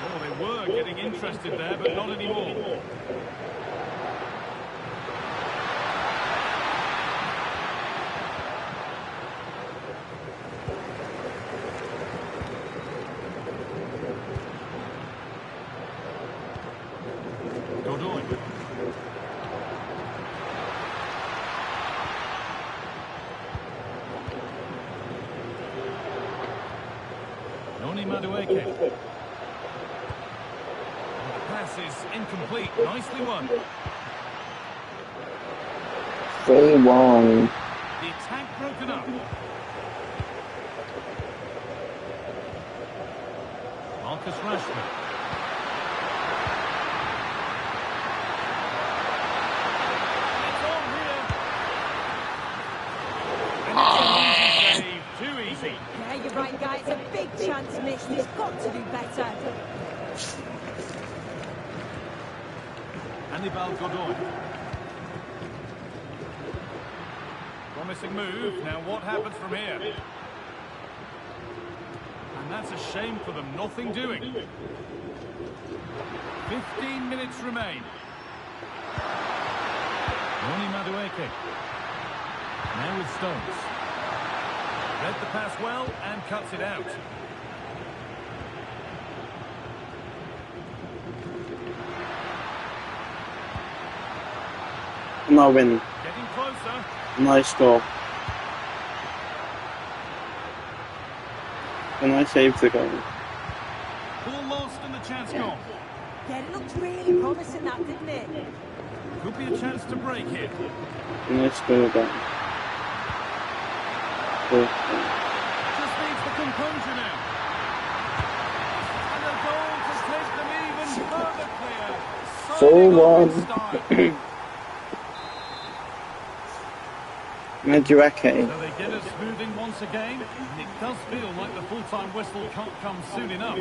Oh, they were getting interested there, but not anymore. Noni Madueke. The pass is incomplete. Nicely won. 3-1. The attack broken up. Marcus Rashford. It's on here. And it's an easy save. Too easy. Yeah, you're right, guys. It's a big chance missed. He's got to do better. Hannibal Godoy. Promising move. Now what happens from here? And that's a shame for them. Nothing doing. 15 minutes remain. Noni Madueke. Now with Stones. Read the pass well and cuts it out. No win. Getting closer. Nice goal. And I saved the goal. Ball lost and the chance gone. Yeah, it looked really promising, that, didn't it? Could be a chance to break here. Nice goal again. Just needs the composure now. And a goal to take them even further clear. 4-1. Madueke. So they get us moving once again. It does feel like the full-time whistle can't come soon enough.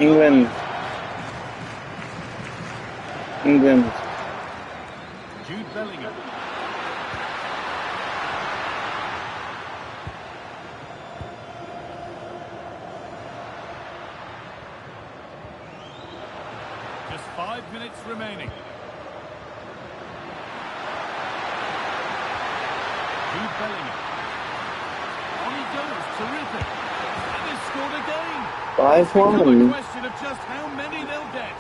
England. England. Jude Bellingham. Just 5 minutes remaining. Jude Bellingham. On he goes, terrific. And he's scored again. 5-1. A question of just how many they'll get.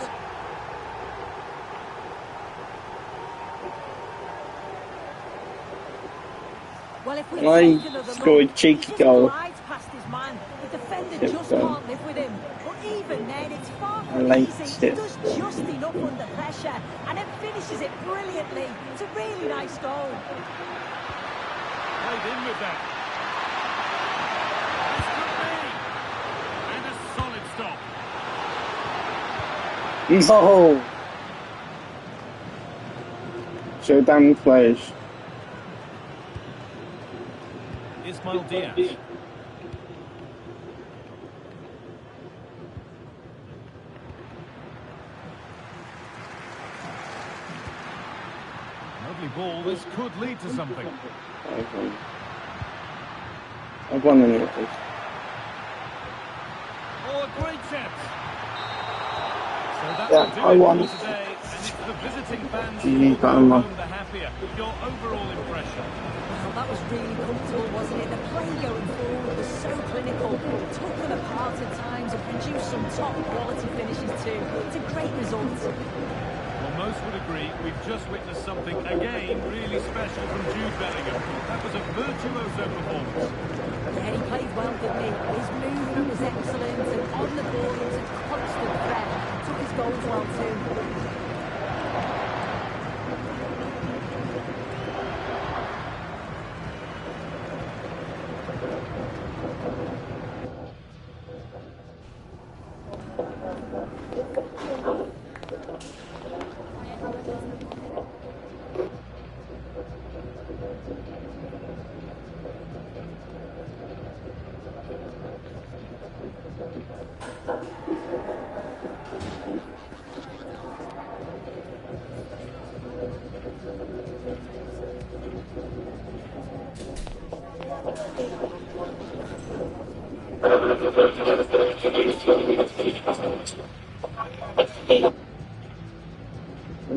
Well, if we I scored a cheeky goal. past his man, the defender just can't live with him. But even then, it's far from Late easy. He does just enough under pressure and then finishes it brilliantly. It's a really nice goal. Played in with that. This could be. And a solid stop. No. So damn close. Ismail Diaz. Lovely ball. This could lead to something. I've won the Naples. Oh, a great chance. So that Yeah, will do I it won. for today, and it's the visiting fans GG, who will go Panama. home the happier. Your overall impression. Well, that was really comfortable, wasn't it? The play going forward was so clinical. Took them apart at times and produced some top quality finishes too. It's a great result. Well, most would agree we've just witnessed something, again, really special from Jude Bellingham. That was a virtuoso performance. Yeah, he played well, didn't he? His movement was excellent, and on the ball he was a constant threat. Took his goals well too.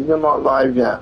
You're not live yet.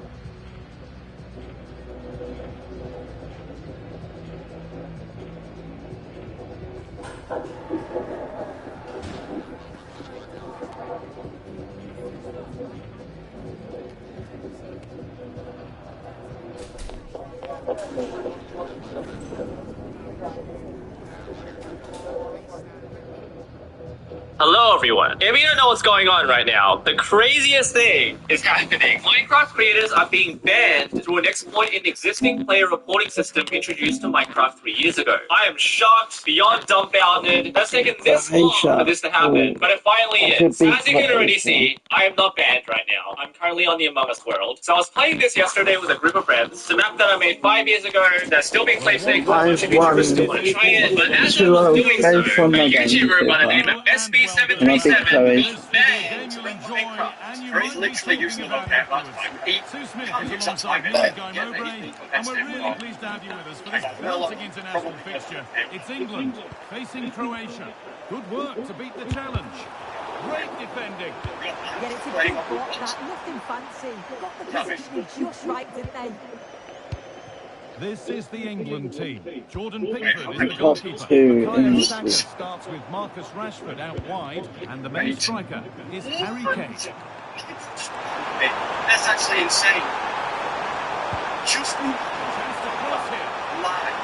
Hello everyone. If you don't know what's going on right now, the craziest thing is happening. Minecraft creators are being banned through an exploit in the existing player reporting system introduced to Minecraft 3 years ago. I am shocked, beyond dumbfounded. It's taken this long for this to happen, but it finally is. As you can already see, I am not banned right now. I'm currently on the Among Us world. So I was playing this yesterday with a group of friends. It's a map that I made 5 years ago that's still being played today. A bunch of YouTubers still want to try it, but as I was doing so, a YouTuber by the name of FC26 banned from Minecraft. Or he's literally using the pair last time. He can't use that time in there. Yeah, he's been competitive. Really pleased to have you with us for this exciting international fixture. It's England facing Croatia. Good work to beat the challenge. Great defending. Yeah, it's a good block, that. Nothing fancy. Got the positioning just right, didn't they? This is the England team. Jordan Pickford is the goalkeeper. Bukayo Saka starts with Marcus Rashford out wide, and the main striker is Harry Kane. That's actually insane. Just Fantastic cross here. live.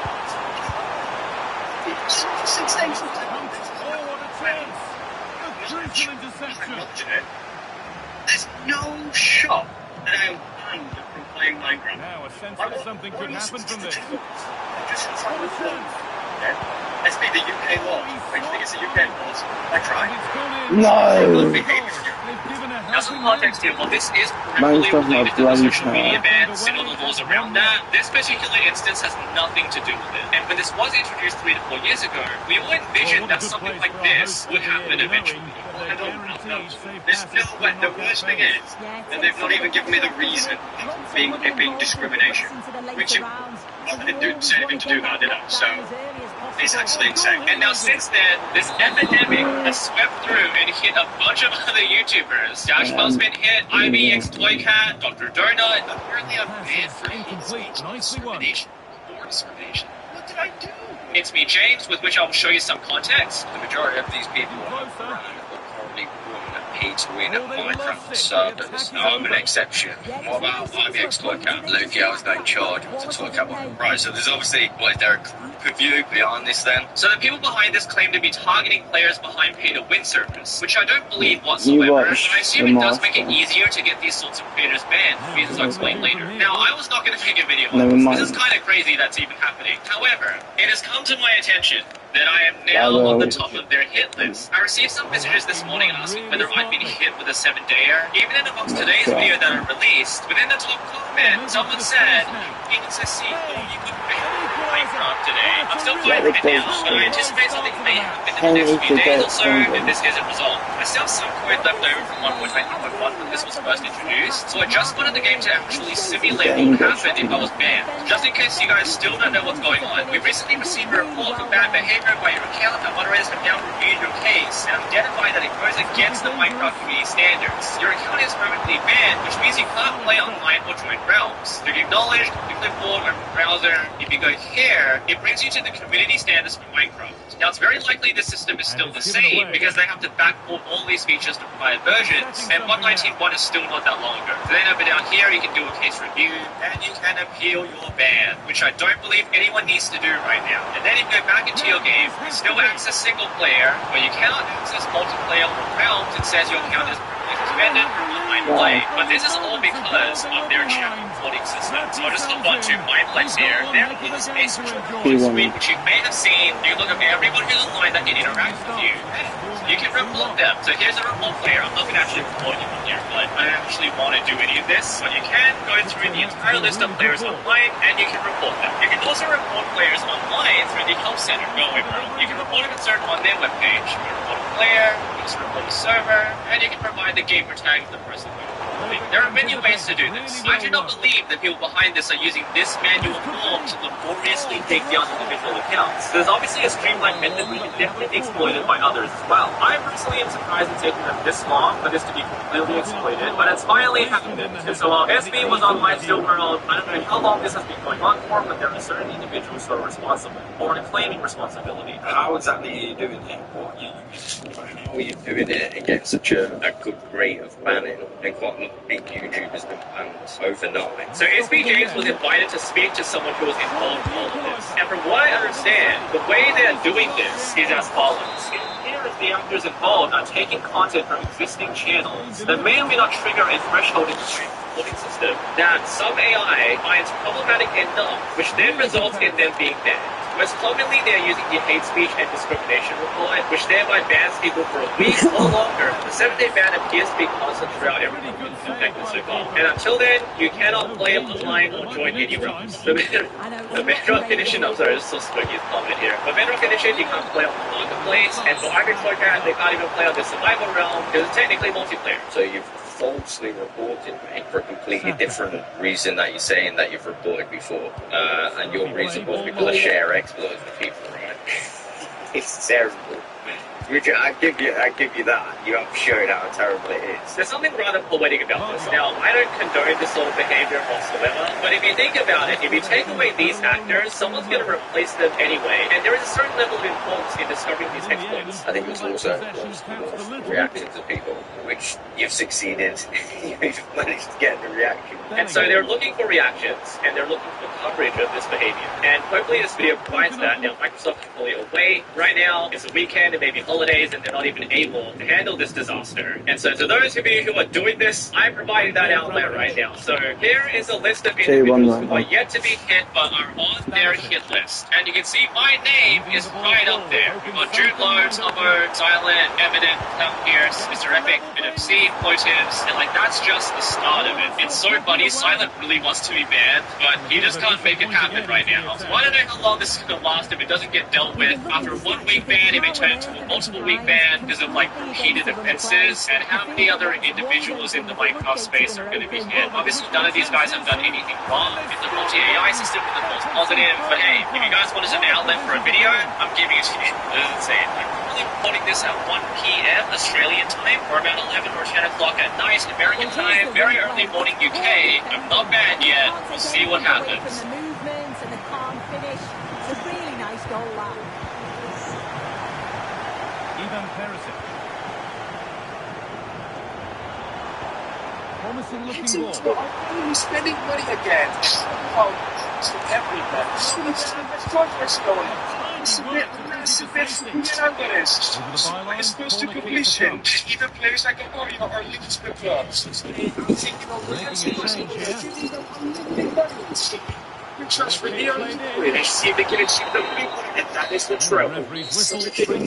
It's insane sometimes. Oh, what a chance! A crucial interception. There's no shot that I am banned from playing Minecraft. Now a sense that something could happen from this. Just what a chance. Let's be the UK law. I think it's a UK law. I tried. No! Now some context here, while this is primarily related to the social media bans and all the laws around that, this particular instance has nothing to do with it. And when this was introduced 3 to 4 years ago, we all envisioned that something like this would happen eventually. I don't know. There's no way. The worst thing is that they've not even given me the reason it being discrimination. Which I didn't say anything to do that, did I? So it's actually insane. And now since then, this epidemic has swept through and hit a bunch of other YouTubers. Dashbell's been hit, IBX Toycat, Dr. Donut. Apparently I'm banned for incomplete. Nicely won. Discrimination. What did I do? It's me, James, with which I will show you some context. The majority of these people are currently running a pay-to-win Minecraft servers. No, I'm an exception. What about IBX Toycat? Loki, I was not in charge of the Toycat one. Right, so there's obviously, what, is there a group of you behind this then? So the people behind this claim to be targeting players behind pay-to-win servers, which I don't believe whatsoever, but I assume it does make it easier to get these sorts of creators banned, for reasons I'll explain later. Now, I was not going to make a video on this. This is kind of crazy that's even happening. However, it has come to my attention that I am now on the top of their hit list. I received some messages this morning asking whether I'd been hit with a 7-dayer. Even in amongst today's video that I released, within the top comment, someone said, you can see all you could make Minecraft today. I'm still fighting it now, but I anticipate something may happen in the next few days or so if this isn't resolved. I still have some code left over from 1.21 when this was first introduced, so I just wanted the game to actually simulate what would happen if I was banned. Just in case you guys still don't know what's going on, we recently received a report for bad behavior by your account. The moderators have now reviewed your case and identified that it goes against the Minecraft community standards. Your account is permanently banned, which means you can't play online or join realms. If you acknowledge the clipboard or browser, if you go here, it brings you to the community standards for Minecraft. Now it's very likely this system is still the same because they have to backport all these features to prior versions, and 1.19.1 is still not that long ago. So then over down here you can do a case review and you can appeal your ban, which I don't believe anyone needs to do right now. And then you go back into your game, you still access single player, but you cannot access multiplayer or realms. It says your account is suspended from online play. But this is all because of their chat reporting system. So I'll just hop onto MyPlex here. There is a social recording suite, which you may have seen. You look at everyone who's online that can interact with you. You can report them. So here's a report player. I'm not going to actually report anyone here, but I don't actually want to do any of this. But you can go through the entire list of players online, and you can report them. You can also report players online through the help center. Go away, bro. You can report a concern on their webpage. You can report a player, you can report a server, and you can provide the gamer tag of the person. There are many ways to do this. I do not believe that people behind this are using this manual form to laboriously take down individual accounts. There's obviously a streamlined method we can definitely be exploited by others as well. I personally am surprised it's taken them this long for this to be completely exploited, but it's finally happened. So while SB was on my still world, I don't know how long this has been going on for, but there are certain individuals who are responsible or claiming responsibility. How exactly are you doing it? What are you using? How are you doing it and getting such a good rate of banning? And quite a lot of big YouTubers been banned overnight. So SB James was invited to speak to someone who was involved in all of this. And from what I understand, the way they're doing this is as follows. Here is the actors involved are taking content from existing channels that may or may not trigger a threshold in the reporting system that some AI finds problematic enough, which then results in them being banned. Most commonly, they are using the hate speech and discrimination report, which thereby bans people for a week or longer. The 7-day ban appears to be constant throughout everything affected so far. And until then, you cannot play online or join any realms. The main recognition, I'm sorry, this is so spooky comment here. The main recognition, you can't play on the marketplace, and for Agriculture, they can't even play on the survival realm because it's technically multiplayer. So you've falsely reported me for a completely different reason that you're saying that you've reported before. And your reason was because I share exploits with people, right? It's terrible. I give you that. You have shown how terrible it is. There's something rather poetic about this. Now, I don't condone this sort of behavior whatsoever, but if you think about it, if you take away these actors, someone's going to replace them anyway, and there is a certain level of importance in discovering these exploits. I think it's also reacting to people, which you've succeeded. You've managed to get the reaction. And so they're looking for reactions, and they're looking for coverage of this behavior. And hopefully this video provides that. Now, Microsoft is fully away. Right now, it's a weekend, and maybe holidays, and they're not even able to handle this disaster. And so to those of you who are doing this, I provided that outlet right now. So here is a list of individuals who are yet to be hit but are on their hit list. And you can see my name is right up there. We've got Jude Lowe, Tubbo, Silent, Evident, Tom Pierce, Mr. Epic, NFC, Motives, and like that's just the start of it. It's so funny. Silent really wants to be banned, but he just can't make it happen right now. So I don't know how long this is going to last if it doesn't get dealt with. After a 1 week ban, it may turn into a multiple week ban because of like heated offenses, and how many other individuals in the Minecraft space are going to be hit. Obviously, none of these guys have done anything wrong. It's the multi-AI system with the false positive, but hey, if you guys want us an outlet for a video, I'm giving it to you. Insane. I'm probably recording this at 1 p.m. Australian time, or about 11 or 10 o'clock at night American time, very early morning UK. I'm not banned yet. We'll see what happens. The movement and the calm finish. It's a really nice goal, that. Ivan Perisic. Promising looking ball. Why are you spending money again? Oh, to everything. It's close to completion. Even players like Aporio are linked with clubs. Trust for the and see if they can achieve the big one, and that is the treble.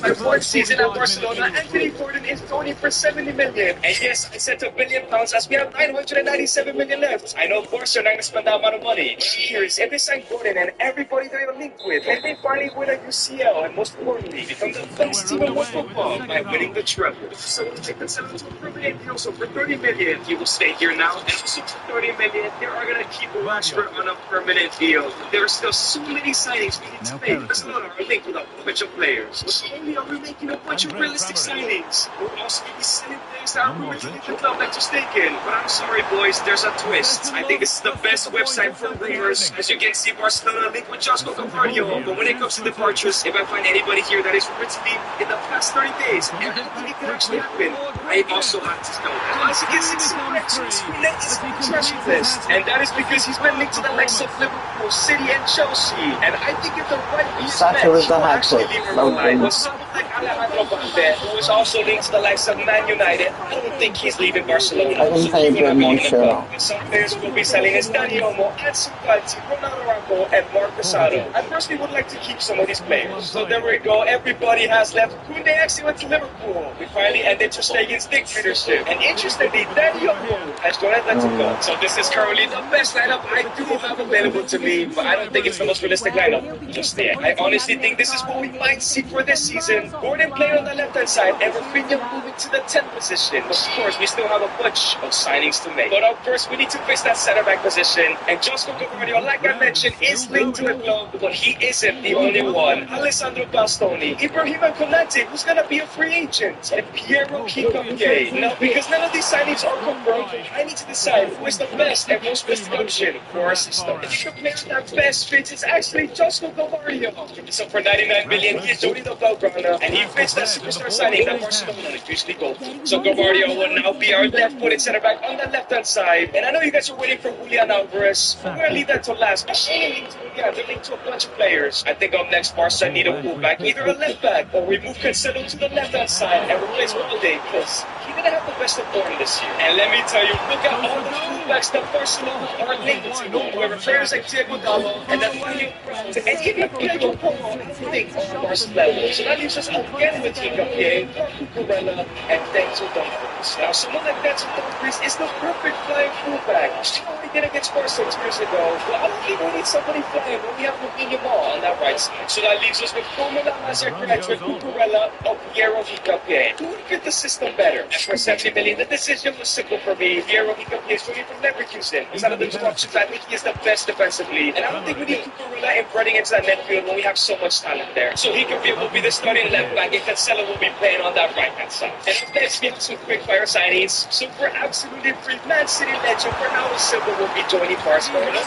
My fourth season at Barcelona, Anthony Gordon is going for 70 million. And yes, I said £1 billion as we have 997 million left. I know Barca are not going to spend that amount of money. Cheers, if they sign Gordon and everybody they're linked with, and they finally win a UCL, and most importantly, become the best team in world football by winning the treble. So take the 7 to a permanent deal, so for 30 million, he will stay here now, and also for 30 million, they are going to keep Rashford on a permanent deal. There are still so many signings we need to make. Barcelona are linked with a bunch of players. Not only are we making a bunch of realistic signings, we're also going to be selling players that are rumored to leave the club like just taken. But I'm sorry, boys, there's a twist. I think this is the best website for rumors. As you can see, Barcelona linked with Josko Cavardio. But when it comes to departures, if I find anybody here that is rumored to leave in the past 30 days, and I don't think it could actually happen, I also have to know that. As you can see, Suarez is on the treasure list. And that is because he's been linked to the likes of Liverpool, City, and Chelsea. And I think if the right piece he will actually leave a line. But someone like Alejandro Valde, who is also linked to the likes of Man United, I don't think he's leaving Barcelona. So he will be in the club. And some players will be selling as Dani Olmo, Ansu Fati, Ronaldo Araujo, and Marc Casado. I personally would like to keep some of these players. So there we go. Everybody has left. Koundé actually went to Liverpool. We finally ended Ter Stegen's dictatorship. And interestingly, Dani Olmo has joined Atletico. So this is currently the best lineup I do have available to me, but I don't think it's the most realistic lineup just yet. I honestly think this is what we might see for this season. Gordon playing on the left-hand side and Rafinha moving to the 10th position. Of course, we still have a bunch of signings to make. But up first, we need to fix that center-back position. And Josko Cavardio, like I mentioned, is linked to the club, but he isn't the only one. Alessandro Bastoni, Ibrahima Konate, who's going to be a free agent, and Piero Kikopke. Now, because none of these signings are confirmed, I need to decide who is the best and most best option for our system. If you player that best fits is actually Joshua Gavardio. So for 99 million, he's joining the Blaugrana, and he fits that superstar signing that Barcelona usually go for. So Gavardio will now be our left-footed center back on the left-hand side. And I know you guys are waiting for Julian Alvarez. I'm going to leave that to last. They're linked to a bunch of players. I think up next, Barca need a fullback, either a left back, or we move Cancelo to the left-hand side and replace Ronaldo, because he didn't have the best of form this year. And let me tell you, look at all the fullbacks that Barcelona are linked to. Whoever players like Diego Dallo and Antonio Brown, and even Pedro Porro, they are Barca level. So that leaves us again with Hincapié, Cucurella, and Denzel Dumfries. Now, someone like Denzel Dumfries is the perfect flying fullback. See what we did against Barca 2 years ago? Well, I don't think we need somebody flying when we have Lamine Yamal on that right side. So that leaves us with Formula Mazar graduate Cucurella or Piero Hincapié. Who would fit the system better? As for 70 million, the decision was simple for me. Piero Hincapié is joining from Leverkusen. He's out of the two options. I think he is the best defensively. And I don't think we need Cucurella inbreading into that midfield when we have so much talent there. So Hincapié will be the starting left back, and Cancelo will be playing on that right-hand side. And up next, we have some quick fire signings. So for absolutely free, Man City legend Bernardo Silva will be joining Barcelona.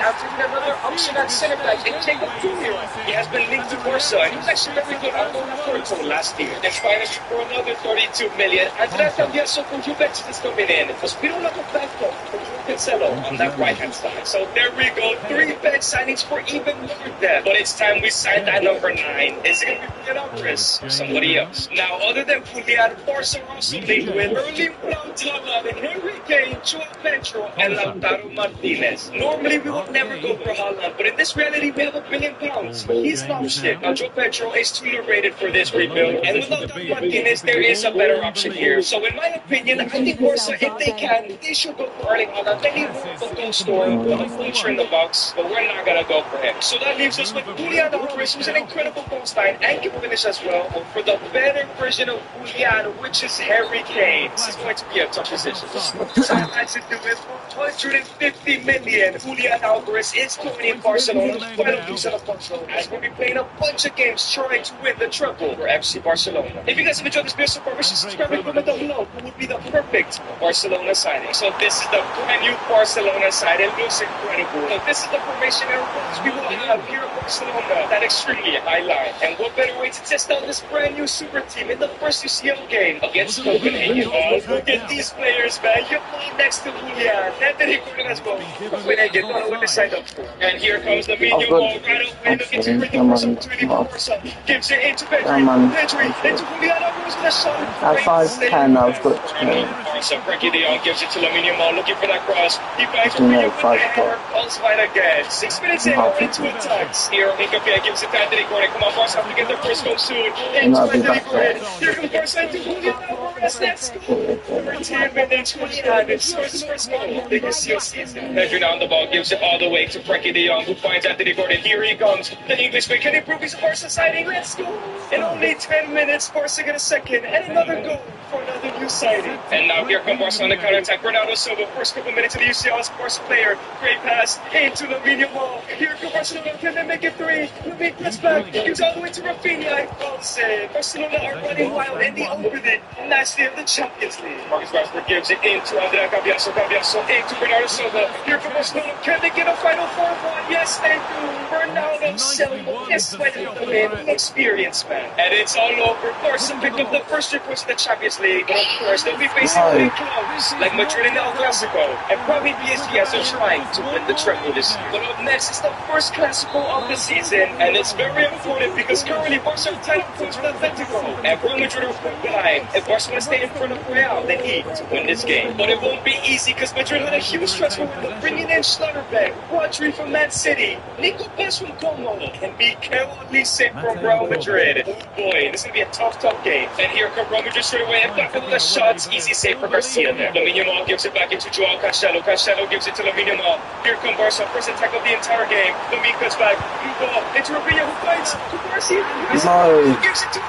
After another option at center back, and Jacob Jr. He has been linked to Barca, and he was actually very good at Porto last year. And finally, for another 32 million, Andrea Cambiaso from Juventus is coming in, because we don't have a backup for Cancelo on that right-hand side. So there we go, 3 bench signings for even more depth. But it's time we sign that number 9. Is it going to be Julian Alvarez or somebody else? Now, other than Julian, Barca also linked with Erling Braut Haaland, Henry Kane, Joao Pedro, and Lautaro Martinez. Normally, we would never go for Haaland, but in this reality, we have £1 billion. He's not shit. Now, Joao Pedro is too rated for this rebuild, and with Lautaro Martinez, there is a better option here. So, in my opinion, I think Barca, if they can, they should go for Erling Haaland. They need a goal scorer with a future in the box, but we're not gonna go for him. So that leaves us with Julian Alvarez, who's an incredible goal line and can finish as well. But for the better version of Julian, which is Harry Kane, this is going to be a tough decision. So I had to do it for 150 million. Julian Alvarez is joining Barcelona's final piece of the puzzle, as we'll be playing a bunch of games trying to win the treble for FC Barcelona. If you guys have enjoyed this video so far, make sure to subscribe and comment down below who would be the perfect Barcelona signing. So this is the brand new Barcelona side. It looks incredible. So this is the formation and approach we will have here at Barcelona. That extremely high line. And what better way to test out this brand new super team in the first UCL game against Copenhagen? Look at these players, man. You're playing next to Julian. Anthony Gordon as well. Copenhagen, don't know what they signed up for. And here comes the medium ball right away. Looking to bring the first opportunity for Barca. Gives it into Pedri. Pedri into Julian Alvarez with a shot. At 5'10", I've got So Frankie de Jong gives it to Lamine Yamal, looking for that cross. He finds a video with the hammer, falls right again. 6 minutes in, we're into attacks. Here, Hincapié gives it to Anthony Gordon. Come on, Barca have to get their first goal soon. Into Anthony Gordon. Here comes Barca into Julian Alvarez. Let's go. Over 10 minutes, Julian scores his first goal of the UCL season. Pedri down the ball, gives it all the way to Frankie de Jong, who finds Anthony Gordon. Here he comes. The Englishman can improve his Barca signing. Let's go. In only 10 minutes, Barca get a second and another goal for another new signing. And now here comes Barca on the counter-attack. Bernardo Silva, first couple minutes of the UCL as Barca player. Great pass into Lamine Yamal. Here comes Barcelona. Can they make it 3? Lamine gets back. Gives all the way to Rafinha. Well said. Barcelona are running wild in the opening last day of the Champions League. Marcus Rashford gives it into Andrea Cambiaso. Cambiaso into Bernardo Silva. Here comes Barcelona. Can they get a final 4-1? Yes, they do. Bernardo Silva is sweating the win. Experienced man. And it's all over. Barca picked up the first 3 points in the Champions League. But of course, they'll be facing big clubs like Madrid and El Clasico, and probably PSG as they're trying to win the treble this year. But up next is the first Clasico of the season, and it's very important because currently Barca are 10 points with Atletico, and Real Madrid are 4 behind. If Barca want to stay in front of Real, they need to win this game. But it won't be easy because Madrid had a huge transfer window, bringing in Schlotterbeck, Rodri from Man City, Nico Paz from Como, and Mikel Olise from Real Madrid. Oh boy, this is going to be a tough game. And here comes Real Madrid straight away, and back with the shots. Easy save for Garcia there. Lamine Yamal gives it back into Joao Cancelo. Cancelo gives it to Lamine Yamal. Here comes Barca, first attack of the entire game. Lamine cuts back. Ball into Rafinha, who fights to Garcia. Who gives it to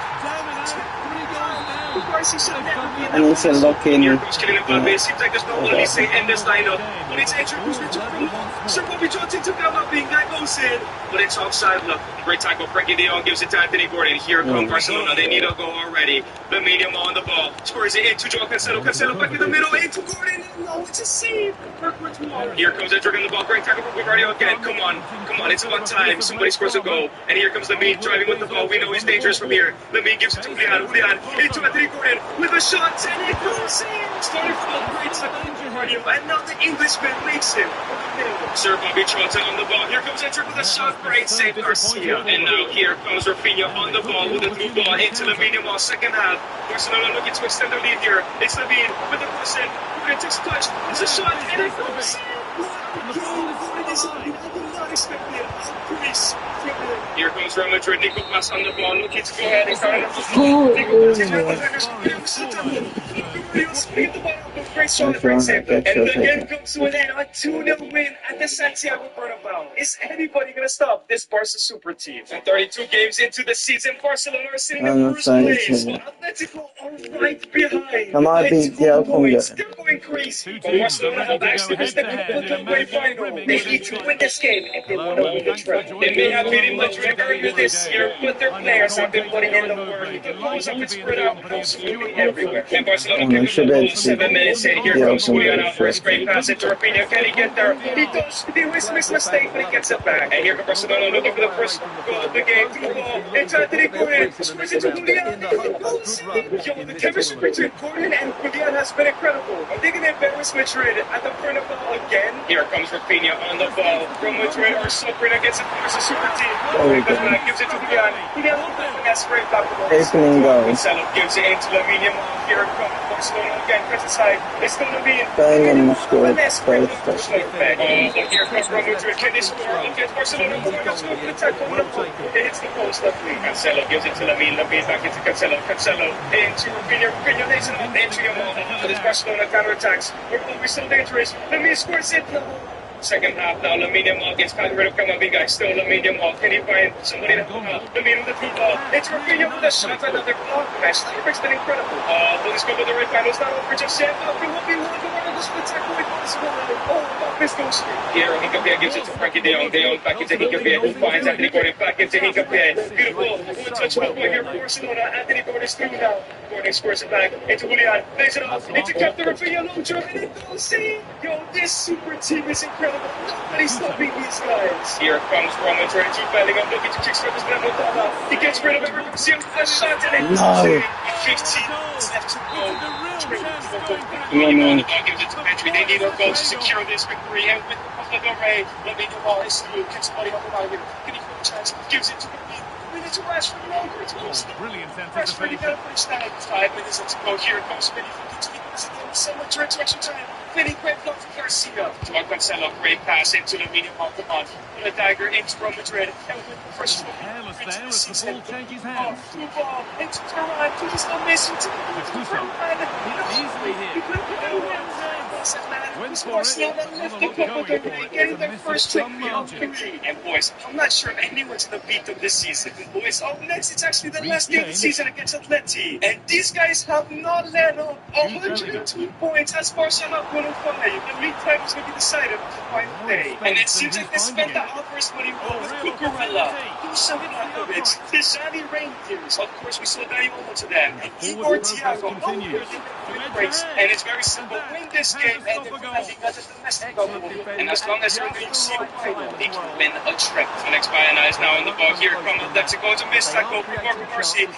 And it's a lock-in. Here comes Kylian Mbappe. It seems like there's no Olise in this lineup. But it's Andrew who's returned from Sir Bobby Johnson took out Mbappe. That goes in. But it's offside. Look, great tackle. Frankie de Jong gives it to Anthony Gordon. Here comes Barcelona. They need a goal already. Lamine Yamal on the ball. Scores it into Joao Cancelo. Cancelo back in the middle. Into Gordon. No, it's a save. Here comes Edric on the ball. Great tackle from Guardiola again. Come on. Come on. It's about time. Somebody scores a goal. And here comes Lamine driving with the ball. We know he's dangerous from here. Lamine gives it to Julian. Julian into Anthony Gordon with a shot. And it goes in. Started from a great tackle from Guardiola. And now the Englishman makes it. Sir Bobby Charlton on the ball. Here comes Edric with a shot. Great save, Garcia. And now here comes Rafinha on the ball with a through ball into Lamine Yamal. Second half. Barcelona looking to extend their lead here. It's Lamine with the person. Gordon takes a touch. It's a shot. And it goes in. Here comes Real Madrid. Nico Pass on the ball. Looking to go ahead and start great shot, great save. And the game comes to an end. A 2-0 win at the Santiago Bernabeu. Is anybody going to stop this Barca super team? And 32 games into the season, Barcelona are sitting in first place. Atletico are right behind. They're going crazy. But Barcelona have actually missed the Copa del final. They need to win this game if they want to win the trophy. They may have beaten Madrid earlier this year, but their players have been putting in the work. The goals have been spread out absolutely everywhere. And Barcelona picked up the goal 7 minutes in. Here comes Julian Alvarez. Great pass into Rafinha. Can he get there? He does. He makes a mistake, but he gets it back. And here comes Barcelona looking for the first goal of the game. Through the ball into Anthony Gordon. Scores into Julian. Yo, the chemistry between Gordon and Julian has been incredible. Are they going to embarrass Madrid at the Bernabeu again? Here comes Rafinha on the ball. Real Madrid are suffering against a super team. Gives it to Julian. Julian that's great back to the ball. Cancelo gives it into Lamine Yamal. Here comes Barcelona again. Press aside. It's going to be Dynamo scored first. Here comes Real Madrid. Can they score against Barcelona? Let's go for the tackle. It hits the post luckily. Cancelo gives it to Lamine. Lamine back into Cancelo. Cancelo into Rafinha. Rafinha lays it up into Yamal. This Barcelona counterattacks. We're still dangerous. Lamine scores it. Second half now, Lamine Yamal gets rid of Camavinga. Still Lamine Yamal. Can he find somebody to come out? Lamine with the through ball. It's Rafinha with a shot. Another block match. Steinberg's been incredible. But he's going to the right final. It's not over just yet. Mbappe will be one of the split tackle with possible. Mbappe's going straight. Here, Hinkapie gives it to Frankie de Jong. De Jong back into Hinkapie. Who finds Anthony Gordon back into Hinkapie. Beautiful. One touch one point here for Barcelona. Anthony Gordon's through now. Gordon scores it back into Julian. Lays it off. Into Captain Rafinha. Long jump. And it goes in. Yo, this super team is incredible. Nobody's stopping these guys. Here comes Real Madrid. Bellingham looking to kickstart this Remontada. He gets rid of everyone. See him a shot and it goes in. 15 minutes left to go. Lamine Yamal gives it to Pedri. They need a goal to secure this victory. And with Copa del Rey, Lamine Yamal is through. Gets somebody on the line here. Can he get a chance? Gives it to Lamine. To Rashford, brilliant Rashford, he got a first down. 5 minutes left to go. Here it comes Vinny. So much direction time. Vinny, great block for Garcia. Joao Cancelo, great pass into Lamine Yamal. Come on. Put a dagger into Real Madrid. And with the first careless there as the ball changes hands. Through ball into Turan. Please don't miss him. Easily here. Getting their first trophy of victory. And boys, I'm not sure if anyone's going to beat them this season. Boys, up next, it's actually the last game of the season against Atleti. And these guys have not let up 102 points as Barca have 105. The league title is going to be decided on the final day. And it seems like they spent the Alvarez money well with Cucurella, Dusan Vlahovic, Tijani Rangers. Of course, we saw Dani Olmo to them. And Igor Thiago. And it's very simple. Win this game and they're having a domestic goal. And as long as they're in the UCL final, they can win a trip. The next Bayana is now in the ball. Here comes Atletico to miss tackle. Marco Garcia.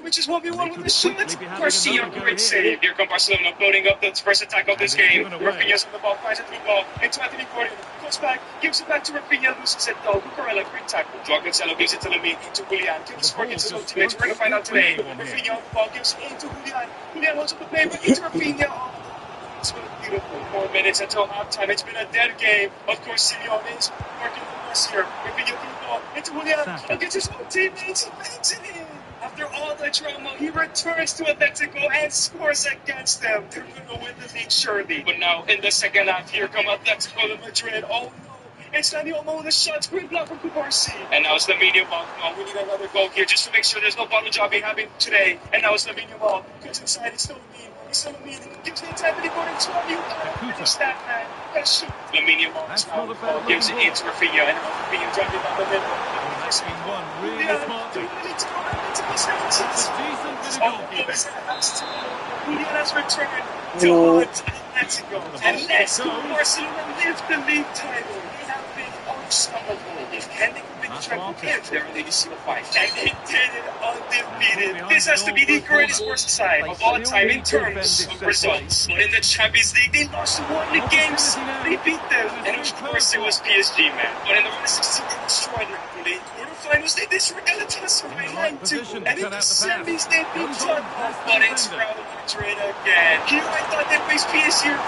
Which is 1v1 with the shot. Garcia, great save. Here comes Barcelona building up the first attack of this game. Rafinha's on the ball, finds a through ball into Anthony Gordon. Goes back, gives it back to Rafinha, loses it though. Cucurella, great tackle. Joao Cancelo gives it to Lamine, into Julian. Gives it to his own teammates. We're going to find out today. Rafinha on the ball, gives it into Julian. Julian holds up the play, but into Rafinha. It's been a beautiful 4 minutes until halftime. It's been a dead game. Of course, Simeone is working the rest here. Rafinha through the ball into Julian. Against his own teammates. He makes it in. After all the drama, he returns to Atletico and scores against them. They're going to win the league surely. But now in the second half, here come Atletico de Madrid. Oh no. It's Dani Olmo with a shot. Great block from Kubarsi. And now it's Lamine Yamal. Come on, we need another goal here just to make sure there's no bottle jobbing happening today. And now it's Lamine Yamal. Goes inside. It's still Lamine. He's still Lamine. Gives the integrity for him. 20. Finish that, man. That shoot. Lamine Yamal gives it into Rafinha. And Rafinha driving down the middle. That's been one really smart. Julian has returned to Atletico. And let's go, Barcelona lift the league title. They have been unstoppable. Can they win the treble if they're in the UCL fight? And they did it undefeated. This has to be the greatest Barca side of all time in terms of results. But in the Champions League, they lost one of the games. They beat them. And of course, it was PSG, man. But in the round of 16, they destroyed Napoli. Quarterfinals, they destroyed Galatasaray 9-2. And in the semis, they beat Tottenham. But it's Real Madrid again. Here I thought they faced PSG or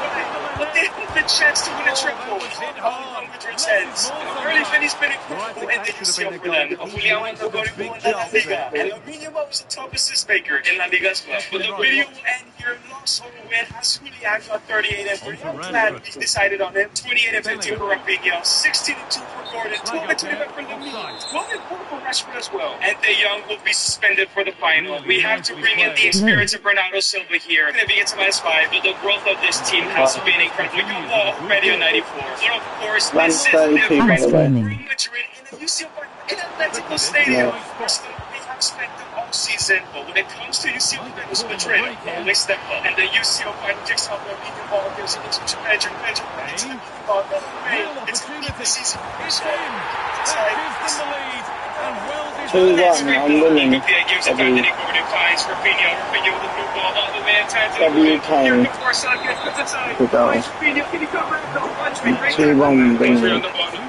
but they had the chance to win a triple. Real Madrid's heads. Early finish been incredible, and they UCL for them. Julian Alvarez got it in La Liga. And Lamine Yamal was the top assist maker in La Liga as well. But the video will end here. Loss or win has Julian got 38 and 40. I'm glad we decided on him. 28 and 15 for Rafinha. 16 and 2 for Gordon. 12 and 25 for Lamine. 12 and 4 for Rashford as well. And De Jong will be suspended for the final. We have to bring in the experience of Bernardo Silva here. Going to be into -5, but the growth of this team has been incredible. You already on 94. But of course, this is different. Real Madrid in the UCL in Atletico Stadium. We have spent the whole season, but when it comes to UCL finals, Madrid always step up. And the UCL final kicks off with Lamine Yamal. Gives it to Pedro. It's Lamine Yamal. It's the season. It's the lead. And well deserved. I'm winning. Gives it back to Gordon. Finds Rafinha. Rafinha with the blue ball all the way to Anthony. Here the force on gets the time. Finds Rafinha. Can he cover it? No. 2-1 winning.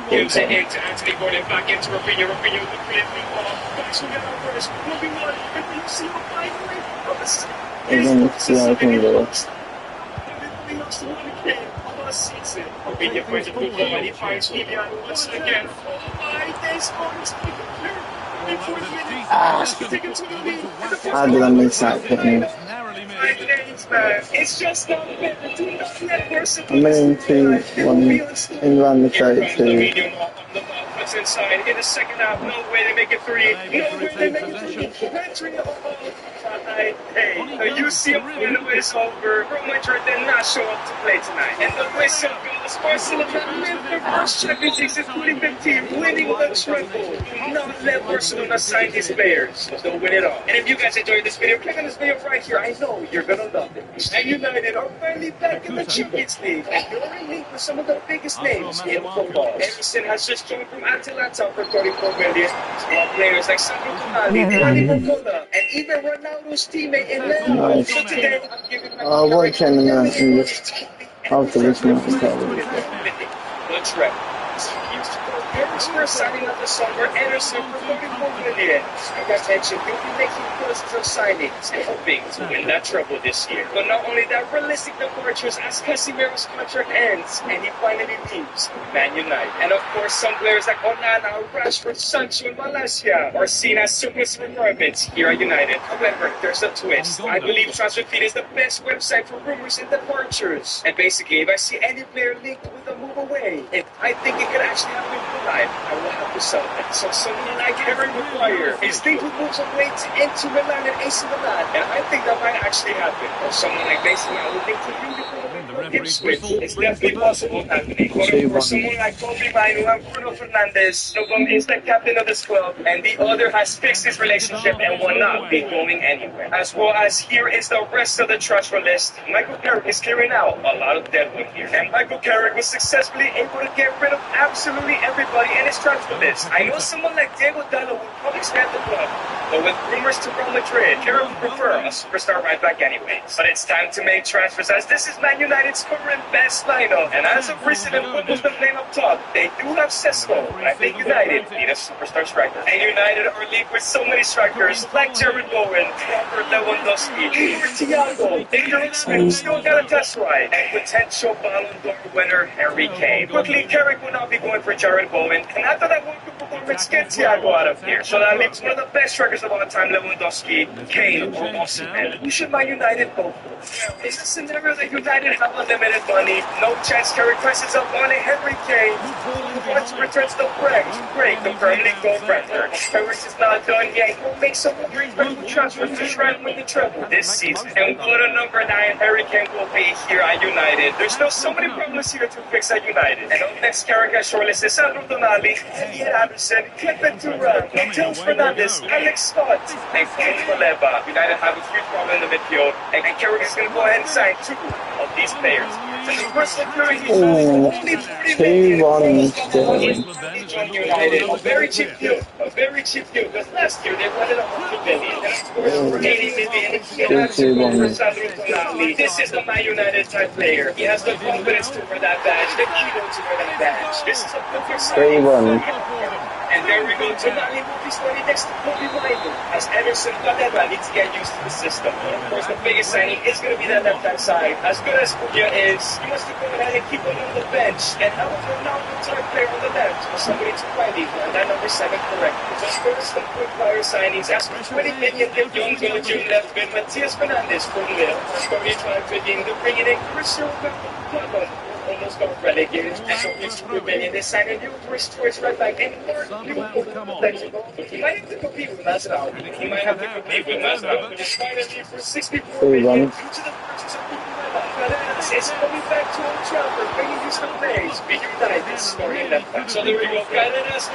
Gives it into Anthony Gordon. Back into Rafinha. Rafinha with the brilliant blue ball. Julian Alvarez moving on. You see him finally. Again, it's the other thing though. Season. Rafinha finds a blue ball and he finds Julian once again. How did I miss that picking? It's just not I'm in 2-1 in round the 32. Inside in the second half, no way they make it 3. No way they make it 3. Hey, the UCL final is over. Real Madrid did not show up to play tonight. And the whistle goes. Barcelona lived their first Champions League since 2015, winning the treble. Do not let Barcelona sign these players. They'll win it all. And if you guys enjoyed this video, click on this video right here. I know you're gonna love it. And United are finally back in the Champions League. And they're in league with some of the biggest names in football. Emerson has just joined from Atalanta for 34 million. Small players like Sandro Tonali, and even Ronaldo's teammate in Leo. So today, I'm giving I'll watch in this after this match. Let's wrap. Eric's first signing of the summer, Anderson for 44 million. Like I mentioned, he'll be making dozens of signings and hoping to win that treble this year. But not only that, realistic departures as Casemiro's contract ends and he finally leaves Man United. And of course, some players like Onana, Rashford, Sancho, and Malacia are seen as surplus requirements here at United. However, there's a twist. I believe TransferFeed is the best website for rumors and departures. And basically, if I see any player linked with a move away, if I think it could actually happen in life, I will have to sell it. So someone like Harry Maguire is linked with moves away to Inter Milan and AC Milan, and I think that might actually happen. Or someone like Mason Mount linked to Ipswich. It's definitely possible happening. But of course, someone like Kobe Mino and Bruno Fernandes, one of them is the captain of this club, and the other has fixed his relationship and will not be going anywhere. As well as here is the rest of the transfer list. Michael Carrick is clearing out a lot of deadwood here, and Michael Carrick was successfully able to get rid of absolutely everybody in his transfer list. I know someone like Diego Dallo would probably stand the club, but with rumors to Real Madrid, Carrick would prefer a superstar right back anyways. But it's time to make transfers, as this is Man United's current best lineup, and as of recent, football's been playing up top. They do have Sesko, but I think United need a superstar striker. And United are linked with so many strikers like Jared Bowen, Robert Lewandowski, Thiago, Victor Osimhen, still got a test ride, and potential Ballon d'Or winner Harry Kane. Quickly, Carrick will not be going for Jared Bowen, and after that one good performance, get Thiago out of here. So that leaves one of the best strikers of all time, Lewandowski, Kane, or Osimhen. Who should Man United go for? Is a scenario that United have a unlimited money. No chance Kerry presses up on a Harry Kane. Who wants to return to the Prem? Great, the Premier League goal record. Harry is not done yet. He'll make some respectable transfers to try and win the treble this season. And what a number 9 Harry Kane will be here at United. There's still so many problems here to fix at United. And up next, Carragher shortlist is Sandro Tonali, Elliot Anderson, Kevin Durant, Matheus Fernandes, Alex Scott, and Kenny Maleba. United have a huge problem in the midfield, and Carragher is going to go ahead and sign 2 of these players. And the first security is only 40 million from United. A very cheap deal. A very cheap deal. Because last year they wanted 100 million. And of course, for 80 million, Sandro Tonali. This is the Man United type player. He has the confidence to wear that badge, the kilo to wear that badge. This is a perfect sign. And there we go. Tonali will be starting next to Kobe Bryant as Ederson Baleba needs to get used to the system. And of course, the biggest signing is going to be that left-hand side. As good as Kuya is, he wants to go ahead and keep him on the bench. And how would you now type player on the left? For somebody to Riley, and that number 7 correct. Just first some quick fire signings. As for 20 million, the young Belgian left with Matheus Fernandes from Lille. Scotty trying to begin the bringing in Cristiano Ronaldo. Almost got relegated. So it's rebellion. They signed a new British choice right back. And he might have to compete with Masvidal. He might have to compete with Masvidal. But it's finally for 64 million due to the purchase of Fernandes is coming back to Old Trafford, bringing you some plays. Be United starting left back. So there we go. Fernandes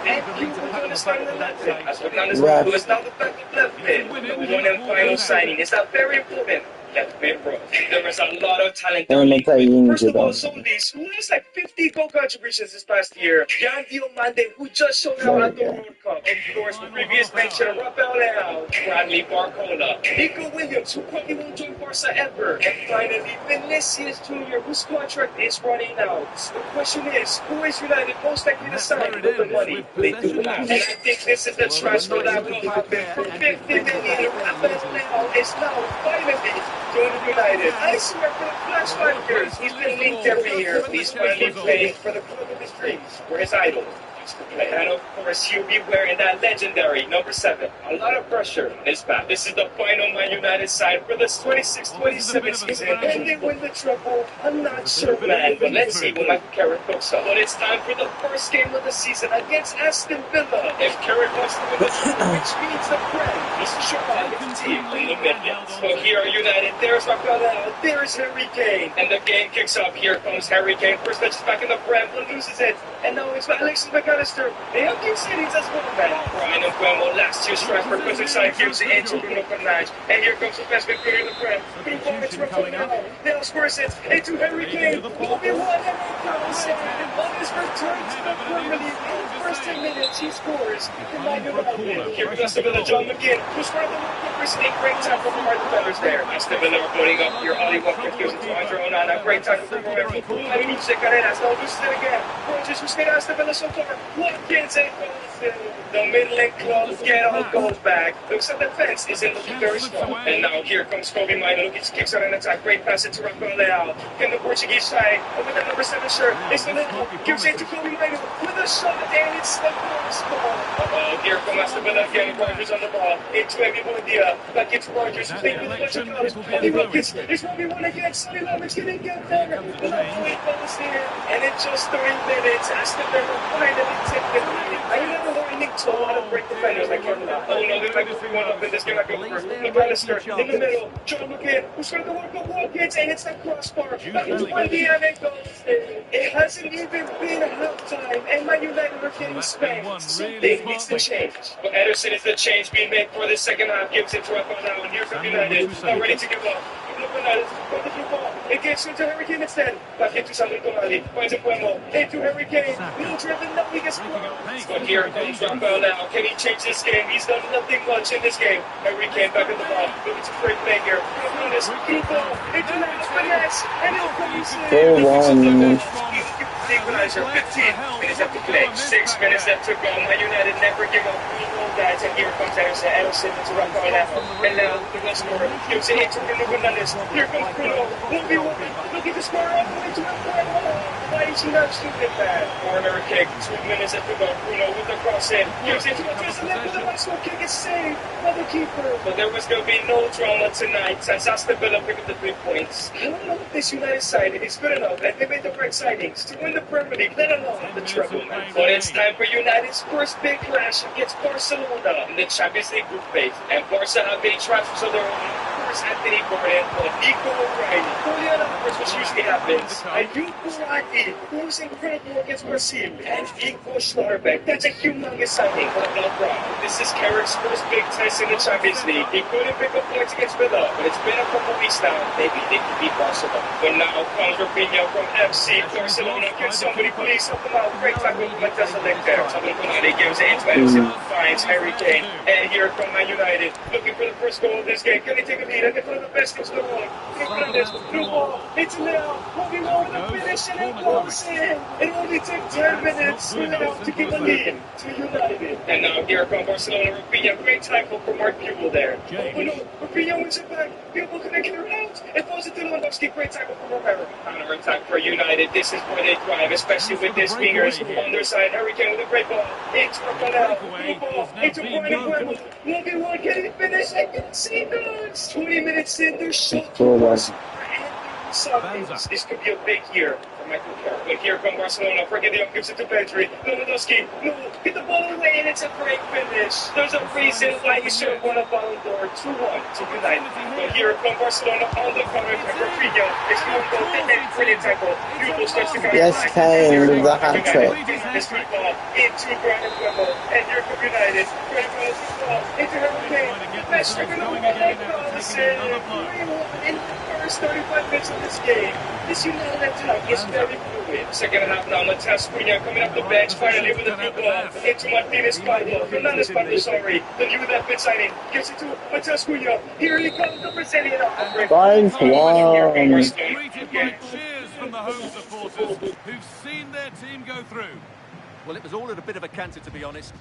and you will going to start in the left mid. As Fernandes who is now the back of left mid. The one and final signing is that very important. Left mid, bro. There was a lot of talent. First of all, Solis, who has like 50 goal contributions this past year. Jan Diomande, who just showed up at the World Cup. Of course, previous mention, Rafael Leao, Bradley Barcola, Nico Williams, who probably won't join Barca ever. And finally, Vinicius Jr., whose contract is running out. The question is, who is United most likely to sign with the money they do have? And I think this is the transfer that will happen for 50 million. Rafael Leao is now finally joining United. I swear for the last 5 years, he's been linked every year. He's finally playing for the club of his dreams, for his idol. And of course, he'll be wearing that legendary number 7. A lot of pressure on his back. This is the final Man United side for the 26-27 season. And they win the treble. I'm not sure, man. But let's see when Michael Carrick cooks up. But it's time for the first game of the season against Aston Villa. If Carrick wants to win the treble, which means the Prem, he's sure to get the team in the Midlands. So here are United. There's Rafael, there's Harry Kane. And the game kicks off. Here comes Harry Kane. First touch is back in the Prem. Loses it. And now it's Alexis McAllister. They have new cities as well, man. Brian Mbeumo, last year's transfer, goes inside, gives it into Bruno Fernandes. And here comes the best midfielder in the Prem. Bruno Fernandes, Rafael. Now scores it into Harry Kane. Obi-Wan and on his return to the Premier League. In the first 10 minutes, he scores. Here comes the Villa, John McGinn, who's one of the workers. A great tackle from our defenders there. Aston Villa are putting up here. Ollie Watkins gives it to Andre Onana. Great tackle from Roberto. Luce Carreras, now loses it again. Rogers, who's made Aston Villa so far. Watkins and the Midland club get all goals back. Looks at the defense, isn't looking very strong. And now here comes Kobe Mino. He kicks out an attack. Great pass into Rafael Leao. Can the Portuguese side with the number 7 shirt. It's the little gives it to Kobe Mino with a shot, and it's the first ball. Here comes Aston Villa again. Rogers on the ball. Into Evi Buendia. Back into Rogers. Who's playing with a bunch of guys. Ollie Watkins. It's 1v1 against Sonny Lovitz. Getting get there. Lovely goes here. And in just 3 minutes, Aston Villa finally take the lead. I remember learning to a lot of great defenders like Kevlar. Oh no, they might go 3-1 up in this game. I go first. McAllister in the middle. John McGinn, who's going to work on Watkins, and it's that crossbar. Back into Buendia, and it goes in. It hasn't even been halftime, and Man United are getting spanked. Something needs to change. But Ederson is the change being made for the second half. Gives it to Rafael now, and here's United. Not ready to give up. It gets into Harry Kane instead. Back into Sandro Tonali. Finds Mbeumo. Into Harry Kane. No driven, nothing gets blocked. But here comes Rafael now. Can he change this game? He's done nothing much in this game. Harry Kane back at the ball. Looking to great play here. Fernandes. Into Lance Finesse. And he'll come equalizer. 15 minutes left to play. 6 minutes left to go. Man United never give up. We know that. And here comes Ederson. Ederson into Rafael now. And now the goal scorer gives it into Bruno Fernandes. Here comes Bruno. 1v1. Looking to score all the way to Rafael. Why is he not shooting that? Corner kick, 2 minutes after go. Bruno with the cross in. Gives it to Mathias, and then with the nice one kick is saved by the keeper. But there was going to be no drama tonight since Aston Villa picked up the 3 points. I don't know if this United side is good enough and they made the right signings to win the Premier League, let alone the treble. But it's time for United's first big clash against Barcelona in the Champions League group phase. And Barca have made transfers of their own. Anthony Gordon, Nico O'Reilly, Julian Alvarez, which usually happens. Ayub Buati, who was incredible against Brazil, and Nico Schlotterbeck. That's a humongous signing, but not wrong. This is Carrick's first big test in the Champions League. He couldn't pick up points against Villa, but it's been a couple weeks now. Maybe they can beat Barcelona. But now comes Raphinha from FC Barcelona. Can somebody please help him out? Great tackle from Mathias there. Somebody gives it into Edison, finds Harry Kane, and here come Man United, looking for the first goal of this game. Can they take a lead? It's one of the best things in the world. Fernandes, through ball, it's Leo, moving over the finish, and it goes in. It only took 10 minutes for Leo to give a lead to United. And now here comes Barcelona. Raphinha, great tackle for Mark Buell there. Oh no, Raphinha wins it back. Buell couldn't get her out. It falls into Lewandowski, great tackle for Romero. Counter attack for United. This is where they thrive, especially with this wingers on their side. Harry Kane with a great ball. Into Rafael, through ball, into Brian Wembley. 1v1, can he finish? I can see those. 20 minutes in, they're shot. This could be a big year for Michael Carrick. But here come Barcelona. Fernandes gives it to Pedri. Lewandowski, no, get the ball away, and it's a great finish. There's a reason why he should have won a Ballon d'Or 2-1 to United. But here come Barcelona on the counter attack. Raphinha is going to go in, brilliant tackle. Buell starts to guide. Yes, Kane with the hat trick. This free ball into Brian Wembley, and here come United. Brian Wembley ball into Harry Kane. The best striker in the world. Listen, 3-1 in the first 35 minutes of this game. This United attack is very fluid. Second half now, Mathias Cunha coming up the bench, finally with a good ball into Martinez Pablo. Fernandes Pablo, sorry. The new left-mid signing gives it to Mathias Cunha. Here he comes, the Brazilian. 5-1. Greeted by cheers from the home supporters who've seen their team go through. Well, it was all at a bit of a canter, to be honest.